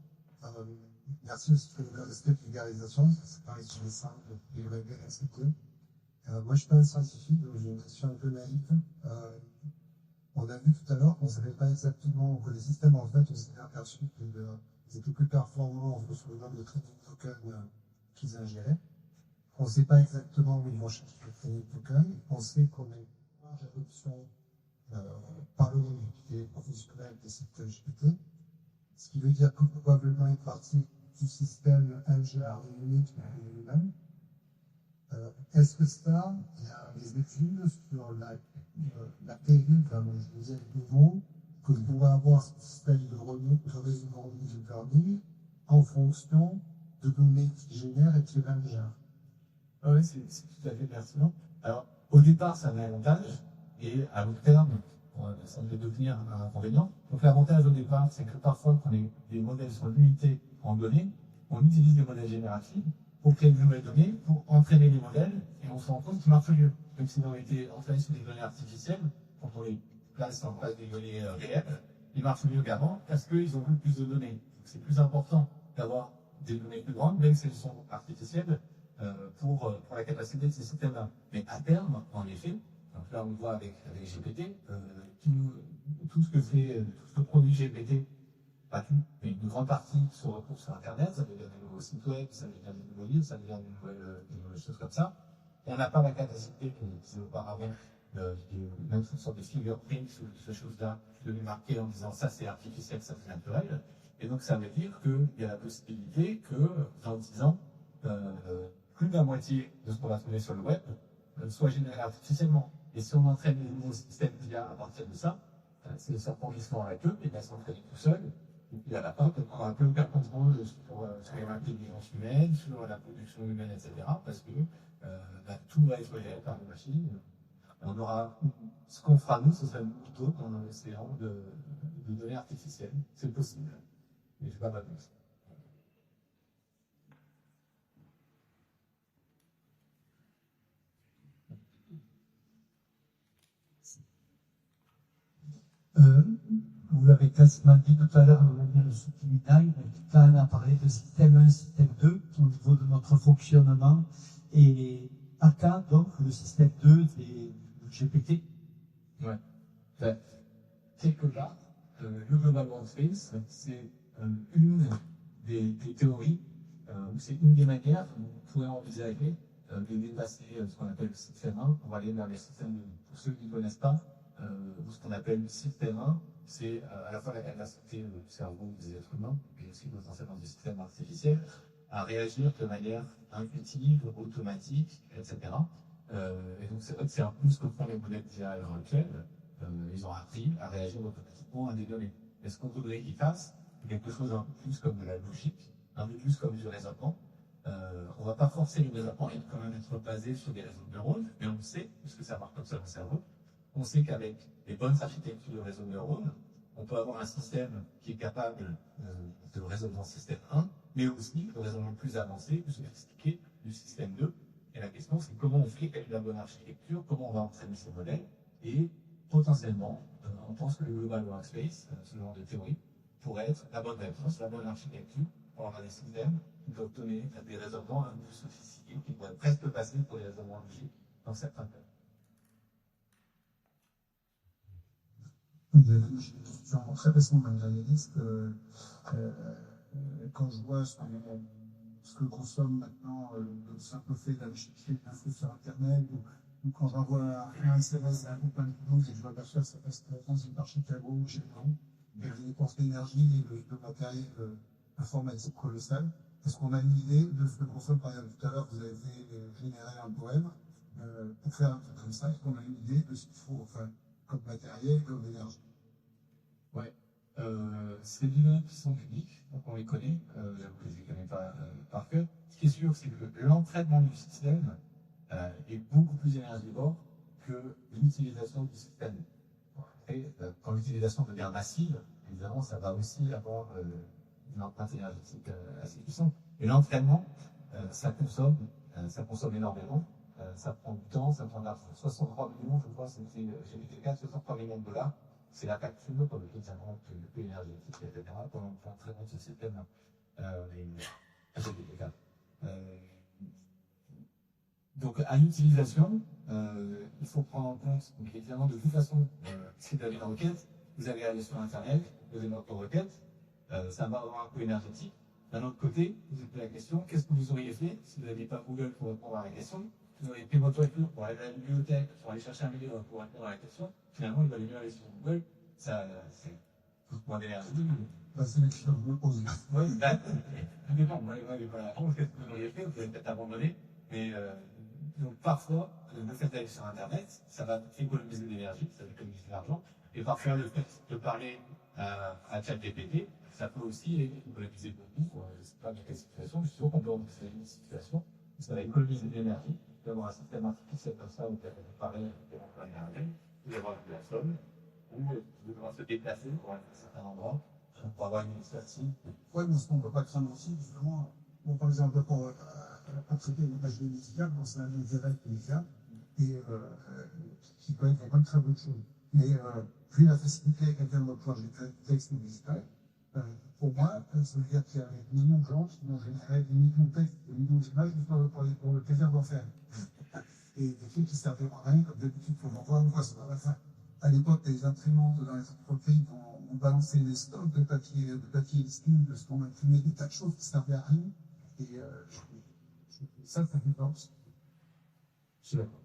Merci aussi pour l'aspect de vulgarisation, c'est pareil sur les simples et le bien expliqué. Moi, je ne suis pas un scientifique, donc j'ai une question un peu naïve. On a vu tout à l'heure qu'on ne savait pas exactement que les systèmes, en fait, on s'était aperçu qu'ils étaient plus performants sur le nombre de trading tokens qu'ils ingéraient. On ne sait pas exactement où ils vont chercher les trading tokens. On sait qu'on a une large adoption par le monde des professionnels des sites GPT, ce qui veut dire que probablement une partie du système ingère unique lui-même. Est-ce que ça, il y a des études sur la période, je disais, nouveau, que vous pouvez avoir ce système de réseau de learning en fonction de données qui génèrent et qui ingèrent? Oui, c'est tout à fait pertinent. Alors, au départ, c'est un avantage, et à long terme, ça peut devenir un inconvénient. Donc, l'avantage au départ, c'est que parfois, quand les modèles sont limités en données, on utilise des modèles génératifs pour créer de nouvelles données, pour entraîner les modèles, et on se rend compte qu'ils marchent mieux. Même s'ils ont été entraînés sur des données artificielles, quand on les place en place des données réelles, ils marchent mieux qu'avant parce qu'ils ont plus de données. C'est plus important d'avoir des données plus grandes, même si elles sont artificielles, pour la capacité de ces systèmes-là. Mais à terme, en effet, donc là on le voit avec GPT, tout ce que produit GPT, pas tout, mais une grande partie se retrouve sur Internet, ça devient des nouveaux sites web, ça devient des nouveaux livres, ça devient des nouvelles choses comme ça. Et on n'a pas la capacité qu'on utilisait auparavant, même sur des fingerprints ou ces choses-là, de les marquer en disant ça c'est artificiel, ça c'est naturel. Et donc ça veut dire qu'il y a la possibilité que dans 10 ans, plus de la moitié de ce qu'on va trouver sur le web soit généré artificiellement. Et si on entraîne les nouveaux systèmes d'IA à partir de ça, c'est le serpent qui se mord la queue, et bien s'entraîne tout seul. Et puis à la fin, on aura plus aucun contrôle sur l'intelligence humaine, sur la production humaine, etc. Parce que tout va être géré par les machines. On aura, ce qu'on fera nous, ce sera plutôt en essayant de données artificielles. C'est possible. Mais je ne sais pas plus. Vous l'avez quasiment dit tout à l'heure, on a bien le sous-Timidai, quand même à parler de système 1, système 2, au niveau de notre fonctionnement, et ACA, donc le système 2 des GPT. Ouais. Ben, quelque part, le Global Workspace, c'est une des théories, ou c'est une des manières où on pourrait envisager de dépasser ce qu'on appelle le système 1 pour aller vers les systèmes 2. Pour ceux qui ne connaissent pas, ce qu'on appelle le système 1, c'est à la fois la capacité du cerveau des êtres humains, mais aussi potentiellement des systèmes artificiels, à réagir de manière intuitive, automatique, etc. Et donc c'est vrai que c'est un peu ce que font les modèles d'IA à l'heure actuelle. Ils ont appris à réagir automatiquement à des données. Mais ce qu'on voudrait qu'ils fassent, c'est quelque chose un peu plus comme de la logique, un peu plus comme du raisonnement. On ne va pas forcer le raisonnement, il doit quand même être basé sur des réseaux de neurones, mais on sait, puisque ça marche comme ça dans le cerveau, on sait qu'avec les bonnes architectures de réseaux de neurones, on peut avoir un système qui est capable de raisonnement système 1, mais aussi de raisonnement plus avancé, plus sophistiqué du système 2. Et la question, c'est comment on fait avec la bonne architecture, comment on va entraîner ces modèles, et potentiellement, on pense que le Global Workspace, ce genre de théorie, pourrait être la bonne réponse, la bonne architecture, pour avoir des systèmes qui peuvent donner des raisonnements un peu plus sophistiqués, qui pourraient presque passer pour des raisonnements logiques dans certains cas. J'ai une question très récente dans l'analyse que quand je vois ce que consomme maintenant le simple fait d'aller chercher une info sur Internet ou quand j'envoie un SMS à un compagnie de news et je m'aperçois que ça passe dans une par Chicago ou chez nous, et les dépenses d'énergie et de matériel informatique colossal. Est-ce qu'on a une idée de ce que consomme, par exemple, tout à l'heure, vous avez généré un poème pour faire un truc comme ça, est-ce qu'on a une idée de ce qu'il faut, enfin, comme matériel, comme énergie? Ouais. C'est des données qui sont publiques, donc on les connaît, j'avoue que je ne les connais pas par cœur. Ce qui est sûr, c'est que l'entraînement du système est beaucoup plus énergivore que l'utilisation du système. Et quand l'utilisation devient massive, évidemment, ça va aussi avoir une empreinte énergétique assez puissante. Et l'entraînement, ça consomme énormément. Ça prend du temps, ça prend 63 millions, je crois, c'était GPT-4, 63 millions de dollars. C'est la facture pour le médicament le plus énergétique, etc., pour l'entraînement de ce système-là. GPT-4. Donc, à l'utilisation, il faut prendre en compte, donc évidemment, de toute façon, si vous avez une requête, vous allez aller sur Internet, vous avez votre requête, ça va avoir un coût énergétique. D'un autre côté, vous vous posez la question, qu'est-ce que vous auriez fait si vous n'aviez pas Google pour répondre à la question? Vous auriez pris votre voiture pour aller à la bibliothèque, pour aller chercher un livre pour répondre à la question. Finalement, il valait mieux aller sur Google. Ça, c'est tout moins d'énergie. C'est une question que je me pose. Oui, tout dépend. Moi, je n'ai pas la réponse. Qu'est-ce que vous auriez fait? Vous avez peut-être abandonné. Mais donc, parfois, le fait d'aller sur Internet, ça va économiser de l'énergie, ça va économiser de l'argent. Et parfois, le fait de parler à ChatGPT, ça peut aussi économiser beaucoup. C'est pas dans quelle situation, mais je suis sûr qu'on peut envisager une situation où ça va économiser de l'énergie, d'avoir un système artificiel comme ça, où on peut parler à l'énergie, ou d'avoir une personne, ou de devoir se déplacer pour aller à un certain endroit, pour avoir une expertise. Oui, mais on ne peut pas craindre aussi, justement, bon, par exemple, pour traiter l'imagerie musicale, bon, c'est un intérêt médical, et qui peut être une très bonne chose. Mais vu la facilité avec laquelle on va pouvoir générer du texte musical, pour moi, ça veut dire qu'il y a des millions de gens qui vont générer des millions de textes, des millions d'images pour le plaisir d'en faire. Et des trucs qui servent à rien, comme d'habitude, pour voir une fois sur la fin. À l'époque, les imprimantes dans les entreprises ont balancé des stocks de papier listing, parce qu'on imprimait des tas de choses qui servaient à rien. Et ça fait sens. Je suis d'accord.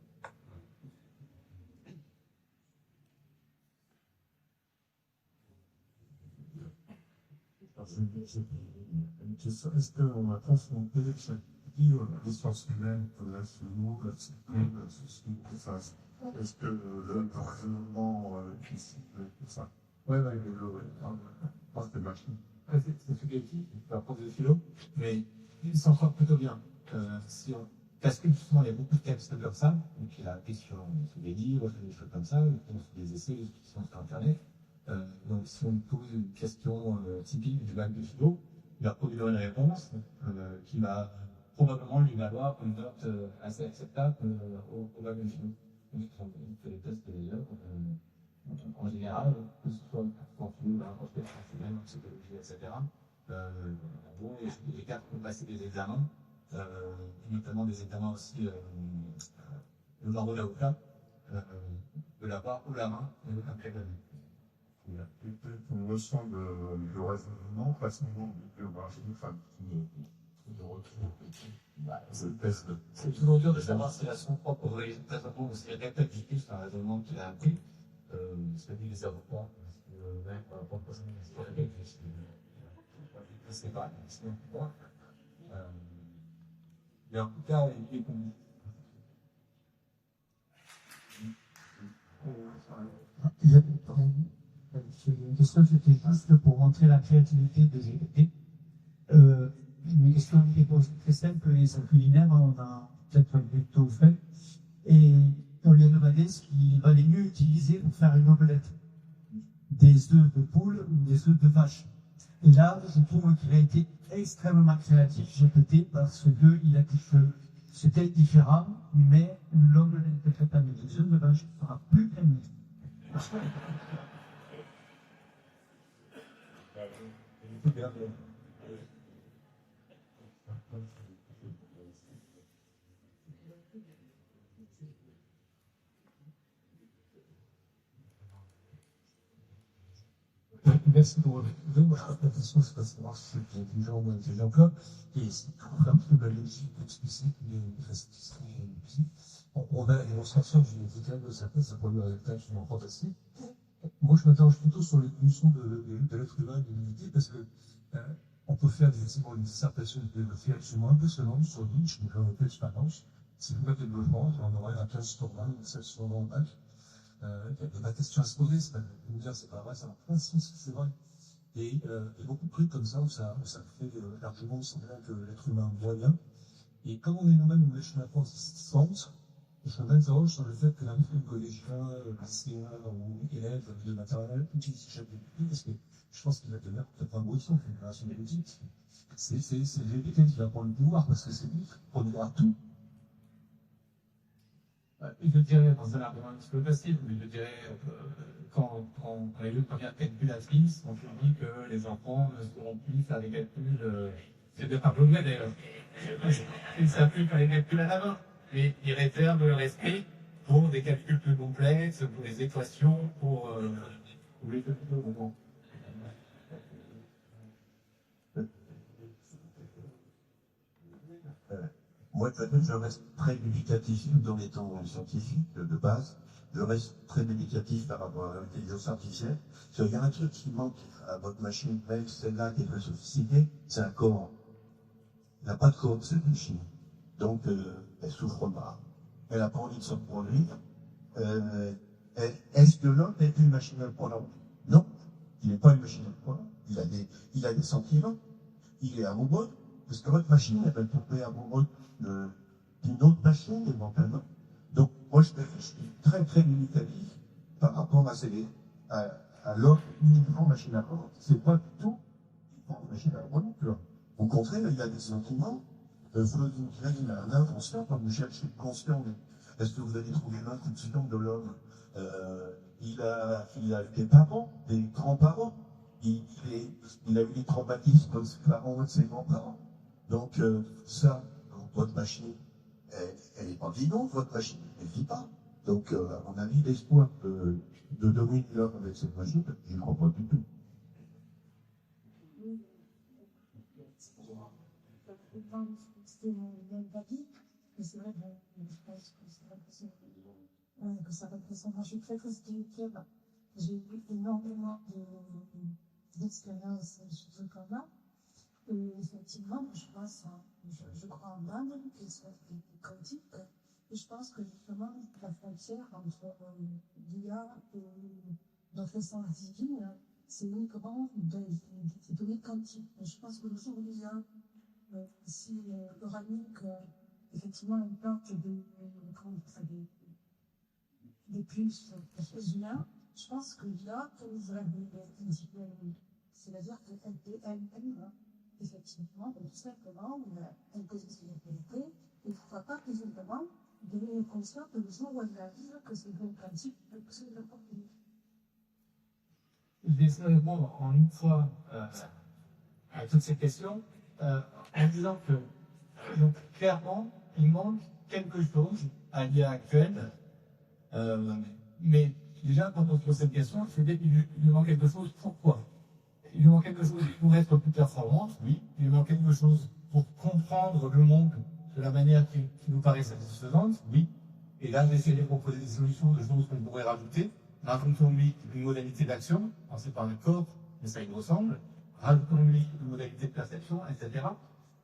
Une question, est-ce qu'on va confronter chaque pays à l'essence humaine, la nous, la discipline, ceci, tout ça? Est-ce que l'environnement ici, tout ça? Oui, Parce que machine. c'est subjectif, c'est un prof de philo, mais il s'en sort plutôt bien. Parce que justement, il y a beaucoup de textes comme ça, donc il a appris sur des livres, des choses comme ça, des essais, des qui sont sur Internet. Donc, si on pose une question typique du bac de philo, il va produire une réponse qui va probablement lui valoir une note assez acceptable au bac de philo. Donc, on fait les tests d'ailleurs, en général, que ce soit en philo, en professionnel, en psychologie, etc. Bon, les cartes pour passer des examens, notamment des examens aussi le barreau d'avocat, de la barre ou la main, après la vie. Il y a peut-être une notion de raisonnement, pas seulement de biographie, enfin, qui retrouve C'est toujours dur de savoir si la son propre raisonnement ou si répétitif, c'est un raisonnement qu'il a appris. C'est-à-dire les avocats, même par rapport à je sais pas, mais en tout cas, il est comme Il y a une question, c'était juste pour montrer la créativité de GPT. Une question qui est posée très simple et c'est culinaire, on a peut-être plutôt fait. Et on lui a demandé ce qu'il valait mieux utiliser pour faire une omelette. Des œufs de poule ou des œufs de vache. Et là, je trouve qu'il a été extrêmement créatif, GPT, parce qu'il a quelque chose, c'était différent, mais l'omelette de crêpe avec des œufs de vache sera plus crémeux. Merci pour votre question. Moi, la question, c'est pas savoir si c'est intelligent ou intelligent que, et c'est tout un peu la logique explicite des restrictions. On a une démonstration génétique de certains, ça produit un résultat absolument fantastique. Moi, je m'interroge plutôt sur l'évolution de l'être humain et de l'humanité, parce que, on peut faire effectivement une dissertation de fait absolument impressionnante sur Nietzsche, donc on appelle expérience. C'est le développement, on aurait un 15 sur 20, une 16 sur 20 en bac. La question à se poser, c'est pas de nous dire c'est pas vrai, ça marche pas, si c'est vrai. Et beaucoup de trucs comme ça où ça fait largement semblant que l'être humain voit bien. Et comme on est nous-mêmes une machine à consistante, je m'interroge sur le fait que l'un des collégiens, lycéens ou élèves de maternelle utilisent ChatGPT, parce que je pense qu'il va devenir peut-être un bruit-son, une génération d'élites. C'est GPT qui va prendre le pouvoir, parce que c'est lui qui produira tout. Je dirais, dans un argument un petit peu facile, mais je dirais, quand les deux premières calculatrices, on te dit que les enfants ne sauront plus faire des calculs, c'est peut-être un peu vrai d'ailleurs. Ils ne savent plus faire les calculs à la main, mais ils réservent leur esprit pour des calculs plus complexes, pour les équations, pour les calculs plus gros. Moi, peut-être, je reste très dubitatif dans les temps scientifiques de base. Je reste très dubitatif par rapport à l'intelligence artificielle. Parce qu'il y a un truc qui manque à votre machine, même celle-là qui est très sophistiquée, c'est un corps. Elle n'a pas de corps, cette machine. Donc, elle souffre pas. Elle n'a pas envie de se reproduire. Est-ce que l'homme est une machine à prendre? Non. Il n'est pas une machine à prendre. Il a des sentiments. Il est amoureux. Parce que votre machine, elle va tomber amoureuse d'une autre machine, éventuellement. Donc, moi, je suis très, très limitatif par rapport à l'homme uniquement machine à prendre. C'est pas du tout une machine à prendre. Au contraire, il a des sentiments. Freud dirait qu'il a un inconscient. Quand vous cherchez le conscient, est-ce que vous allez trouver l'inconscient de l'homme? Il a des parents, des grands-parents. Il a eu des traumatismes de ses parents ou de ses grands-parents. Donc, ça, votre machine, elle n'est pas vivante, votre machine, elle ne vit pas. Donc, à mon avis, l'espoir de dominer l'homme avec cette machine, je ne crois pas du tout. C'est mon même avis, mais c'est vrai que je pense que ça représente. Moi, je suis très positive. J'ai eu énormément d'expériences sur ce camp-là. Et effectivement, je crois en l'âme, qu'elle soit quantique. Et je pense que justement, la frontière entre l'IA et notre essence divine, c'est uniquement des données quantiques. Et je pense que le jour où l'IA, si l'oranique, effectivement, implante des puces humains, je pense que l'IA, comme vous l'avez dit, c'est-à-dire qu'elle peut elle-même, effectivement, tout simplement, elle pose une vérité, et il ne faut pas que simplement devenir conscient que le jour où elle va dire que c'est une pratique, que c'est n'importe quoi. Je vais essayer de répondre en une fois à toutes ces questions, en disant que, donc, clairement, il manque quelque chose à l'IA actuelle, mais déjà, quand on se pose cette question, c'est qu'il lui manque quelque chose. Pourquoi? Il lui manque quelque chose pour être plus performante, oui. Il lui manque quelque chose pour comprendre le monde de la manière qui nous paraît satisfaisante, oui. Et là, j'ai essayé de proposer des solutions de choses qu'on pourrait rajouter. Rajoutons-lui une modalité d'action, pensée par le corps, mais ça il ressemble. Rajoutons-lui une modalité de perception, etc.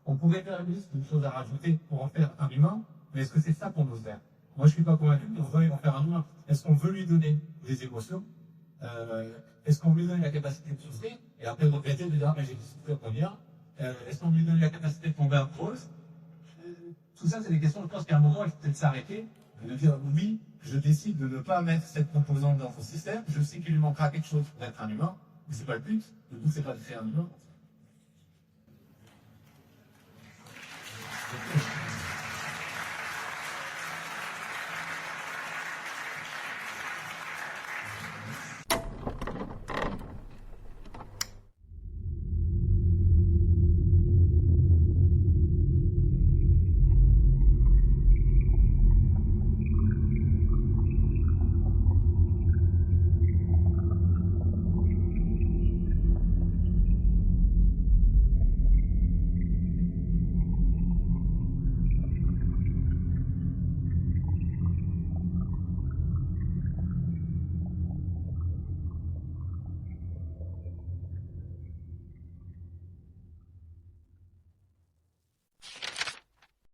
On pourrait faire une liste de choses à rajouter pour en faire un humain, mais est-ce que c'est ça qu'on veut faire? Moi, je suis pas convaincu qu'on veut en faire un humain. Est-ce qu'on veut lui donner des émotions? Est-ce qu'on lui donne la capacité de souffrir? Et après, regretter de dire, ah, mais j'ai souffert combien? Est-ce qu'on lui donne la capacité de tomber amoureuse? Tout ça, c'est des questions, je pense qu'à un moment, il faut peut-être s'arrêter et de dire, oui, je décide de ne pas mettre cette composante dans son système, je sais qu'il lui manquera quelque chose pour être un humain, mais c'est pas le but, le but c'est pas de faire un humain.